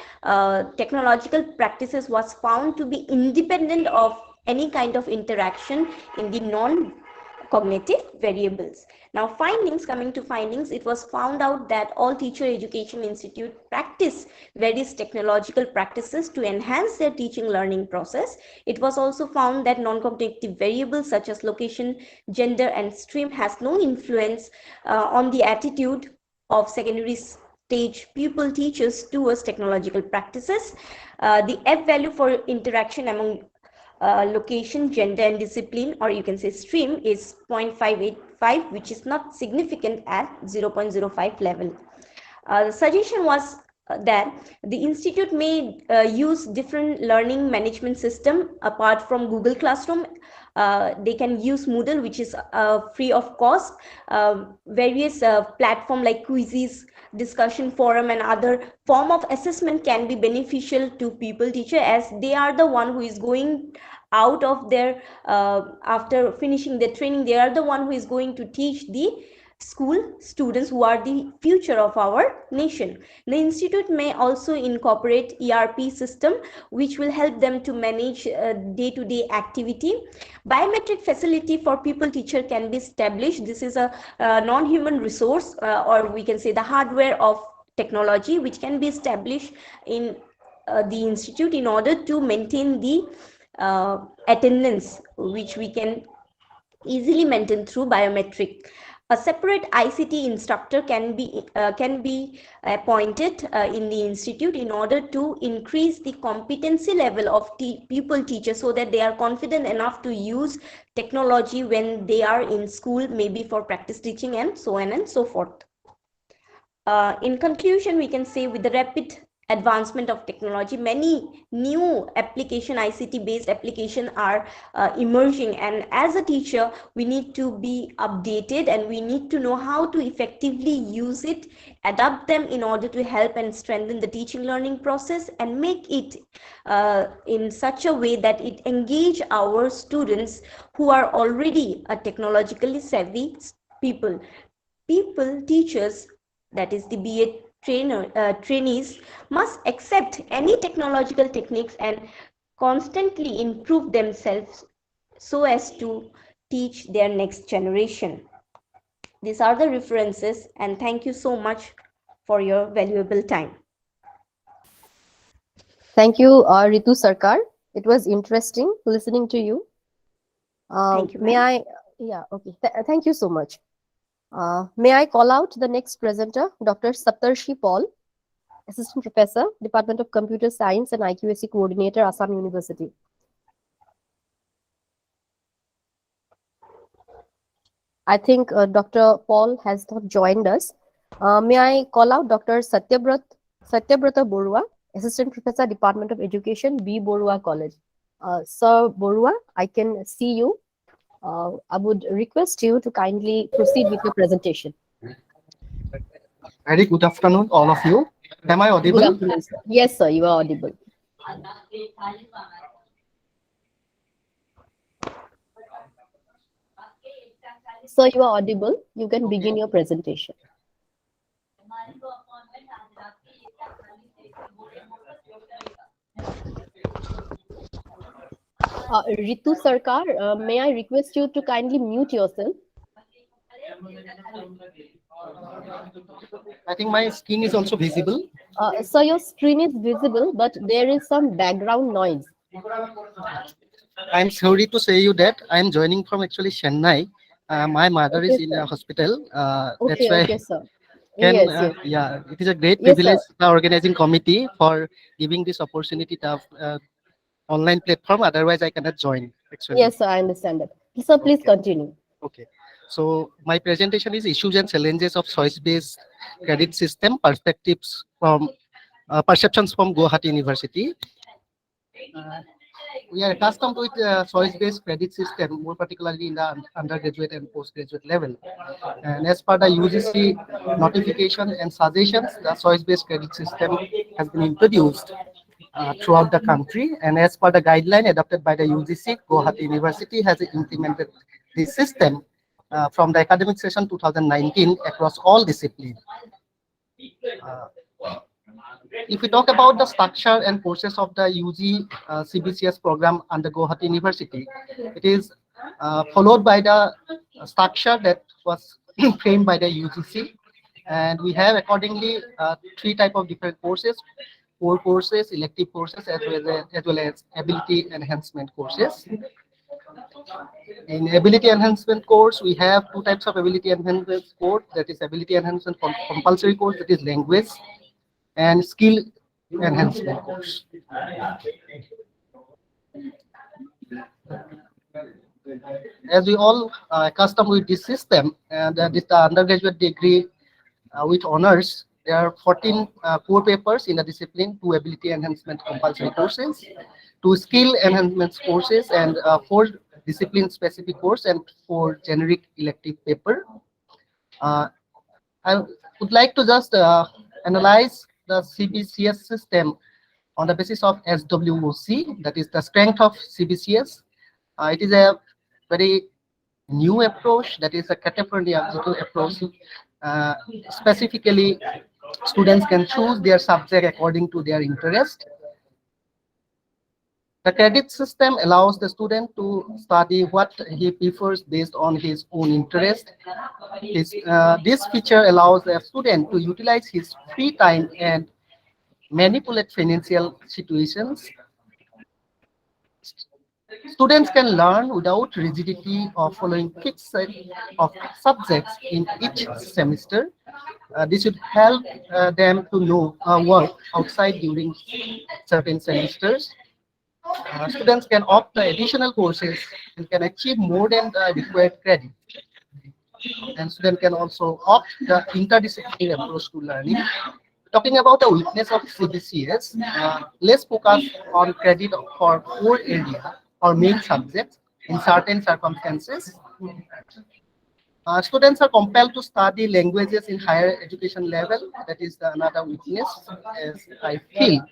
technological practices was found to be independent of any kind of interaction in the non-cognitive variables. Now coming to findings, it was found out that all teacher education institute practice various technological practices to enhance their teaching learning process. It was also found that non-cognitive variables such as location, gender and stream has no influence on the attitude of secondary stage pupil teachers towards technological practices. The F value for interaction among location, gender and discipline, or you can say stream, is 0.585, which is not significant at 0.05 level. The suggestion was that the institute may use different learning management system apart from Google Classroom. They can use Moodle, which is free of cost. Various platform like quizzes, discussion forum and other form of assessment can be beneficial to pupil teacher, as they are the one who is going out of their after finishing their training, they are the one who is going to teach the school students who are the future of our nation. The institute may also incorporate ERP system which will help them to manage day-to-day activity. Biometric facility for pupil teacher can be established. This is a non-human resource or we can say the hardware of technology which can be established in the institute in order to maintain the attendance, which we can easily maintain through biometric. A separate ICT instructor can be appointed in the institute in order to increase the competency level of pupil teachers so that they are confident enough to use technology when they are in school, maybe for practice teaching and so on and so forth. In conclusion, we can say with the rapid advancement of technology, many new application, ICT based application are emerging, and as a teacher we need to be updated and we need to know how to effectively use it, adapt them in order to help and strengthen the teaching learning process and make it in such a way that it engage our students who are already a technologically savvy people. Teachers, that is the BA trainees, must accept any technological techniques and constantly improve themselves so as to teach their next generation. These are the references, and thank you so much for your valuable time. Thank you, Ritu Sarkar. It was interesting listening to you. Thank you, may I? Yeah, okay. Thank you so much. May I call out the next presenter, Dr. Saptarshi Paul, Assistant Professor, Department of Computer Science and IQAC Coordinator, Assam University. I think Dr. Paul has not joined us. May I call out Dr. Satyabrata Borua, Assistant Professor, Department of Education, B. Borua College. Sir Borua, I can see you. I would request you to kindly proceed with your presentation. Very good afternoon, all of you. Am I audible? Good afternoon, sir. Yes, sir, you are audible. Sir, you are audible. You can begin your presentation. Ritu Sarkar, may I request you to kindly mute yourself? I think my screen is also visible. So your screen is visible, but there is some background noise. I'm sorry to say you that I'm joining from actually Chennai. My mother is in a hospital. That's why. Okay, sir. Yes. Yeah, it is a great privilege, the organizing committee, for giving this opportunity to have online platform. Otherwise, I cannot join. actually. Yes, sir, I understand that. Sir, please Okay. continue. Okay. So my presentation is issues and challenges of choice-based credit system perspectives from perceptions from Guwahati University. Uh, we are accustomed with choice-based credit system, more particularly in the undergraduate and postgraduate level. And as per the UGC notification and suggestions, the choice-based credit system has been introduced throughout the country. And as per the guideline adopted by the UGC, Guwahati University has implemented this system from the academic session 2019 across all disciplines. Uh, if we talk about the structure and process of the UG CBCS program under Guwahati University, it is followed by the structure that was framed by the UGC. And we have accordingly three type of different courses: core courses, elective courses, as well as ability enhancement courses. In ability enhancement course, we have two types of ability enhancement course, that is ability enhancement compulsory course, that is language, and skill enhancement course. As we all accustomed with this system, and that is the undergraduate degree with honors, there are 14 core papers in the discipline, 2 ability enhancement compulsory courses, 2 skill enhancement courses, and 4 discipline specific course, and 4 generic elective paper. I would like to just analyze the CBCS system on the basis of SWOC, that is the strength of CBCS. It is a very new approach, that is a category approach. Specifically, students can choose their subject according to their interest. The credit system allows the student to study what he prefers based on his own interest. This feature allows a student to utilize his free time and manipulate financial situations. Students can learn without rigidity of following fixed set of subjects in each semester. This should help them to know work outside during certain semesters. Students can opt for additional courses and can achieve more than the required credit. And students can also opt the interdisciplinary approach to learning. Talking about the weakness of CBCS, let's focus on credit for core area or main subjects in certain circumstances. Students are compelled to study languages in higher education level. That is another weakness, as I feel.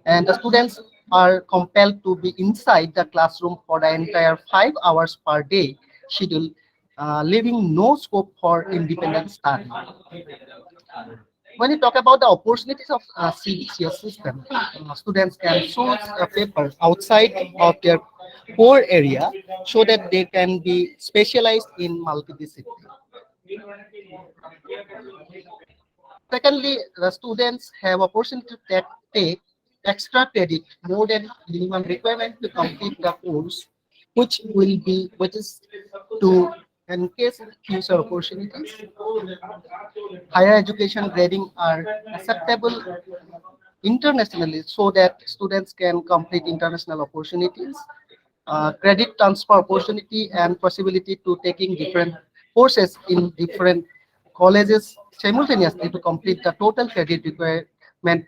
And the students are compelled to be inside the classroom for the entire 5 hours per day schedule, leaving no scope for independent study. When you talk about the opportunities of CBCS system, students can choose a paper outside of their core area so that they can be specialized in multidiscipline. Secondly, the students have opportunity to take extra credit more than minimum requirement to complete the course, which is to enhance future opportunities. Higher education grading are acceptable internationally so that students can complete international opportunities. Credit transfer opportunity and possibility to taking different courses in different colleges simultaneously to complete the total credit requirement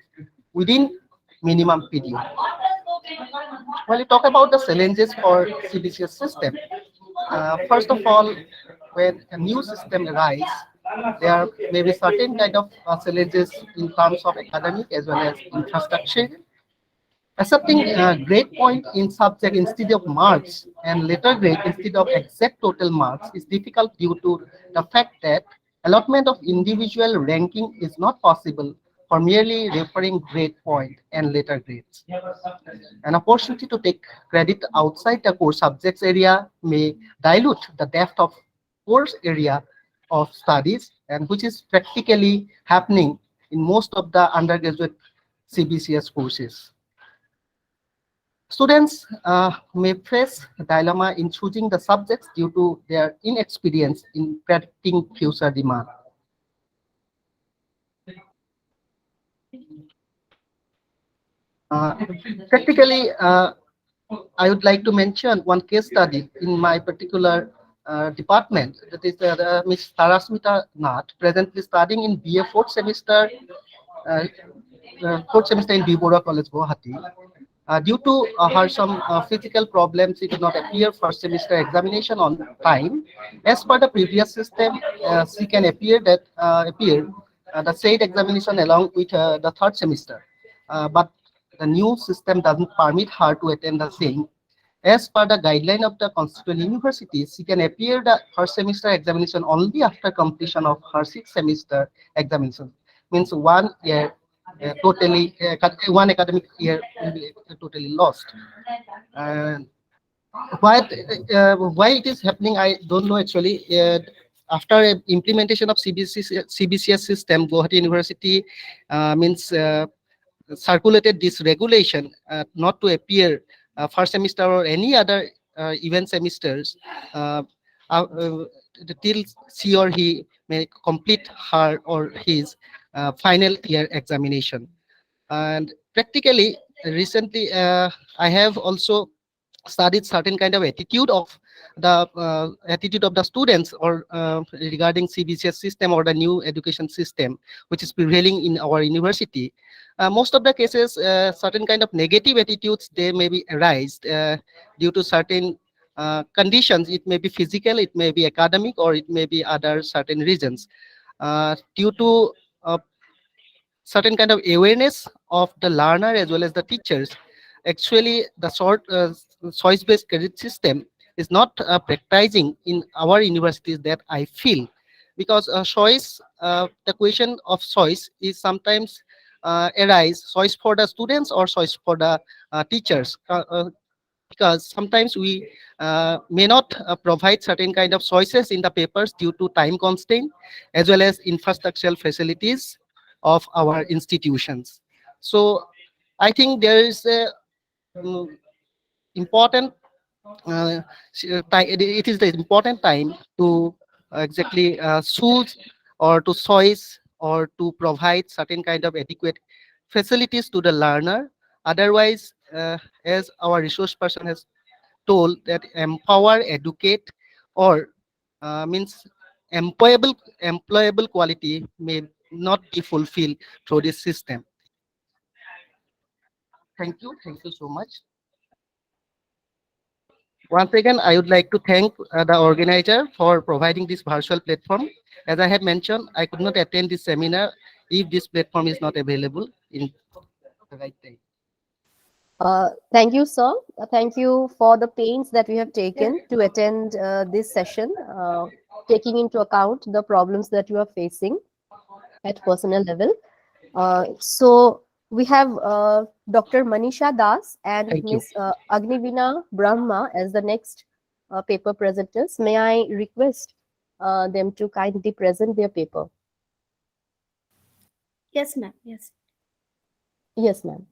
within minimum period. When you talk about the challenges for CBCS system, first of all, when a new system arises, there may be certain kind of challenges in terms of academic as well as infrastructure. Accepting a grade point in subject instead of marks and letter grade instead of exact total marks is difficult due to the fact that allotment of individual ranking is not possible for merely referring grade point and letter grades. An opportunity to take credit outside the core subjects area may dilute the depth of course area of studies, and which is practically happening in most of the undergraduate CBCS courses. Students may face a dilemma in choosing the subjects due to their inexperience in predicting future demand. Practically, I would like to mention one case study in my particular department. That is Ms. Tarasmita Nath, presently studying in BA uh, fourth semester in B. Bora College, Guwahati. Due to her some physical problems, she did not appear first semester examination on time. As per the previous system, she can appear the said examination along with the third semester. But the new system doesn't permit her to attend the same. As per the guideline of the constituent universities, she can appear the first semester examination only after completion of her sixth semester examination. Means 1 year one academic year will be totally lost. And why it is happening, I don't know actually. After implementation of CBCS system, Guwahati University means circulated this regulation not to appear first semester or any other event semesters uh, uh, uh, till she or he may complete her or his final year examination. And practically, recently, I have also studied certain kind of attitude of the students or regarding CBCS system or the new education system which is prevailing in our university. Most of the cases, certain kind of negative attitudes they may be arise due to certain conditions. It may be physical, it may be academic, or it may be other certain reasons. Due to certain kind of awareness of the learner as well as the teachers. Actually, the choice-based credit system is not practicing in our universities, that I feel, because the question of choice is sometimes arise choice for the students or choice for the teachers. Because sometimes we may not provide certain kind of choices in the papers due to time constraint as well as infrastructural facilities of our institutions. So I think there is a mm, important it is the important time to exactly choose or to choice or to provide certain kind of adequate facilities to the learner. Otherwise, as our resource person has told, that empower, educate, or means employable quality may not be fulfilled through this system. Thank you so much. Once again, I would like to thank the organizer for providing this virtual platform. As I had mentioned, I could not attend this seminar if this platform is not available in the right time. Thank you, sir. Thank you for the pains that we have taken to attend this session, taking into account the problems that you are facing at personal level. So we have Dr. Manisha Das and Thank you. Ms. Agnivina Brahma as the next paper presenters. May I request them to kindly present their paper? Yes, ma'am. Yes. Yes, ma'am.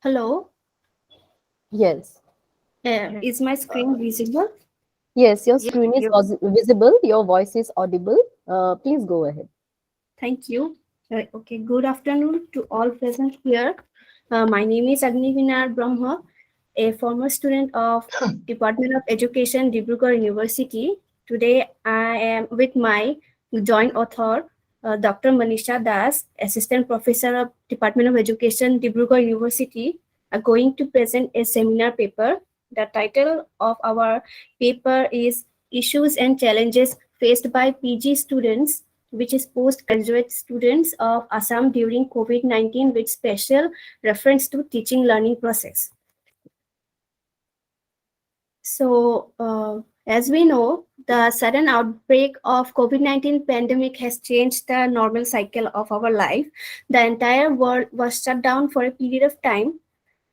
Hello. Yes. Is my screen visible? Yes, your screen is visible. Your voice is audible. Please go ahead. Thank you. Okay. Good afternoon to all present here. My name is Agnivinar Brahma, a former student of Department of Education, Dibrugarh University. Today, I am with my joint author, Dr. Manisha Das, Assistant Professor of Department of Education, Dibrugarh University, are going to present a seminar paper. The title of our paper is Issues and Challenges Faced by PG Students, which is postgraduate students of Assam during COVID-19 with special reference to teaching learning process. So, as we know, the sudden outbreak of COVID-19 pandemic has changed the normal cycle of our life. The entire world was shut down for a period of time.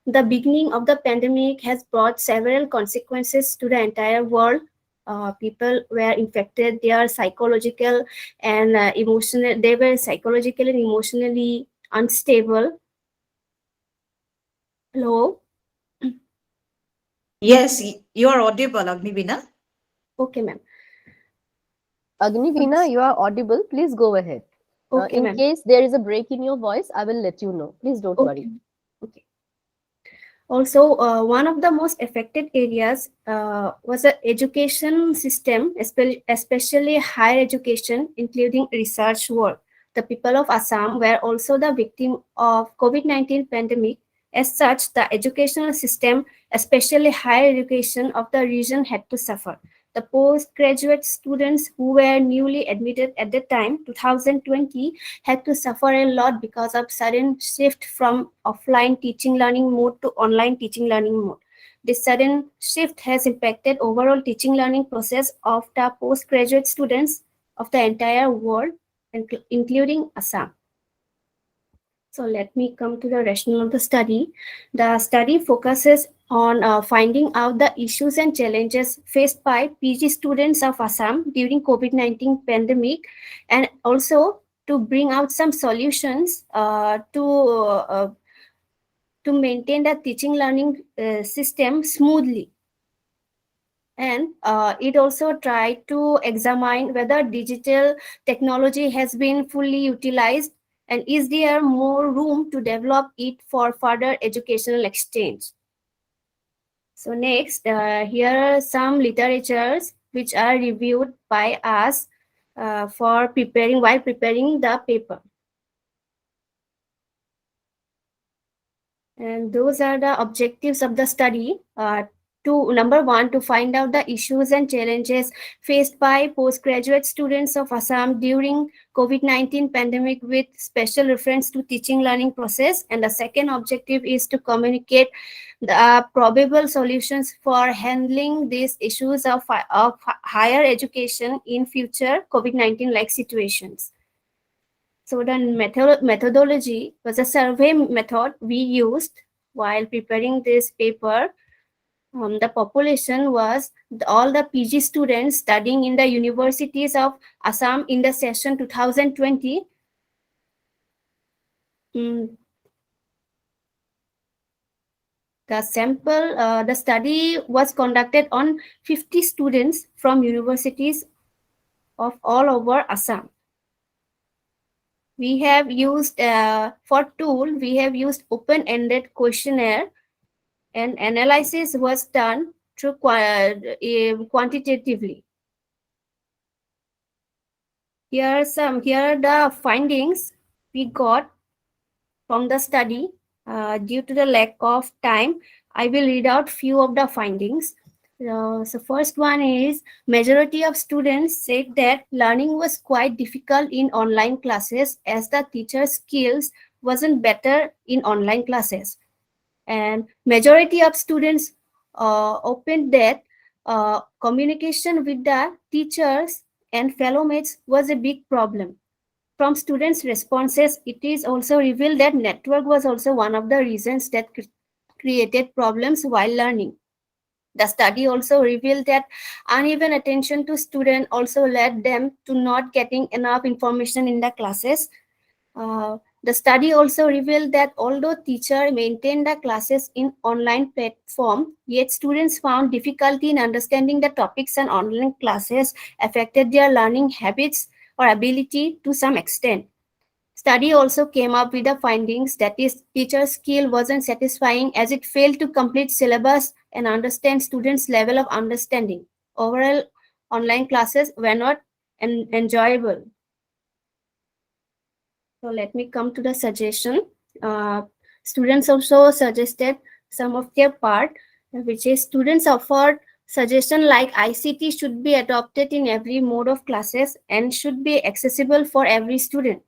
The beginning of the pandemic has brought several consequences to the entire world. people were infected, they are psychological and emotional. They were psychologically and emotionally unstable. Hello. Yes, you are audible, Agnivina. Okay, ma'am. Agnivina, you are audible. Please go ahead. Okay, In ma'am. case there is a break in your voice, I will let you know. Please don't worry. Okay. Also, one of the most affected areas was the education system, especially higher education, including research work. The people of Assam were also the victim of COVID-19 pandemic. As such, the educational system, especially higher education of the region, had to suffer. The postgraduate students who were newly admitted at the time, 2020, had to suffer a lot because of sudden shift from offline teaching learning mode to online teaching learning mode. This sudden shift has impacted overall teaching learning process of the postgraduate students of the entire world, including Assam. So let me come to the rationale of the study. The study focuses on finding out the issues and challenges faced by PG students of Assam during COVID-19 pandemic, and also to bring out some solutions to maintain the teaching learning system smoothly. And it also tried to examine whether digital technology has been fully utilized and is there more room to develop it for further educational exchange. So next, here are some literatures which are reviewed by us while preparing the paper. And those are the objectives of the study. Number one, to find out the issues and challenges faced by postgraduate students of Assam during COVID-19 pandemic with special reference to teaching learning process. And the second objective is to communicate the probable solutions for handling these issues of higher education in future COVID-19 like situations. So the methodology was a survey method we used while preparing this paper. The population was all the PG students studying in the universities of Assam in the session 2020. The study was conducted on 50 students from universities of all over Assam. We have used, for tool, we have used open-ended questionnaire, and analysis was done through quantitatively. Here are the findings we got from the study. Due to the lack of time, I will read out few of the findings. So first one is majority of students said that learning was quite difficult in online classes as the teacher's skills wasn't better in online classes. And majority of students opened that communication with the teachers and fellow mates was a big problem. From students' responses, it is also revealed that network was also one of the reasons that created problems while learning. The study also revealed that uneven attention to students also led them to not getting enough information in the classes. The study also revealed that although teachers maintained the classes in online platform, yet students found difficulty in understanding the topics, and online classes affected their learning habits or ability to some extent. Study also came up with the findings that is teacher's skill wasn't satisfying as it failed to complete syllabus and understand students' level of understanding. Overall, online classes were not enjoyable. So let me come to the suggestion. Students also suggested some of their part, which is students offered suggestion like ICT should be adopted in every mode of classes and should be accessible for every student.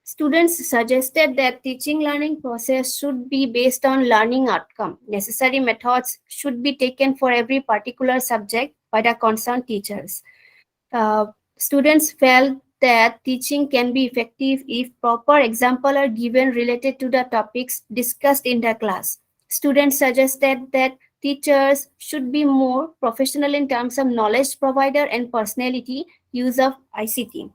Students suggested that teaching learning process should be based on learning outcome. Necessary methods should be taken for every particular subject by the concerned teachers. Students felt that teaching can be effective if proper examples are given related to the topics discussed in the class. Students suggested that teachers should be more professional in terms of knowledge provider and personality use of ICT.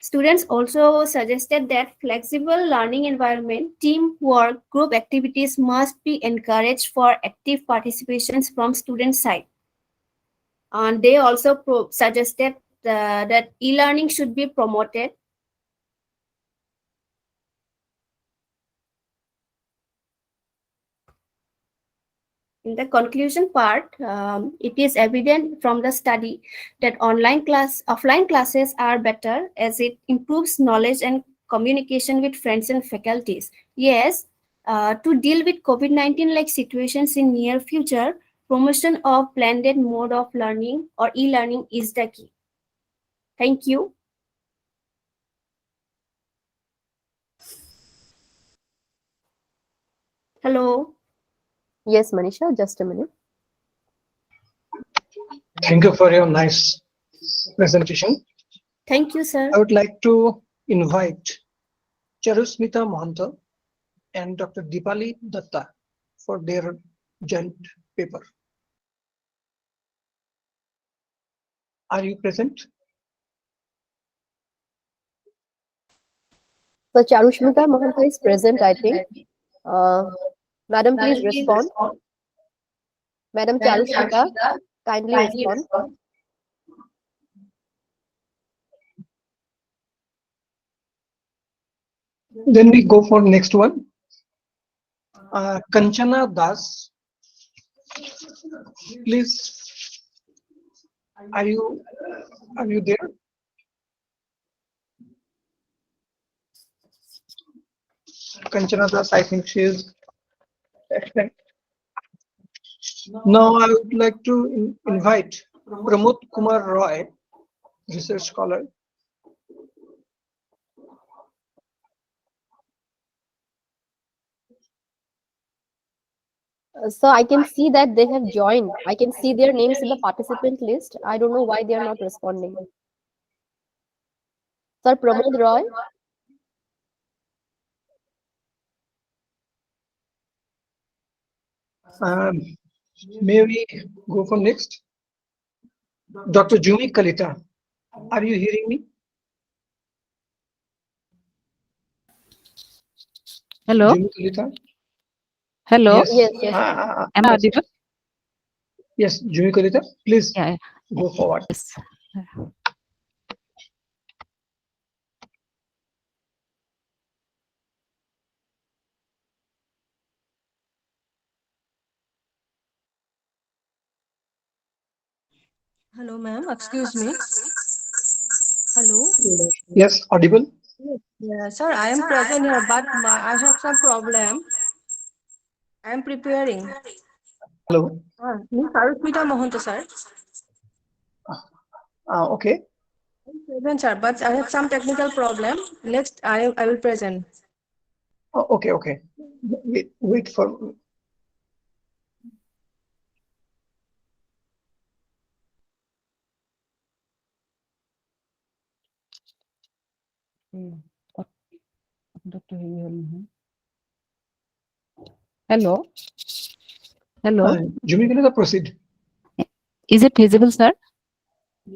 Students also suggested that flexible learning environment, teamwork, group activities must be encouraged for active participations from student side. And they also suggested that e-learning should be promoted. In the conclusion part, it is evident from the study that offline classes are better as it improves knowledge and communication with friends and faculties. Yes, to deal with COVID-19 like situations in near future, promotion of blended mode of learning or e-learning is the key. Thank you. Hello. Yes, Manisha, just a minute. Thank you for your nice presentation. Thank you, sir. I would like to invite Charusmita Mohanta and Dr. Dipali Datta for their joint paper. Are you present? So Charushmita Mahanta is present, I think. Madam, please respond. Madam Charushmita, kindly respond. Then we go for next one. Kanchana Das, please. Are you there? Kanchana Das, I think she is absent. Now I would like to invite Pramod Kumar Roy, research scholar. So I can see that they have joined. I can see their names in the participant list. I don't know why they are not responding. Sir Pramod Roy. May we go for next? Dr. Jumi Kalita, are you hearing me? Hello. Jumi Kalita? Hello. Yes. Yes. Am I audible? Yes, Jumi Kalita, please go forward. Yes. Hello, ma'am. Excuse me. Hello. Yes, audible. Yeah, sir, I am present here, but I have some problem. I am preparing. Hello. Miss Sarusmita Mohanta, sir. Okay. I'm present, sir, but I have some technical problem. Next, I will present. Okay. Wait for. Hello. Hello. Jumi Kalita, proceed. Is it visible, sir?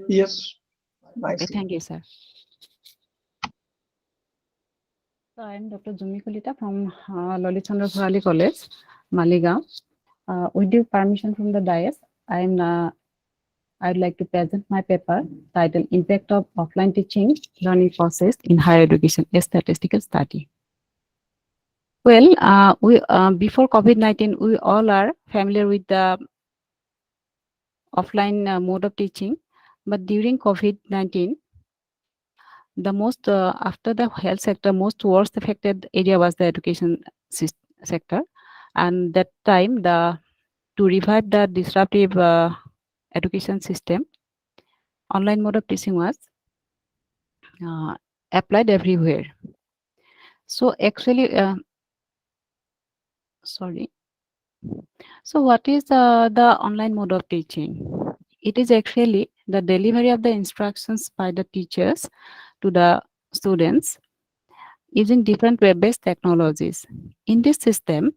Yes. Nice. Okay, thank you, sir. So I am Dr. Jumi Kalita from Lalit Chandra Bharali College, Maligaon. With due permission from the dais, I'd like to present my paper titled Impact of Offline Teaching Learning Process in Higher Education, a Statistical Study. Well, before COVID-19, we all are familiar with the offline mode of teaching, but during COVID-19, the most after the health sector, most worst affected area was the education sector, and that time to revive the disruptive education system, online mode of teaching was applied everywhere. So actually, So what is the online mode of teaching? It is actually the delivery of the instructions by the teachers to the students using different web-based technologies. In this system,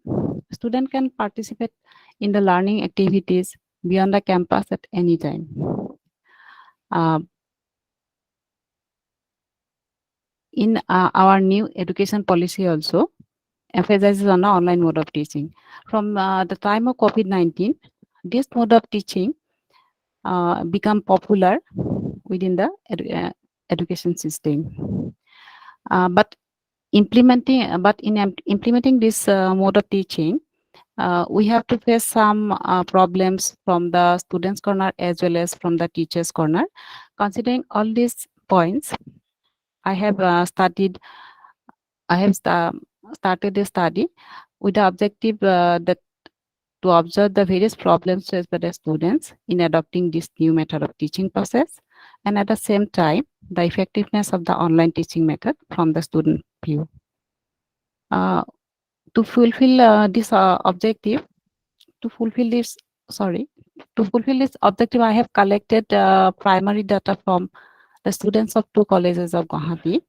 Student can participate in the learning activities beyond the campus at any time. In our new education policy also emphasizes on the online mode of teaching. From the time of COVID-19, this mode of teaching become popular within the education system. But in implementing this mode of teaching, we have to face some problems from the students' corner as well as from the teachers' corner. Considering all these points, I have started the study with the objective that to observe the various problems faced by the students in adopting this new method of teaching process, and at the same time, the effectiveness of the online teaching method from the student view. To fulfill this objective, to fulfill this objective, I have collected primary data from the students of 2 colleges of Guwahati,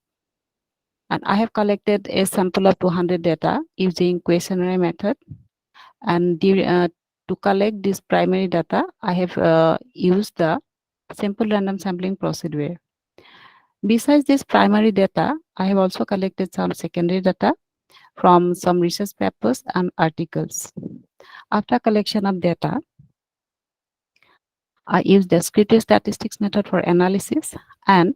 and I have collected a sample of 200 data using questionnaire method. And to collect this primary data, I have used the simple random sampling procedure. Besides this primary data, I have also collected some secondary data from some research papers and articles. After collection of data, I used descriptive statistics method for analysis, and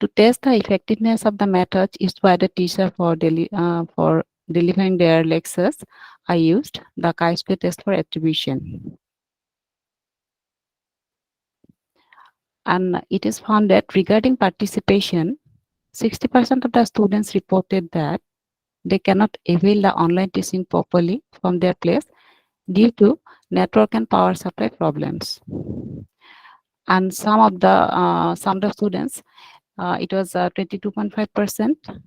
to test the effectiveness of the methods used by the teacher for delivering their lectures, I used the chi-square test for attribution. And it is found that regarding participation, 60% of the students reported that they cannot avail the online teaching properly from their place due to network and power supply problems. And some of the students, it was 22.5%,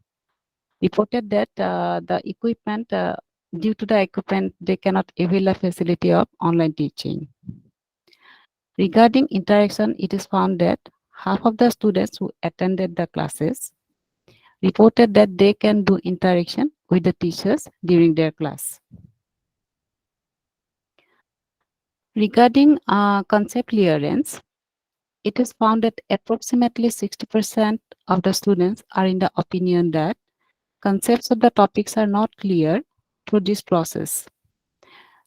reported that the equipment, due to the equipment, they cannot avail the facility of online teaching. Regarding interaction, it is found that half of the students who attended the classes reported that they can do interaction with the teachers during their class. Regarding concept clearance, it is found that approximately 60% of the students are in the opinion that concepts of the topics are not clear through this process.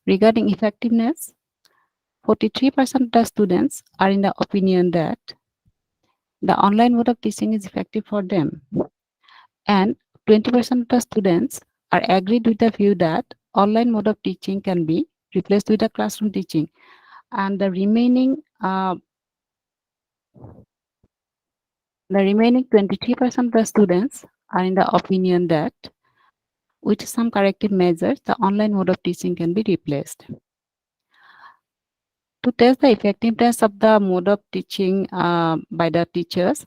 Regarding effectiveness, 43% of the students are in the opinion that the online mode of teaching is effective for them. And 20% of the students are agreed with the view that online mode of teaching can be replaced with the classroom teaching. And the remaining 23% of the students are in the opinion that with some corrective measures, the online mode of teaching can be replaced. To test the effectiveness of the mode of teaching by the teachers,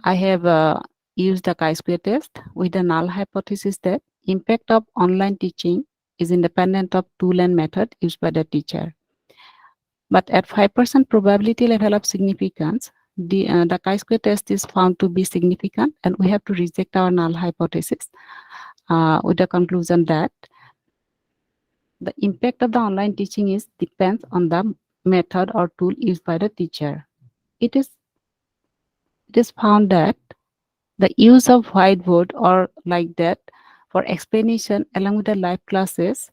I have used the chi-square test with the null hypothesis that impact of online teaching is independent of tool and method used by the teacher. But at 5% probability level of significance, the chi-square test is found to be significant, and we have to reject our null hypothesis with the conclusion that the impact of the online teaching depends on the method or tool used by the teacher. It is found that the use of whiteboard or like that for explanation along with the live classes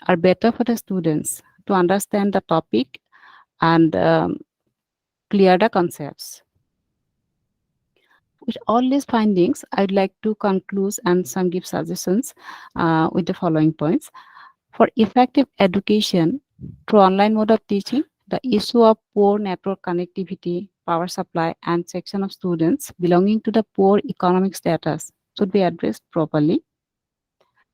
are better for the students to understand the topic and clear the concepts. With all these findings, I'd like to conclude and give suggestions with the following points. For effective education through online mode of teaching, the issue of poor network connectivity, power supply, and section of students belonging to the poor economic status should be addressed properly.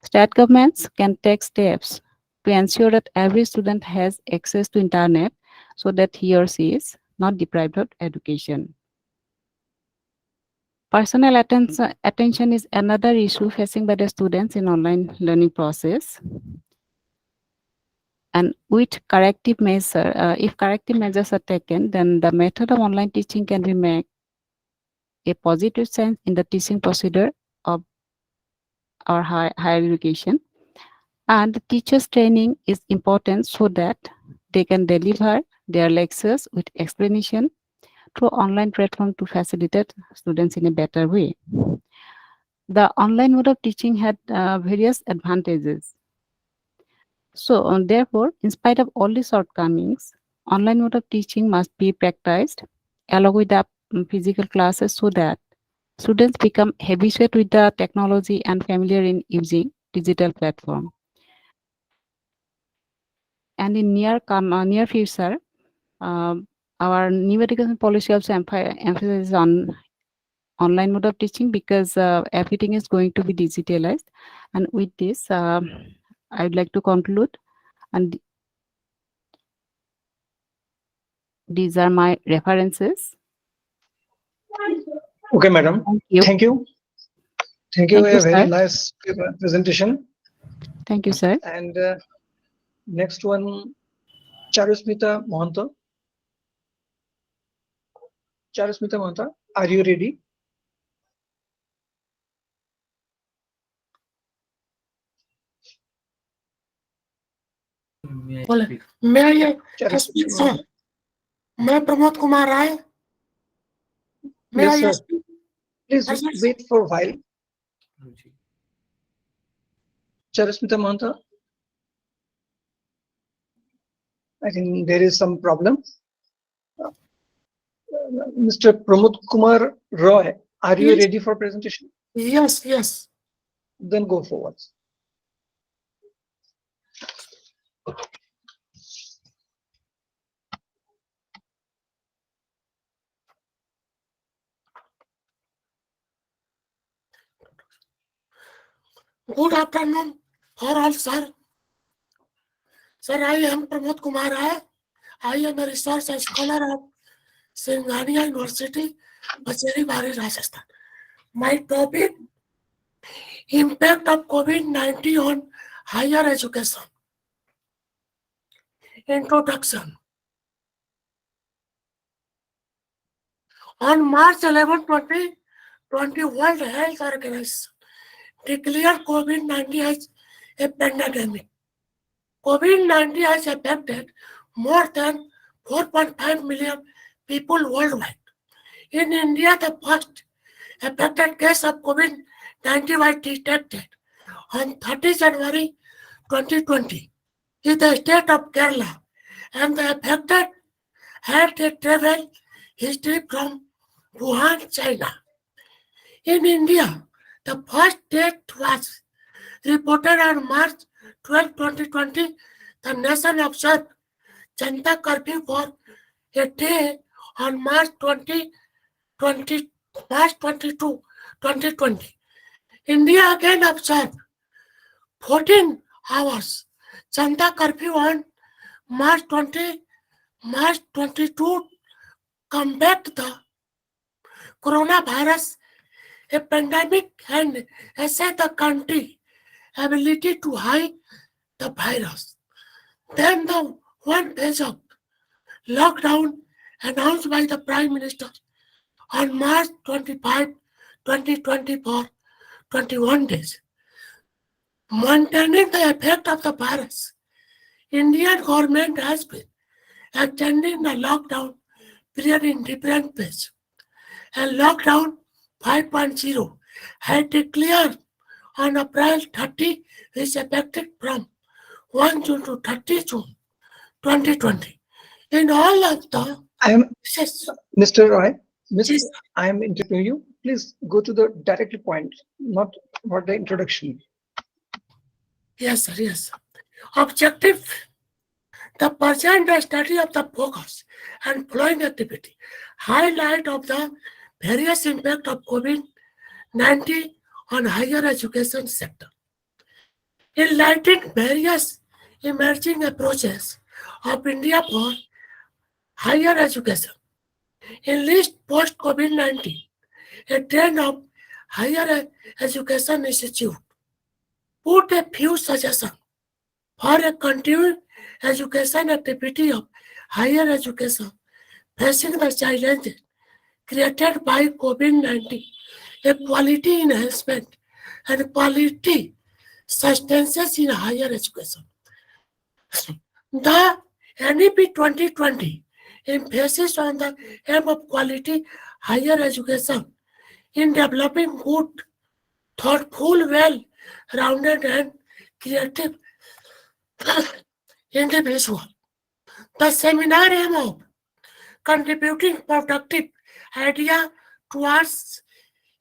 State governments can take steps to ensure that every student has access to internet so that he or she is not deprived of education. Personal attention is another issue facing by the students in online learning process. And with corrective measure, if corrective measures are taken, then the method of online teaching can be make a positive sense in the teaching procedure of our higher education. And the teachers' training is important so that they can deliver their lectures with explanation through online platform to facilitate students in a better way. The online mode of teaching had various advantages. So, therefore, in spite of all the shortcomings, online mode of teaching must be practiced along with the physical classes so that students become habituated with the technology and familiar in using digital platform. And in near future, our new education policy also emphasizes on online mode of teaching because everything is going to be digitalized. And with this, I would like to conclude. And these are my references. Okay, madam. Thank you. Thank you. Thank you. A very nice presentation. Thank you, sir. And next one, Charusmita Mohanta. Charusmita Mohanta, are you ready? मैं Pramod Kumar Rai. Yes, sir. Please wait for a while. Charusmita Mohanta, I think there is some problem. Mr. Pramod Kumar Roy, are you ready for presentation? Yes, yes. Then go forward. Good afternoon for all, sir. Sir, I am Pramod Kumar Rai. I am a research scholar of Singhania University, Bacheri Bari, Rajasthan. My topic, impact of COVID-19 on higher education. Introduction. On March 11, 2020, World Health Organization declared COVID-19 as a pandemic. COVID-19 has affected more than 4.5 million people worldwide. In India, the first affected case of COVID-19 was detected on 30 January 2020 in the state of Kerala, and the affected had a travel history from Wuhan, China. In India, the first death was reported on March 12, 2020. The nation observed Janta curfew for a day on March 22, 2020. India again observed 14 hours Janta curfew on March 22, combat the coronavirus, a pandemic, and assess the country ability to hide the virus. Then the one phase of lockdown announced by the Prime Minister on March 25, 2020 for 21 days. Maintaining the effect of the virus, Indian government has been extending the lockdown period in different phases. And lockdown 5.0 had declared on April 30, which effective from 1 June to 30 June 2020. In all of the Mr. Roy, I am interviewing you. Please go to the direct point, not for the introduction. Yes, sir, yes. Objective, the present study of the focus and flowing activity, highlight of the various impact of COVID-19 on higher education sector. Enlighten various emerging approaches of India for higher education. Enlist post-COVID-19, a trend of higher education institute. Put a few suggestions for a continuing education activity of higher education facing the challenges created by COVID-19, a quality enhancement and quality Sustenance in higher education. The NEP 2020 emphasis on the aim of quality higher education in developing good, thoughtful, well-rounded and creative individual. The seminar aim of contributing productive idea towards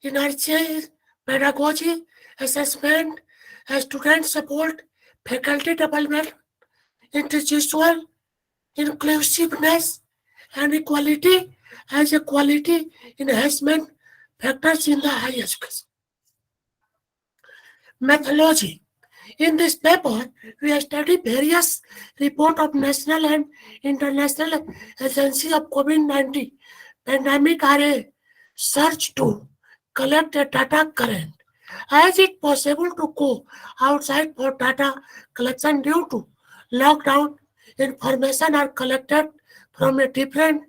energy, pedagogy, assessment, student support, faculty development, individual inclusiveness, and equality as a quality enhancement factors in the higher education. Methodology. In this paper, we study various reports of national and international agency of COVID-19 pandemic are a search to collect the data current. As it possible to go outside for data collection due to lockdown, information are collected from a different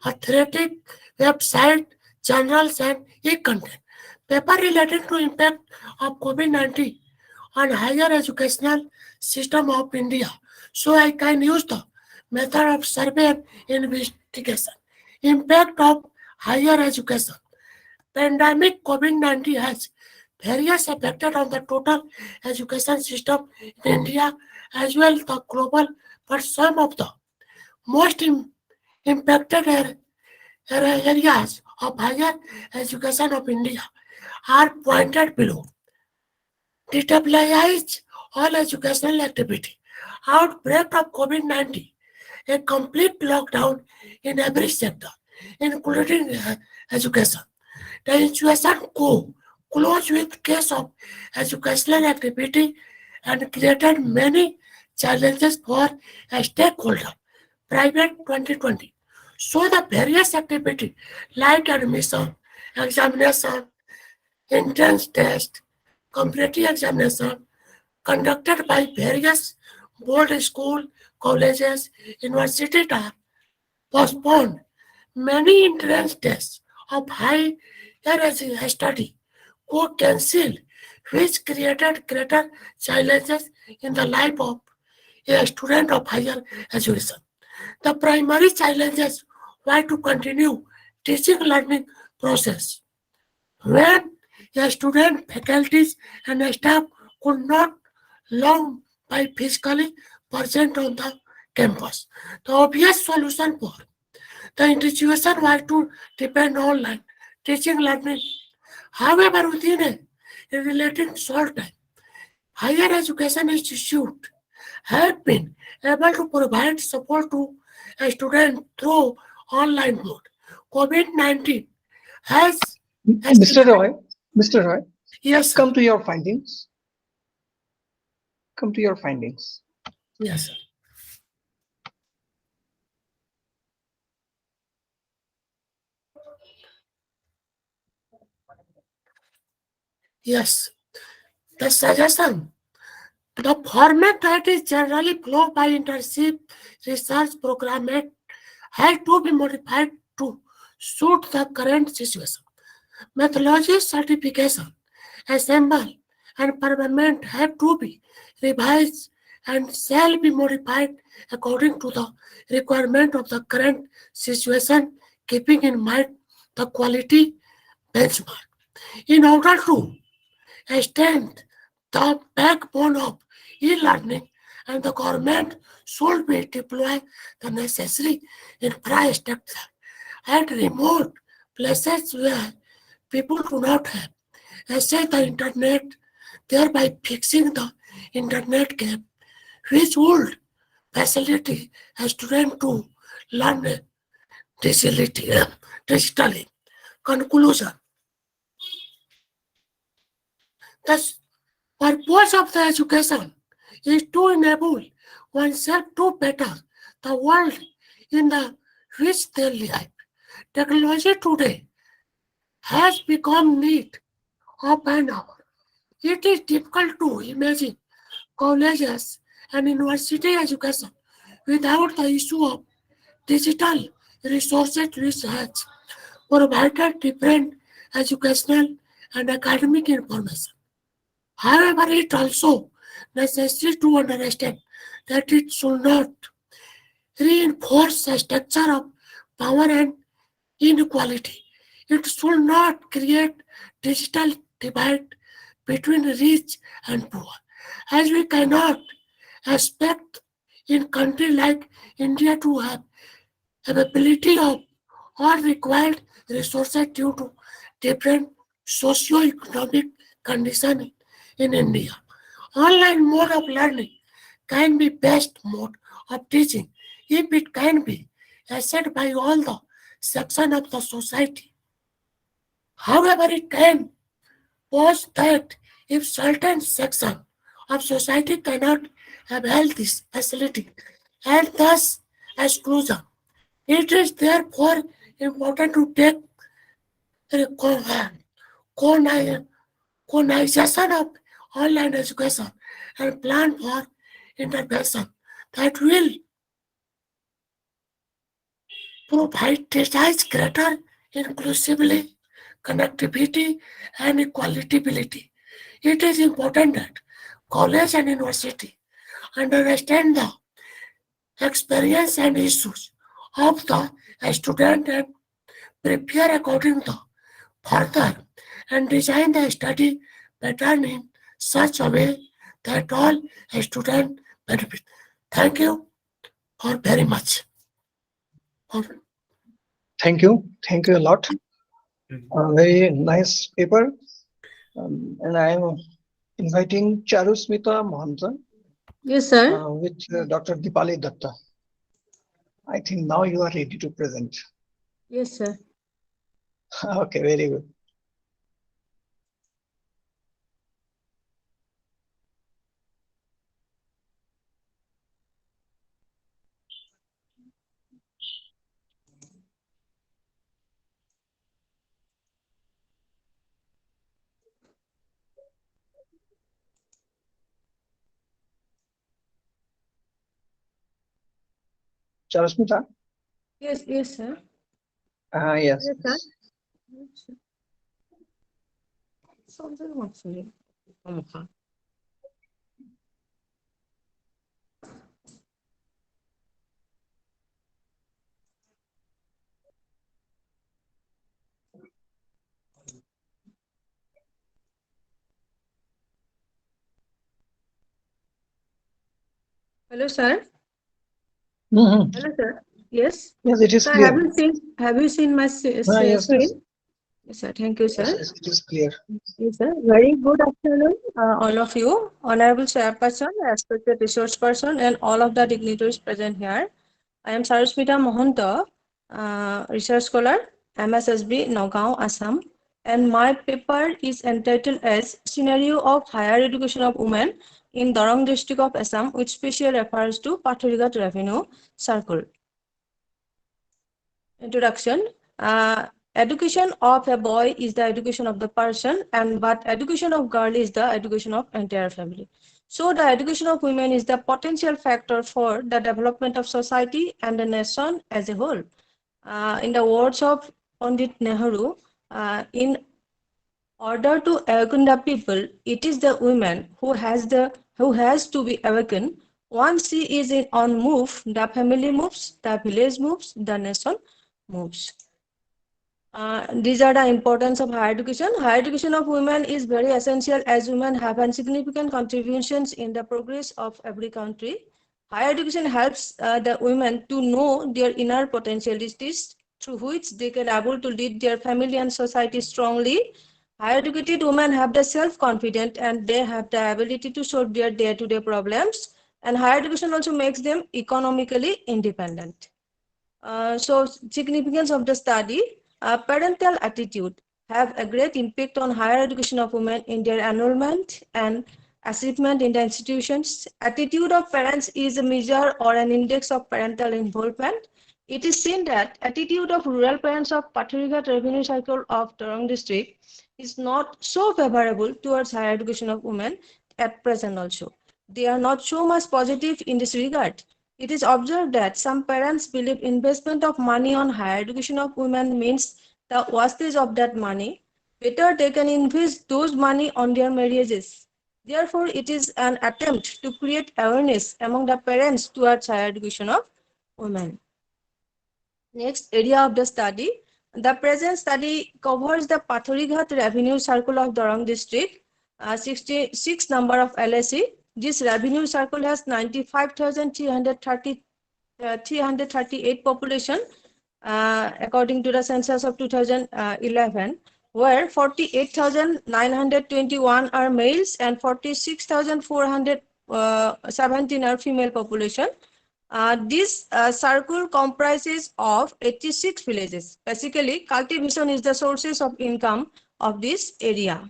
authentic website, journals and e-content. Paper relating to impact of COVID-19 on higher educational system of India. So I can use the method of survey and investigation. Impact of higher education. Pandemic COVID-19 has various effects on the total education system in India as well as the global, but some of the most impacted areas of higher education of India are pointed below. Destabilize all educational activity. Outbreak of COVID-19, a complete lockdown in every sector, including education. The institution closed with case of educational activity and created many challenges for a stakeholder. Private 2020. So the various activities like admission, examination, entrance test, competitive examination conducted by various board school, colleges, universities are postponed. Many entrance tests of higher study were cancelled, which created greater challenges in the life of a student of higher education. The primary challenges were to continue teaching learning process. When a student, faculties, and staff could not long by physically present on the campus. The obvious solution for the institution was to depend on online teaching learning. However, within a related short time, higher education institutes have been able to provide support to a student through online mode. COVID-19 has Mr. Roy, yes, sir. come to your findings. Come to your findings. Yes, sir. Yes, the suggestion. The format that is generally followed by internship research program has to be modified to suit the current situation. Methodology certification, assemble, and permanent have to be revised and shall be modified according to the requirement of the current situation, keeping in mind the quality benchmark. In order to extend the backbone of e-learning, and the government should be deploy the necessary infrastructure at remote places where people do not have access to the internet, thereby fixing the internet gap, which would facilitate a student to learn digitally. Conclusion. The purpose of the education is to enable oneself to better the world in the which they live. Technology today has become need of an hour. It is difficult to imagine colleges and university education without the issue of digital resources research provided different educational and academic information. However, it also necessary to understand that it should not reinforce a structure of power and inequality. It should not create digital divide between rich and poor, as we cannot expect in country like India to have availability of all required resources due to different socio-economic conditions in India. Online mode of learning can be best mode of teaching if it can be accepted by all the sections of the society. However, it can pose that if certain section of society cannot avail this facility and thus exclusion. It is therefore important to take recognition of online education and plan for intervention that will provide designs greater inclusivity, connectivity, and equalitability. It is important that college and university understand the experience and issues of the student and prepare according to further and design the study pattern in such a way that all students benefit. Thank you for very much. Thank you. Thank you a lot. Very nice paper. And I am inviting Charusmita Mahanta Yes, sir. with Dr. Dipali Datta. I think now you are ready to present. Yes, sir. Okay, very good. Charusmita? Yes, yes, sir. Yes. Yes, sir. Something actually. Hello, sir. Mm-hmm. Hello, sir. Yes. Yes, it is Sir, clear. have you seen my Yes, screen? yes. Yes, sir. Thank you, sir. Yes, it is clear. Yes, sir. Very good afternoon, all of you, honorable chairperson, respected resource person, and all of the dignitaries present here. I am Sarasmita Mohanta, research scholar, MSSB, Nagaon, Assam, and my paper is entitled as Scenario of Higher Education of Women in Dorong district of Assam, with special refers to Pathurigat Revenue Circle. Introduction. Education of a boy is the education of the person, but education of girl is the education of entire family. So the education of women is the potential factor for the development of society and the nation as a whole. In the words of Pandit Nehru, in order to awaken the people, it is the women who has to be awakened. Once she is on move, the family moves, the village moves, the nation moves. These are the importance of higher education. Higher education of women is very essential as women have significant contributions in the progress of every country. Higher education helps the women to know their inner potentialities through which they can able to lead their family and society strongly. Higher educated women have the self-confidence and they have the ability to solve their day-to-day problems. And higher education also makes them economically independent. So significance of the study, parental attitude have a great impact on higher education of women in their enrollment and achievement in the institutions. Attitude of parents is a measure or an index of parental involvement. It is seen that attitude of rural parents of Pathurigat revenue cycle of Dorong district is not so favorable towards higher education of women at present also. They are not so much positive in this regard. It is observed that some parents believe investment of money on higher education of women means the wastage of that money. Better they can invest those money on their marriages Therefore, it is an attempt to create awareness among the parents towards higher education of women. Next area of the study. The present study covers the Pathorighat Revenue Circle of Dorong District, 66 number of LSE. This revenue circle has 95,338 population according to the census of 2011, where 48,921 are males and 46,417 are female population. This circle comprises of 86 villages. Basically, cultivation is the sources of income of this area.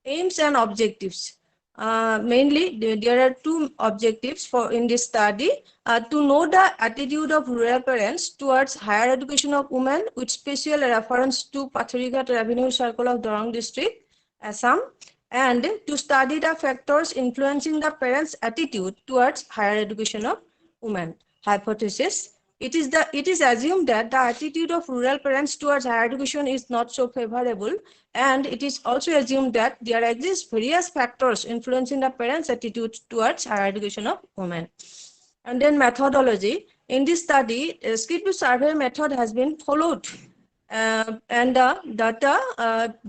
Aims and objectives. Mainly, there are two objectives for in this study: to know the attitude of rural parents towards higher education of women, with special reference to Pathorighat Revenue Circle of Dorong District, Assam, and to study the factors influencing the parents' attitude towards higher education of women. Hypothesis: it is assumed that the attitude of rural parents towards higher education is not so favorable, and it is also assumed that there exist various factors influencing the parents' attitude towards higher education of women. And then methodology. In this study, a script survey method has been followed, and the data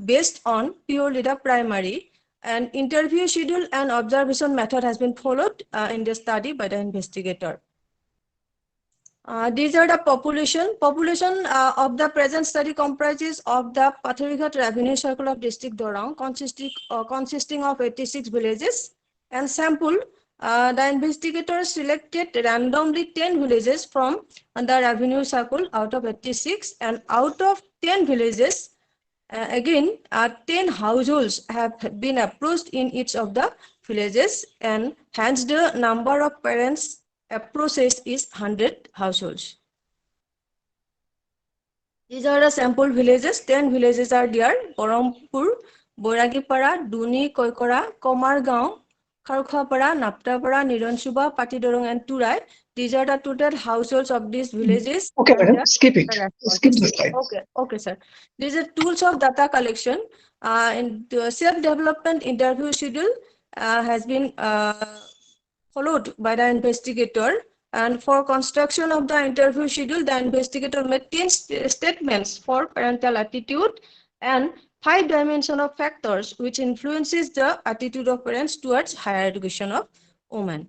based on purely the primary, and interview schedule and observation method has been followed in the study by the investigator. These are the population. Population of the present study comprises of the Pathorighat Revenue Circle of District Dorong, consisting of 86 villages, and sample. The investigator selected randomly 10 villages from the revenue circle out of 86, and out of 10 villages, again 10 households have been approached in each of the villages, and hence the number of parents approached is 100 households. These are the sample villages. 10 villages are there: Barampur, Boragipara, Duni, Koikora, Komargaon, Kharkhapara, Naptapara, Niransuba, Patidorong, and Turai. These are the total households of these villages. Okay, madam, skip it. Skip the slide. Okay, sir. These are tools of data collection. In the self-development interview schedule has been followed by the investigator. And for construction of the interview schedule, the investigator made 10 statements for parental attitude and 5 dimensions of factors which influences the attitude of parents towards higher education of women.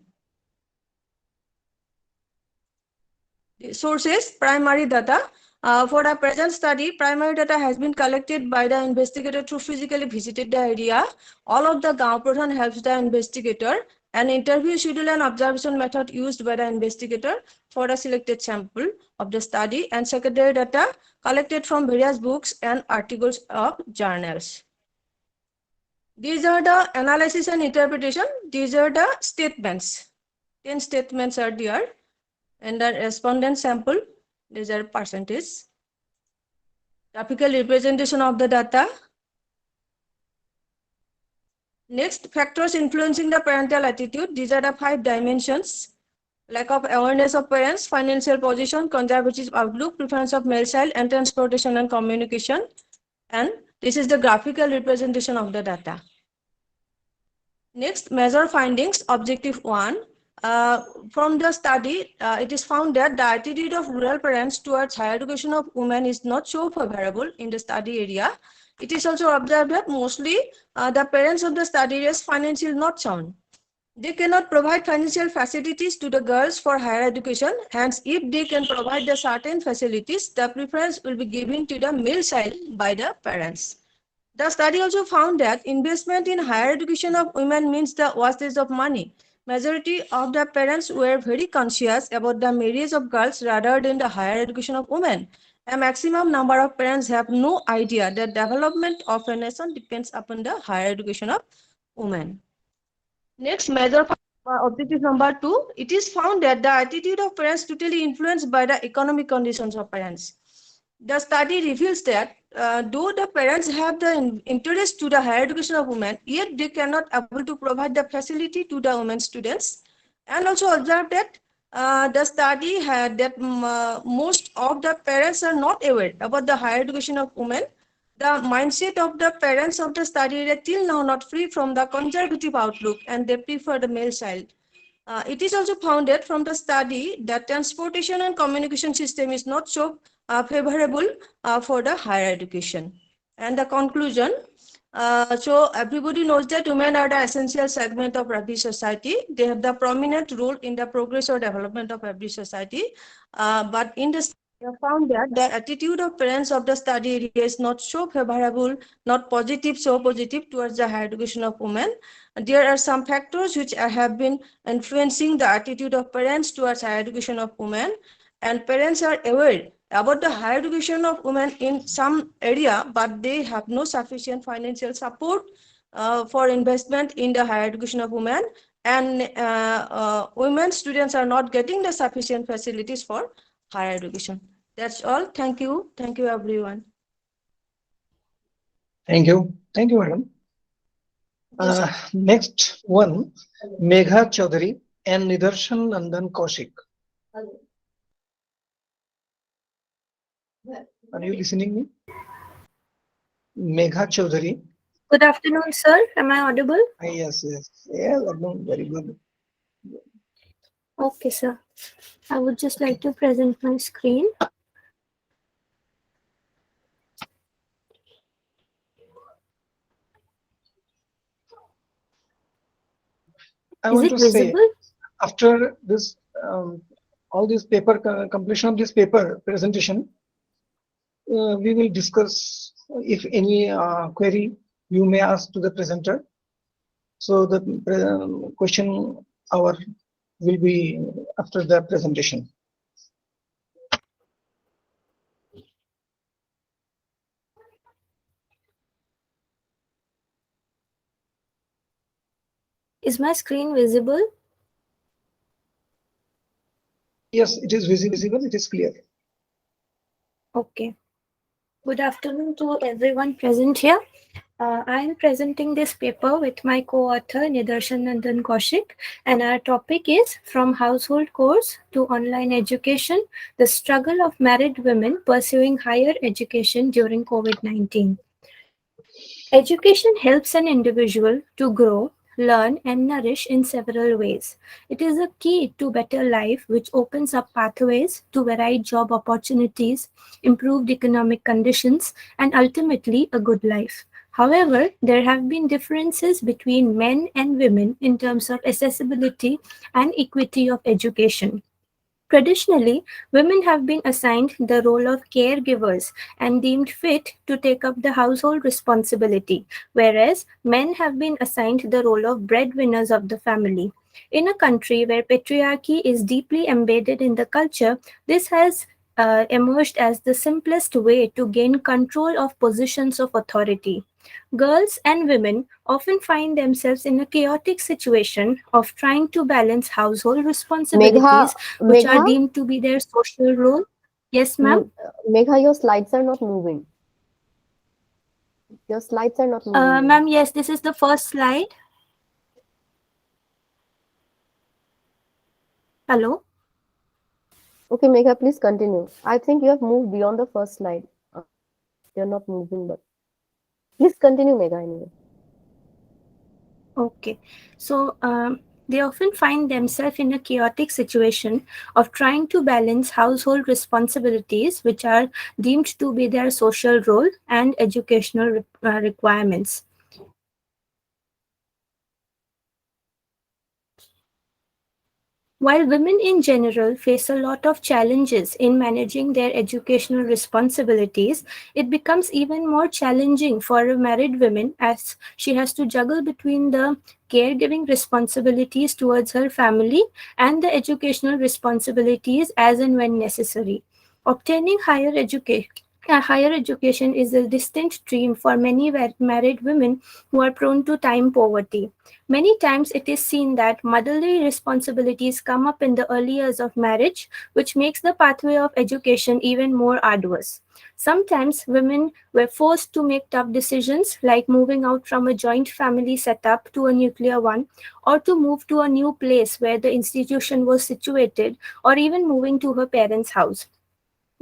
The sources: primary data. For the present study, primary data has been collected by the investigator through physically visited the area. All of the Gaon Pradhan helps the investigator. An interview schedule and observation method used by the investigator for the selected sample of the study, and secondary data collected from various books and articles of journals. These are the analysis and interpretation. These are the statements. 10 statements are there. And the respondent sample, these are percentage. Graphical representation of the data. Next, factors influencing the parental attitude. These are the 5 dimensions: lack of awareness of parents, financial position, conservative outlook, preference of male child, and transportation and communication. And this is the graphical representation of the data. Next, measure findings. Objective 1. From the study, it is found that the attitude of rural parents towards higher education of women is not so favorable in the study area. It is also observed that mostly the parents of the study area is financially not sound. They cannot provide financial facilities to the girls for higher education. Hence, if they can provide the certain facilities, the preference will be given to the male child by the parents. The study also found that investment in higher education of women means the wastage of money. Majority of the parents were very conscious about the marriage of girls rather than the higher education of women. A maximum number of parents have no idea that development of a nation depends upon the higher education of women. Next, measure objective number 2. It is found that the attitude of parents totally influenced by the economic conditions of parents. The study reveals that though the parents have the interest to the higher education of women, yet they cannot able to provide the facility to the women students. And also observed that the study had that most of the parents are not aware about the higher education of women. the mindset of the parents of the study area till now not free from the conservative outlook, and they prefer the male child. It is also founded from the study that transportation and communication system is not so favorable for the higher education. And the conclusion, so everybody knows that women are the essential segment of every society. They have the prominent role in the progress or development of every society. But in the we have found that the attitude of parents of the study area is not so favorable, not positive, so positive towards the higher education of women. There are some factors which have been influencing the attitude of parents towards higher education of women, and parents are aware about the higher education of women in some area, but they have no sufficient financial support for investment in the higher education of women, and women students are not getting the sufficient facilities for higher education. That's all. Thank you. Thank you, everyone. Thank you. Thank you, madam. Next one, Megha Chaudhary and Nidarshan Nandan Kaushik. Are you listening me? Megha Chaudhary. Good afternoon, sir. Am I audible? Yes, yes. Yeah, very good. Okay, sir. I would just like to present my screen. I Is want it to say, visible? after this, all this paper, completion of this paper presentation, we will discuss if any query you may ask to the presenter. So the question hour will be after the presentation. Is my screen visible? Yes, it is visible. It is clear. Okay. Good afternoon to everyone present here. I am presenting this paper with my co-author Nidarshan Nandan Kaushik, and our topic is From Household Chores to Online Education, the Struggle of Married Women Pursuing Higher Education During COVID-19. Education helps an individual to grow, learn, and nourish in several ways. It is a key to better life which opens up pathways to varied job opportunities, improved economic conditions, and ultimately a good life. However, there have been differences between men and women in terms of accessibility and equity of education. Traditionally, women have been assigned the role of caregivers and deemed fit to take up the household responsibility, whereas men have been assigned the role of breadwinners of the family. In a country where patriarchy is deeply embedded in the culture, this has emerged as the simplest way to gain control of positions of authority. Girls and women often find themselves in a chaotic situation of trying to balance household responsibilities, which are Megha, deemed to be their social role. Yes, ma'am. Megha, your slides are not moving. Your slides are not moving. Ma'am, yes, this is the first slide. Hello? Okay, Megha, please continue. I think you have moved beyond the first slide. You're not moving, but please continue, Megha, anyway. Okay. So, they often find themselves in a chaotic situation of trying to balance household responsibilities, which are deemed to be their social role, and educational requirements. While women in general face a lot of challenges in managing their educational responsibilities, it becomes even more challenging for a married woman as she has to juggle between the caregiving responsibilities towards her family and the educational responsibilities as and when necessary. Obtaining higher education is a distant dream for many married women who are prone to time poverty. Many times it is seen that motherly responsibilities come up in the early years of marriage, which makes the pathway of education even more arduous. Sometimes women were forced to make tough decisions like moving out from a joint family setup to a nuclear one, or to move to a new place where the institution was situated, or even moving to her parents' house.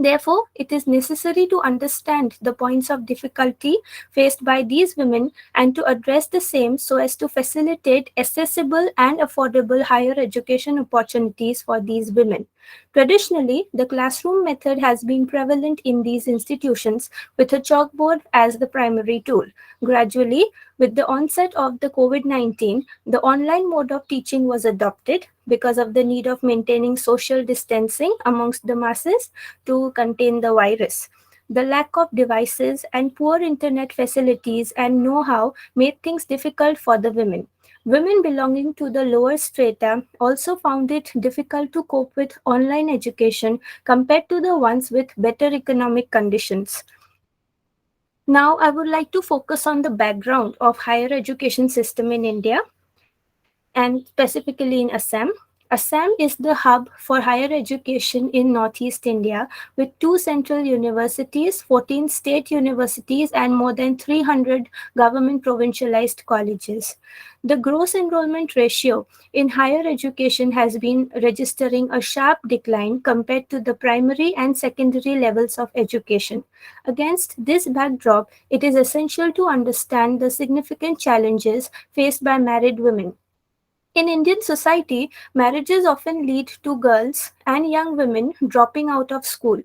Therefore, it is necessary to understand the points of difficulty faced by these women and to address the same so as to facilitate accessible and affordable higher education opportunities for these women. Traditionally, the classroom method has been prevalent in these institutions with a chalkboard as the primary tool. Gradually, with the onset of the COVID-19, the online mode of teaching was adopted because of the need of maintaining social distancing amongst the masses to contain the virus. The lack of devices and poor internet facilities and know-how made things difficult for the women. Women belonging to the lower strata also found it difficult to cope with online education compared to the ones with better economic conditions. Now, I would like to focus on the background of higher education system in India and specifically in Assam. Assam is the hub for higher education in Northeast India with 2 central universities, 14 state universities, and more than 300 government provincialized colleges. The gross enrollment ratio in higher education has been registering a sharp decline compared to the primary and secondary levels of education. Against this backdrop, it is essential to understand the significant challenges faced by married women. In Indian society, marriages often lead to girls and young women dropping out of school.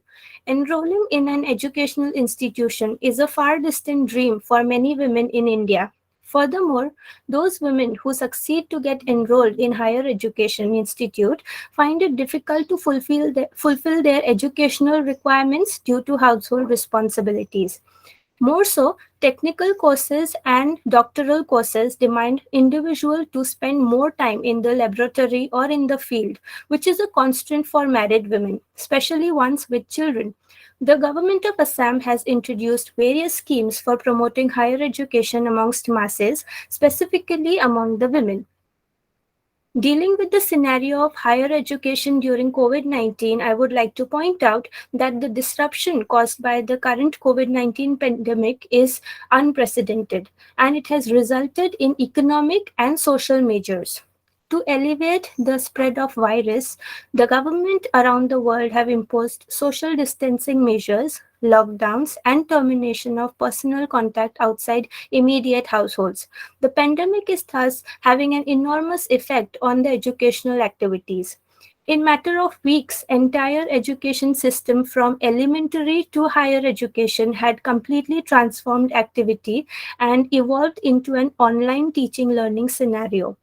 Enrolling in an educational institution is a far distant dream for many women in India. Furthermore, those women who succeed to get enrolled in higher education institute find it difficult to fulfill their educational requirements due to household responsibilities. More so, technical courses and doctoral courses demand individual to spend more time in the laboratory or in the field, which is a constraint for married women, especially ones with children. The government of Assam has introduced various schemes for promoting higher education amongst masses, specifically among the women. Dealing with the scenario of higher education during COVID-19, I would like to point out that the disruption caused by the current COVID-19 pandemic is unprecedented, and it has resulted in economic and social measures. To alleviate the spread of virus, the government around the world have imposed social distancing measures, lockdowns, and termination of personal contact outside immediate households. The pandemic is thus having an enormous effect on the educational activities. In matter of weeks, entire education system from elementary to higher education had completely transformed activity and evolved into an online teaching learning scenario.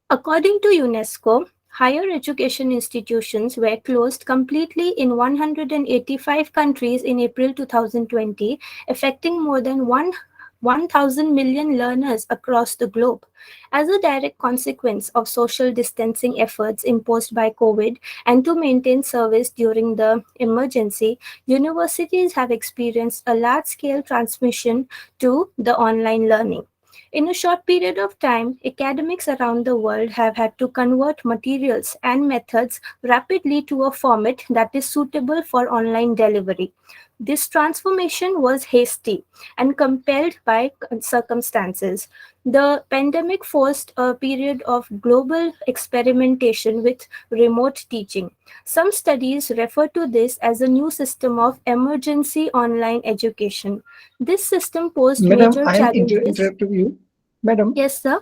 According to UNESCO, higher education institutions were closed completely in 185 countries in April 2020, affecting more than 1,000 million learners across the globe. As a direct consequence of social distancing efforts imposed by COVID and to maintain service during the emergency, universities have experienced a large-scale transmission to the online learning. In a short period of time, academics around the world have had to convert materials and methods rapidly to a format that is suitable for online delivery. This transformation was hasty and compelled by circumstances. The pandemic forced a period of global experimentation with remote teaching. Some studies refer to this as a new system of emergency online education. This system posed Madam, major I am challenges. interrupting you. Madam. Yes, sir.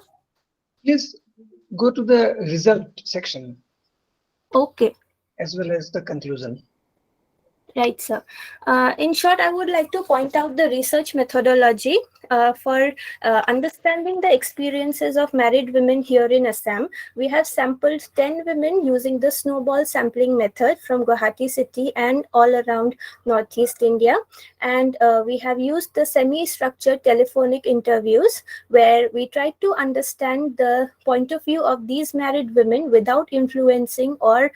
Please go to the result section. Okay. As well as the conclusion. Right, sir. In short, I would like to point out the research methodology for understanding the experiences of married women here in Assam. We have sampled 10 women using the snowball sampling method from Guwahati city and all around Northeast India. And we have used the semi-structured telephonic interviews where we tried to understand the point of view of these married women without influencing or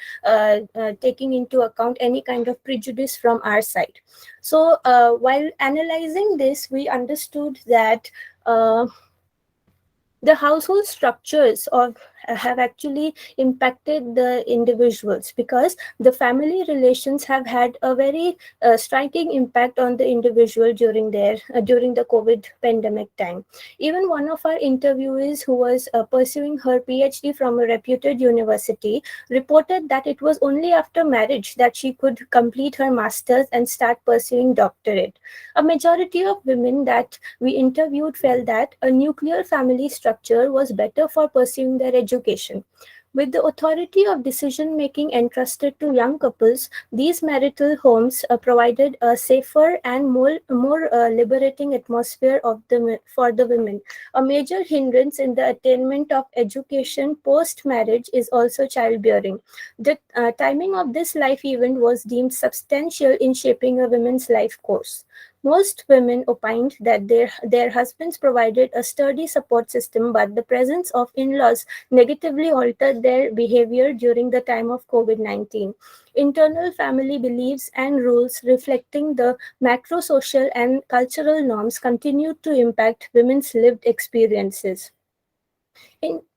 taking into account any kind of prejudice from our side. So while analyzing this, we understood that the household structures of have actually impacted the individuals, because the family relations have had a very striking impact on the individual during the COVID pandemic time. Even one of our interviewees, who was pursuing her PhD from a reputed university, reported that it was only after marriage that she could complete her master's and start pursuing doctorate. A majority of women that we interviewed felt that a nuclear family structure was better for pursuing their education. With the authority of decision making entrusted to young couples, these marital homes provided a safer and more liberating atmosphere for the women. A major hindrance in the attainment of education post marriage is also childbearing. The timing of this life event was deemed substantial in shaping a woman's life course. Most women opined that their husbands provided a sturdy support system, but the presence of in-laws negatively altered their behavior during the time of COVID-19. Internal family beliefs and rules reflecting the macro social and cultural norms continued to impact women's lived experiences.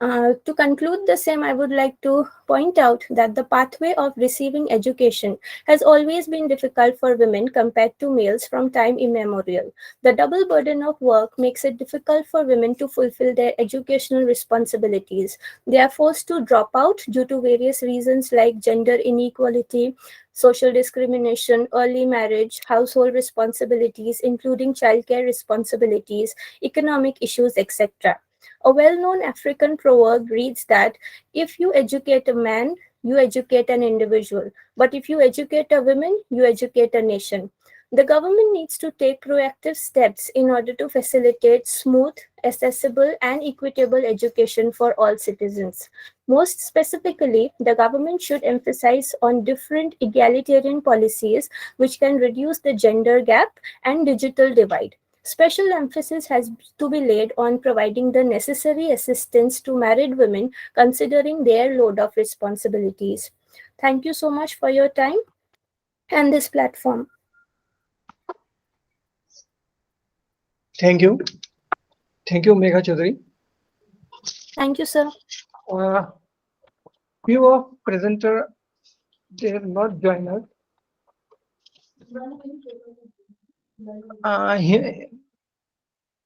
To conclude the same, I would like to point out that the pathway of receiving education has always been difficult for women compared to males from time immemorial. The double burden of work makes it difficult for women to fulfill their educational responsibilities. They are forced to drop out due to various reasons like gender inequality, social discrimination, early marriage, household responsibilities, including childcare responsibilities, economic issues, etc. A well-known African proverb reads that if you educate a man, you educate an individual. But if you educate a woman, you educate a nation. The government needs to take proactive steps in order to facilitate smooth, accessible, and equitable education for all citizens. Most specifically, the government should emphasize on different egalitarian policies which can reduce the gender gap and digital divide. Special emphasis has to be laid on providing the necessary assistance to married women considering their load of responsibilities. Thank you so much for your time and this platform. Thank you. Thank you, Megha Chaudhary. Thank you, sir. Few of presenter, they have not joined us.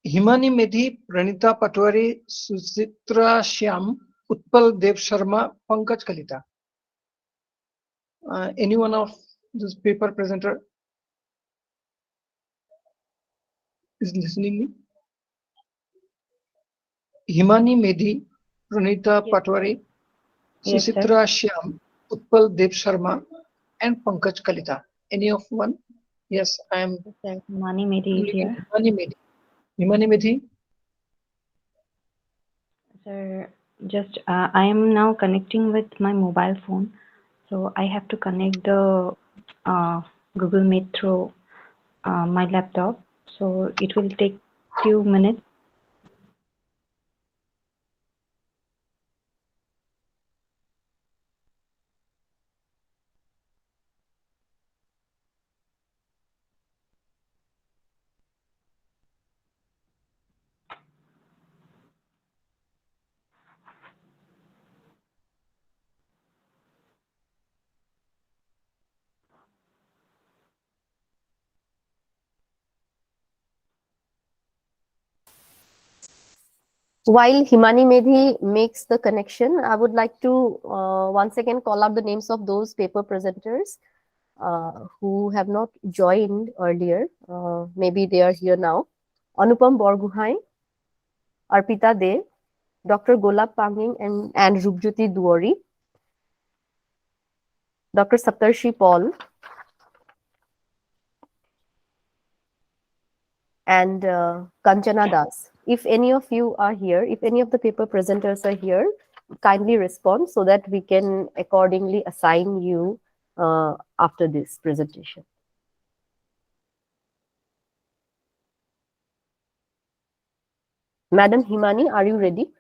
Himani Medhi, Pranita Patwari, Suchitra Shyam, Utpal Dev Sharma, Pankaj Kalita. Any one of this paper presenter is listening me? Himani Medhi, Pranita Patwari, Yes, sir. Suchitra Shyam, Utpal Dev Sharma, and Pankaj Kalita. Any of one? Yes, I am. Mani Medhi is here. Himani Medhi. Himani Medhi. Sir, just I am now connecting with my mobile phone, so I have to connect the Google Meet through my laptop. So it will take few minutes. While Himani Medhi makes the connection, I would like to once again call out the names of those paper presenters who have not joined earlier. Maybe they are here now. Anupam Borguhai, Arpita De, Dr. Golab Panging and Rupjyoti Duori, Dr. Saptarshi Paul, and Kanchana Das. If any of you are here, if any of the paper presenters are here, kindly respond so that we can accordingly assign you after this presentation. Madam Himani, are you ready?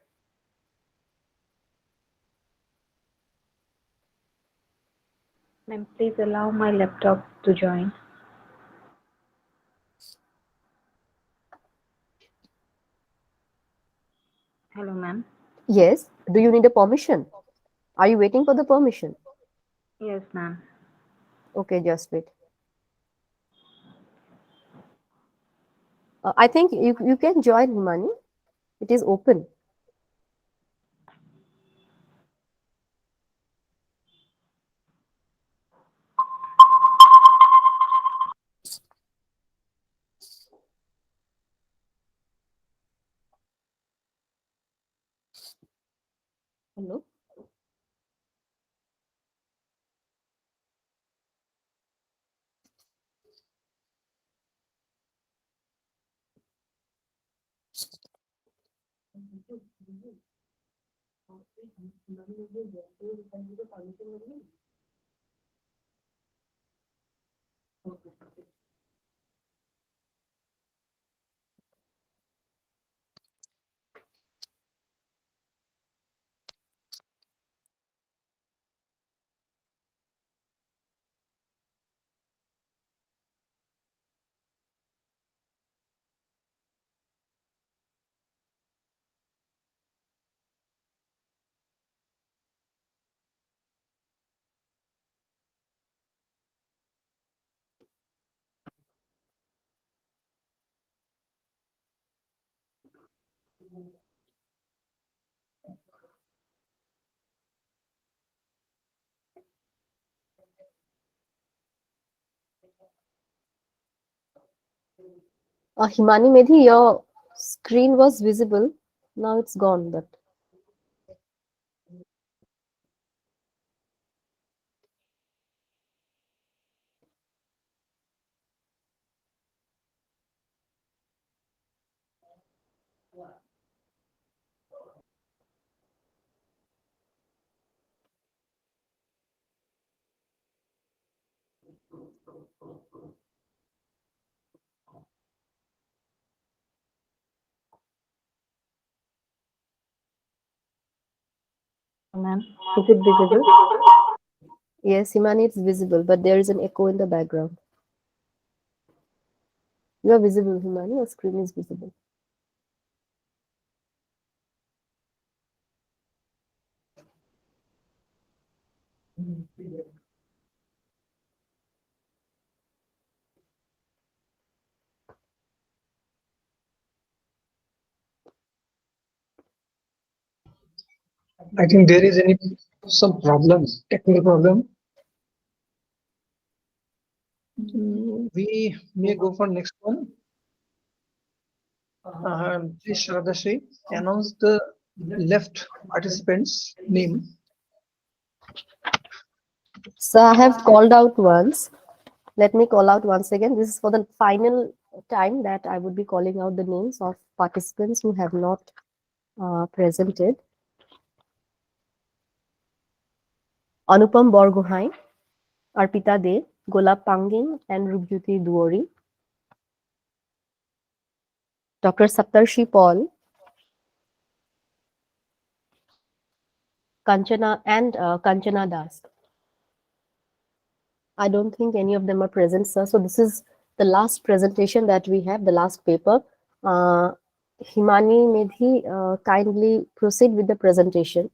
Ma'am, please allow my laptop to join. Hello, ma'am. Yes, do you need a permission? Are you waiting for the permission? Yes, ma'am. Okay, just wait. I think you can join, Himani. It is open. Hello? Himani Medhi, your screen was visible. Now it's gone, but Ma'am, is it visible? yes, Himani, it's visible, but there is an echo in the background. You are visible, Himani. Your screen is visible. I think there is some problem, technical problem. We may go for next one. Please, Shradashri, announce the left participant's name. So I have called out once. Let me call out once again. This is for the final time that I would be calling out the names of participants who have not presented. Anupam Borgohain, Arpita De, Golab Pangin, and Rubjuti Duori. Dr. Saptarshi Paul, Kanchana Das. I don't think any of them are present, sir. So this is the last presentation that we have, the last paper. Himani Medhi, kindly proceed with the presentation.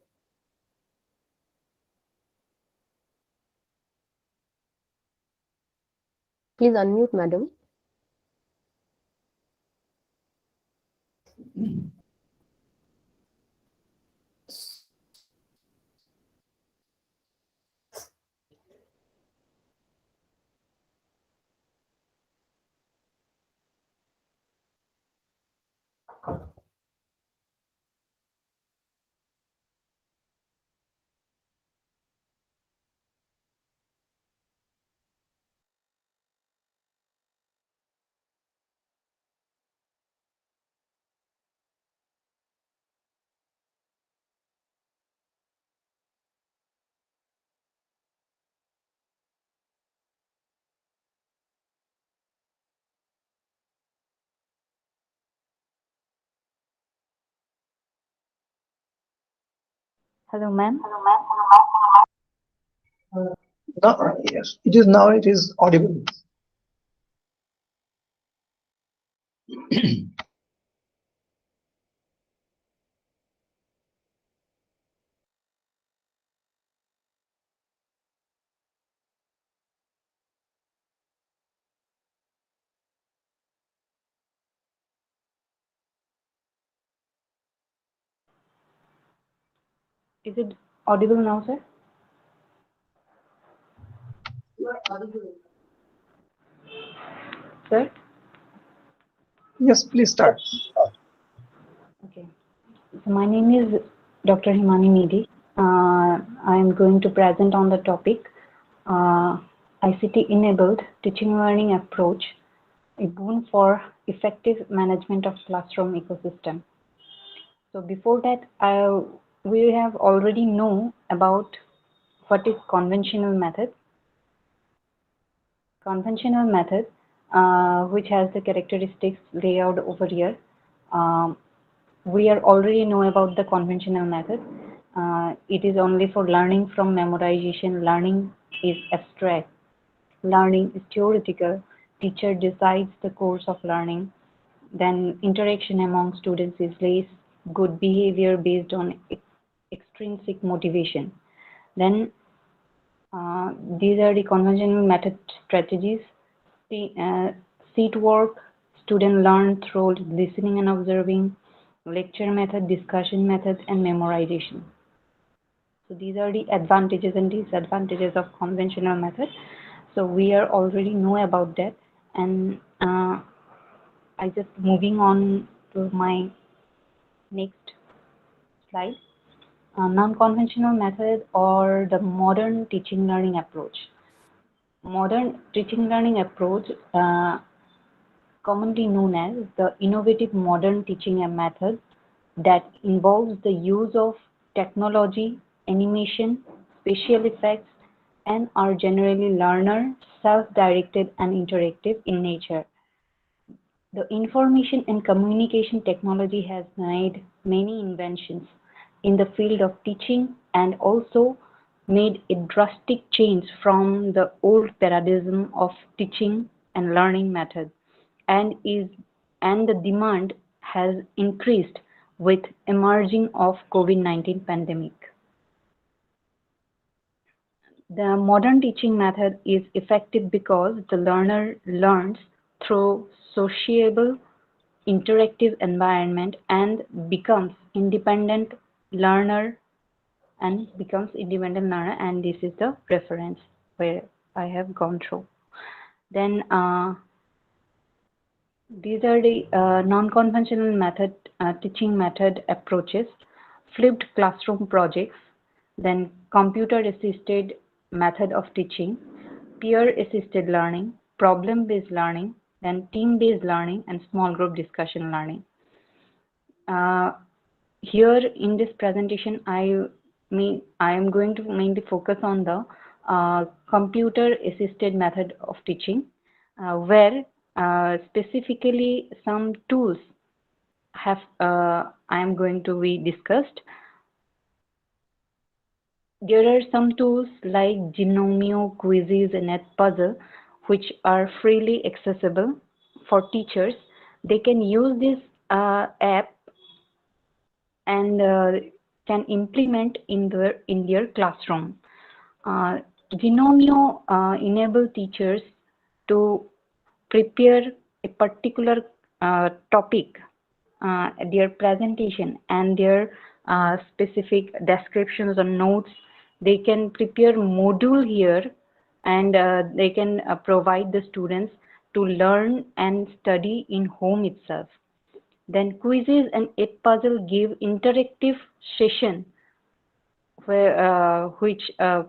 Please unmute, madam. Hello, ma'am. Yes, it is now. It is audible. Is it audible now, sir? Sir? Yes, please start. Okay. So my name is Dr. Himani Medi. I am going to present on the topic ICT-enabled teaching learning approach, a boon for effective management of classroom ecosystem. So before that, we have already know about what is conventional method. Conventional method, which has the characteristics laid out over here. We are already know about the conventional method. It is only for learning from memorization. Learning is abstract. Learning is theoretical. Teacher decides the course of learning. Then interaction among students is less. Good behavior based on extrinsic motivation. Then these are the conventional method strategies. Seat work, student learn through listening and observing, lecture method, discussion method, and memorization. So these are the advantages and disadvantages of conventional method. So we are already know about that, and I just moving on to my next slide. Non-conventional method or the modern teaching learning approach. Modern teaching learning approach, commonly known as the innovative modern teaching method that involves the use of technology, animation, special effects, and are generally learner, self-directed, and interactive in nature. The information and communication technology has made many inventions in the field of teaching and also made a drastic change from the old paradigm of teaching and learning methods, and the demand has increased with emerging of COVID-19 pandemic. The modern teaching method is effective because the learner learns through sociable, interactive environment and becomes independent learner, and this is the reference where I have gone through. Then these are the non-conventional method teaching method approaches: flipped classroom projects, then computer-assisted method of teaching, peer-assisted learning, problem-based learning, then team-based learning, and small group discussion learning. Here in this presentation, I am going to mainly focus on the computer-assisted method of teaching, where specifically some tools I am going to be discussed. There are some tools like Genomio, Quizzes, and Edpuzzle, which are freely accessible for teachers. They can use this app and can implement in their classroom. Genomio enable teachers to prepare a particular topic, their presentation, and their specific descriptions or notes. They can prepare module here, and they can provide the students to learn and study in home itself. Then quizzes and Edpuzzle give interactive session where which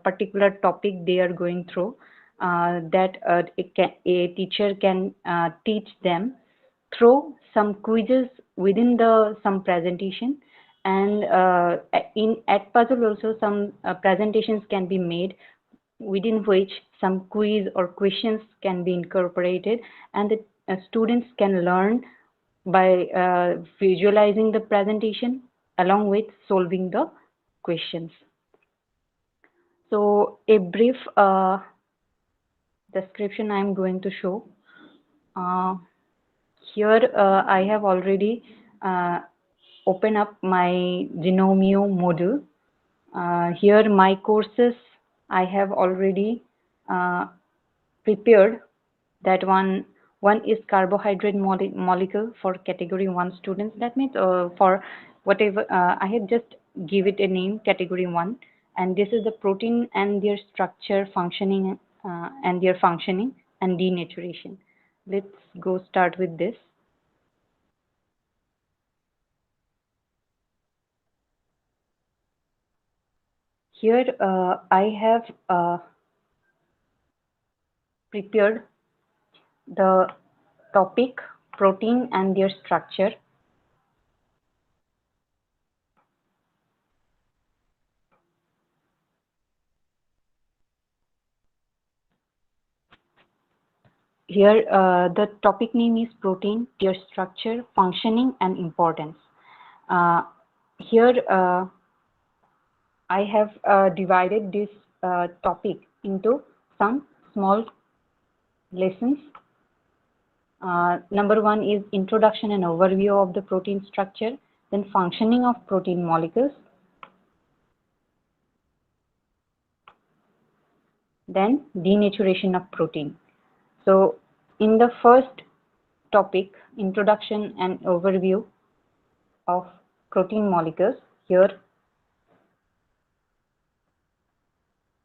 particular topic they are going through, that a teacher can teach them through some quizzes within some presentation, and in Edpuzzle also some presentations can be made within which some quiz or questions can be incorporated, and the students can learn by visualizing the presentation along with solving the questions. So a brief description I am going to show. Here I have already opened up my Genomio module. Here my courses I have already prepared. That one is carbohydrate molecule for category 1 students. That means for whatever I have just give it a name, category 1, and this is the protein and their structure, functioning, and their functioning and denaturation. Let's go start with this. Here I have prepared the topic protein and their structure. Here the topic name is protein, their structure, functioning and importance. Here I have divided this topic into some small lessons. Number 1 is introduction and overview of the protein structure, then functioning of protein molecules, then denaturation of protein. So in the first topic, introduction and overview of protein molecules, here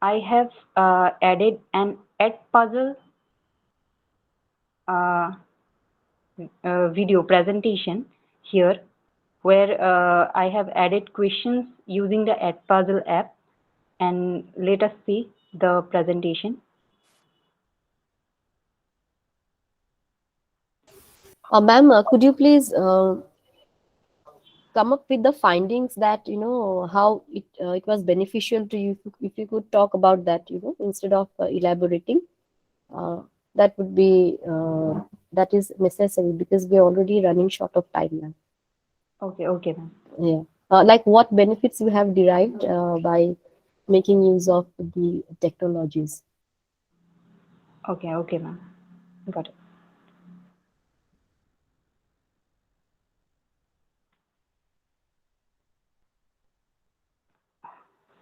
I have added an Edpuzzle video presentation here, where I have added questions using the Edpuzzle app, and let us see the presentation. Ma'am, could you please come up with the findings that how it was beneficial to you? If you could talk about that, instead of elaborating, that would be that is necessary, because we are already running short of time now. Okay, ma'am. Yeah. Like what benefits you have derived by making use of the technologies? Okay, ma'am. Got it.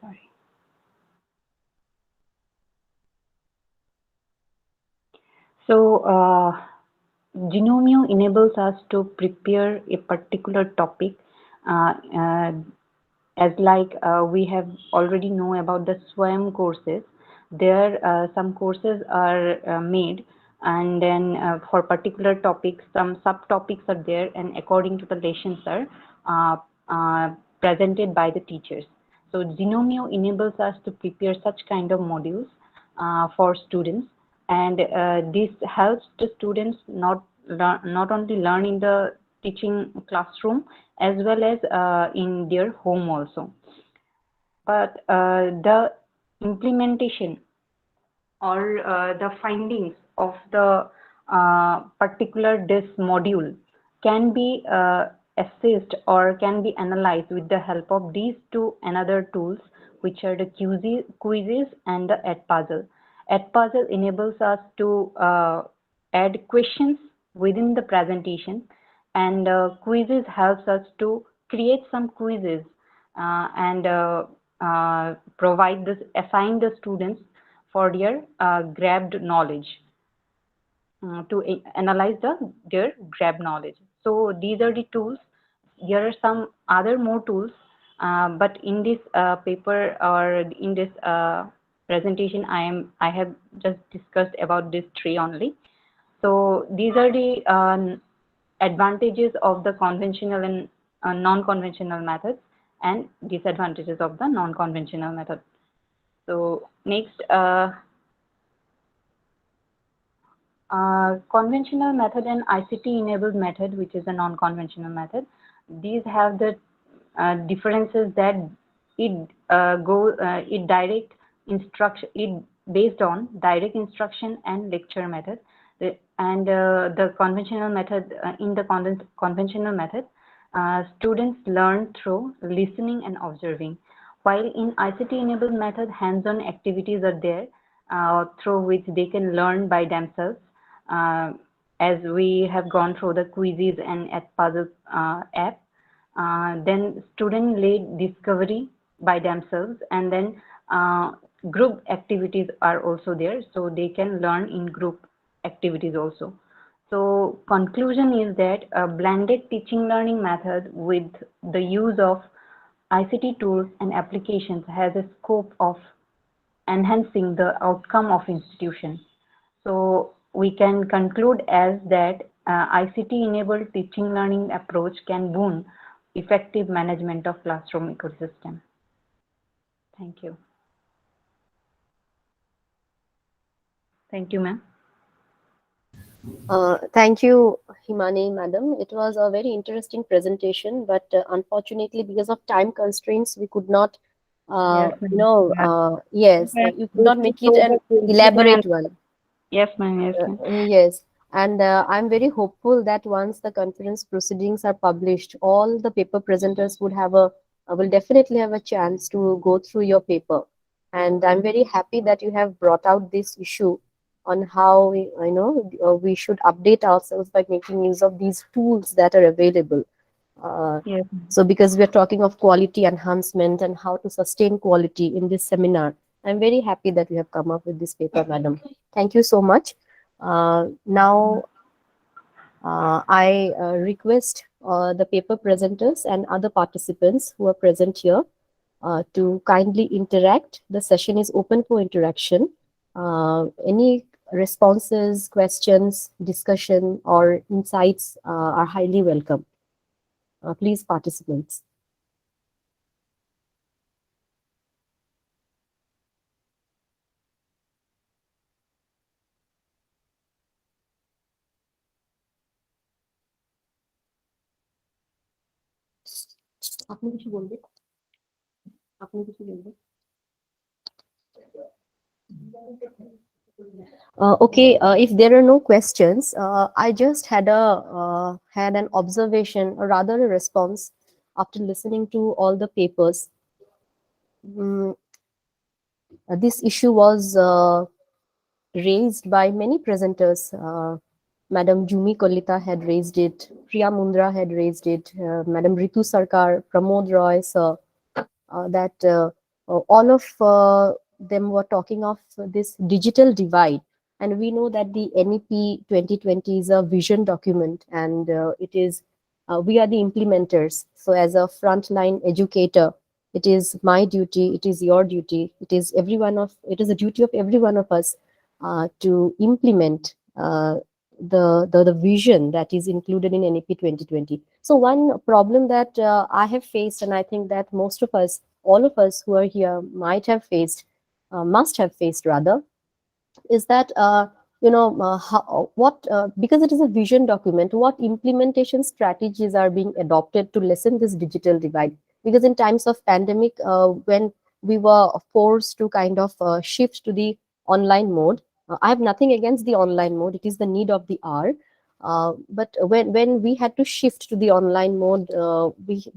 Sorry. So Genomio enables us to prepare a particular topic, as like we have already know about the SWAYAM courses. There some courses are made, and then for particular topics some subtopics are there, and according to the lessons are presented by the teachers. So Genomio enables us to prepare such kind of modules for students, and this helps the students not only learn in the teaching classroom as well as in their home also. But the implementation or the findings of the particular this module can be assessed or can be analyzed with the help of these two another tools, which are the quizzes and the Edpuzzle. Edpuzzle enables us to add questions within the presentation, and quizzes helps us to create some quizzes and assign the students for their grabbed knowledge, to analyze their grabbed knowledge. So these are the tools. There are some other more tools, but in this paper or in this presentation, I have just discussed about these three only. So these are the advantages of the conventional and non-conventional methods, and disadvantages of the non-conventional method. So next, conventional method and ICT-enabled method, which is a non-conventional method. These have the differences that it direct instruction. It based on direct instruction and lecture method. And the conventional method, in the conventional method, students learn through listening and observing, while in ICT-enabled method, hands-on activities are there through which they can learn by themselves. As we have gone through the quizzes and Edpuzzle app, then student-led discovery by themselves, and then group activities are also there, so they can learn in group activities also. So conclusion is that a blended teaching learning method with the use of ICT tools and applications has a scope of enhancing the outcome of institution. So we can conclude as that ICT-enabled teaching learning approach can boon effective management of classroom ecosystem. Thank you. Thank you, ma'am. Thank you, Himani, madam. It was a very interesting presentation, but unfortunately, because of time constraints, we could not, Yes, ma'am. yes, Yeah. you could not make it an Yes, ma'am. elaborate one. Yes, ma'am. Yes, ma'am. Yes, and I'm very hopeful that once the conference proceedings are published, all the paper presenters would have will definitely have a chance to go through your paper. And I'm very happy that you have brought out this issue on how we should update ourselves by making use of these tools that are available. Yes. So because we're talking of quality enhancement and how to sustain quality in this seminar, I'm very happy that you have come up with this paper, madam. Thank you so much. Now, I request the paper presenters and other participants who are present here to kindly interact. The session is open for interaction. Any responses, questions, discussion, or insights are highly welcome. Please, participants. আপনি কিছু বলবেন? আপনি কিছু বলবেন? Okay, if there are no questions, I just had an observation, or rather a response, after listening to all the papers. This issue was raised by many presenters. Madam Jumi Kolita had raised it, Priya Mundra had raised it, Madam Ritu Sarkar, Pramod Roy, sir, that all of them were talking of this digital divide. And we know that the NEP 2020 is a vision document, and we are the implementers. So as a frontline educator, it is my duty, it is your duty, it is a duty of every one of us to implement the vision that is included in NEP 2020. So one problem that I have faced, and I think that most of us, all of us who are here might have faced, must have faced rather, is that because it is a vision document, what implementation strategies are being adopted to lessen this digital divide? Because in times of pandemic, when we were forced to kind of shift to the online mode, I have nothing against the online mode, it is the need of the hour. But when we had to shift to the online mode,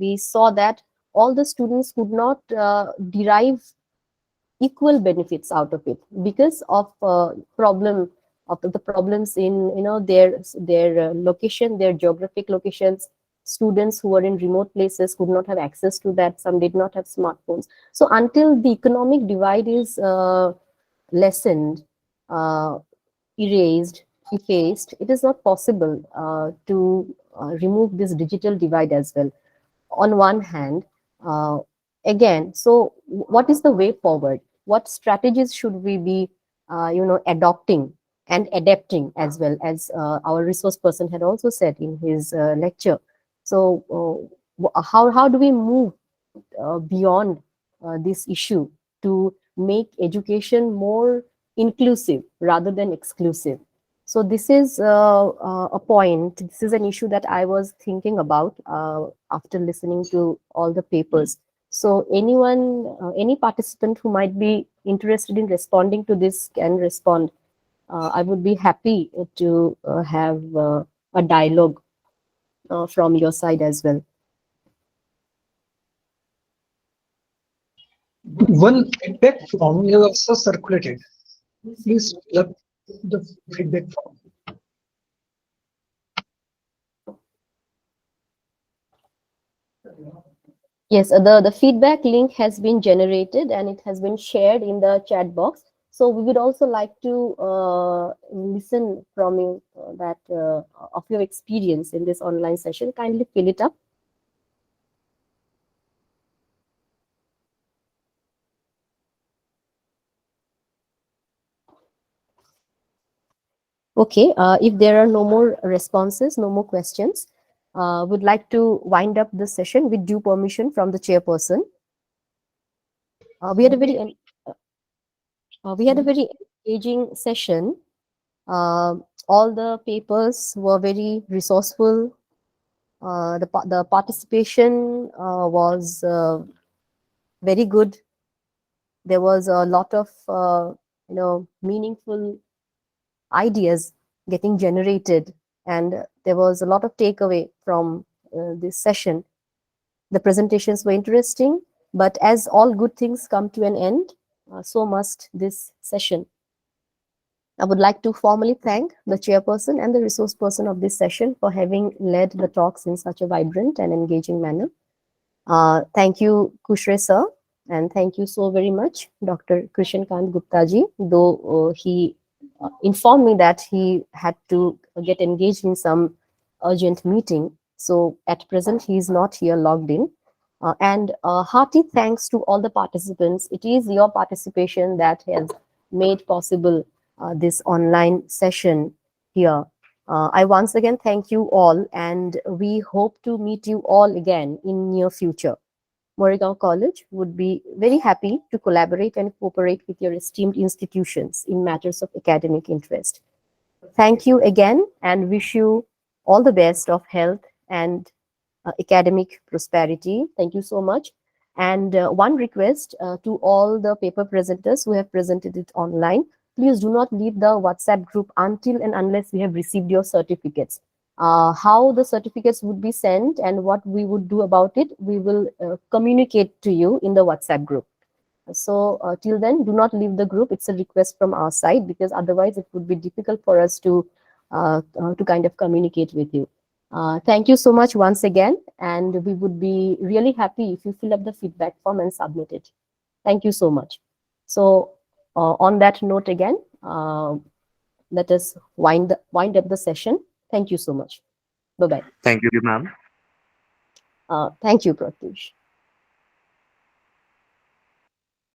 we saw that all the students could not derive equal benefits out of it because of the problems in their location, their geographic locations. Students who were in remote places could not have access to that. Some did not have smartphones. So until the economic divide is lessened, erased, effaced, it is not possible to remove this digital divide as well. On one hand, again, so what is the way forward? What strategies should we be adopting and adapting, as well as our resource person had also said in his lecture? So how do we move beyond this issue to make education more inclusive rather than exclusive? So this is a point, this is an issue that I was thinking about after listening to all the papers. So anyone, any participant who might be interested in responding to this can respond. I would be happy to have a dialogue from your side as well. One feedback form is also circulated. Please fill up the feedback form. Yes, the feedback link has been generated and it has been shared in the chat box. So we would also like to listen from you of your experience in this online session. Kindly fill it up. Okay, if there are no more responses, no more questions, would like to wind up the session with due permission from the chairperson. We had a very engaging session. All the papers were very resourceful. The participation was very good. There was a lot of meaningful ideas getting generated, and there was a lot of takeaway from this session. The presentations were interesting, but as all good things come to an end, so must this session. I would like to formally thank the chairperson and the resource person of this session for having led the talks in such a vibrant and engaging manner. Thank you, Kushre sir, and thank you so very much, Dr. Krishan Kant Gupta ji, though he informed me that he had to get engaged in some urgent meeting. So at present, he is not here logged in. And hearty thanks to all the participants. It is your participation that has made possible this online session here. I once again thank you all, and we hope to meet you all again in near future. Moregaon College would be very happy to collaborate and cooperate with your esteemed institutions in matters of academic interest. Thank you again, and wish you all the best of health and academic prosperity. Thank you so much. And one request to all the paper presenters who have presented it online, please do not leave the WhatsApp group until and unless we have received your certificates. How the certificates would be sent and what we would do about it, we will communicate to you in the WhatsApp group. So till then, do not leave the group. It's a request from our side, because otherwise it would be difficult for us to kind of communicate with you. Thank you so much once again, and we would be really happy if you fill up the feedback form and submit it. Thank you so much. So on that note again, let us wind up the session. Thank you so much. Bye-bye. Thank you, ma'am. Thank you, Pratyush.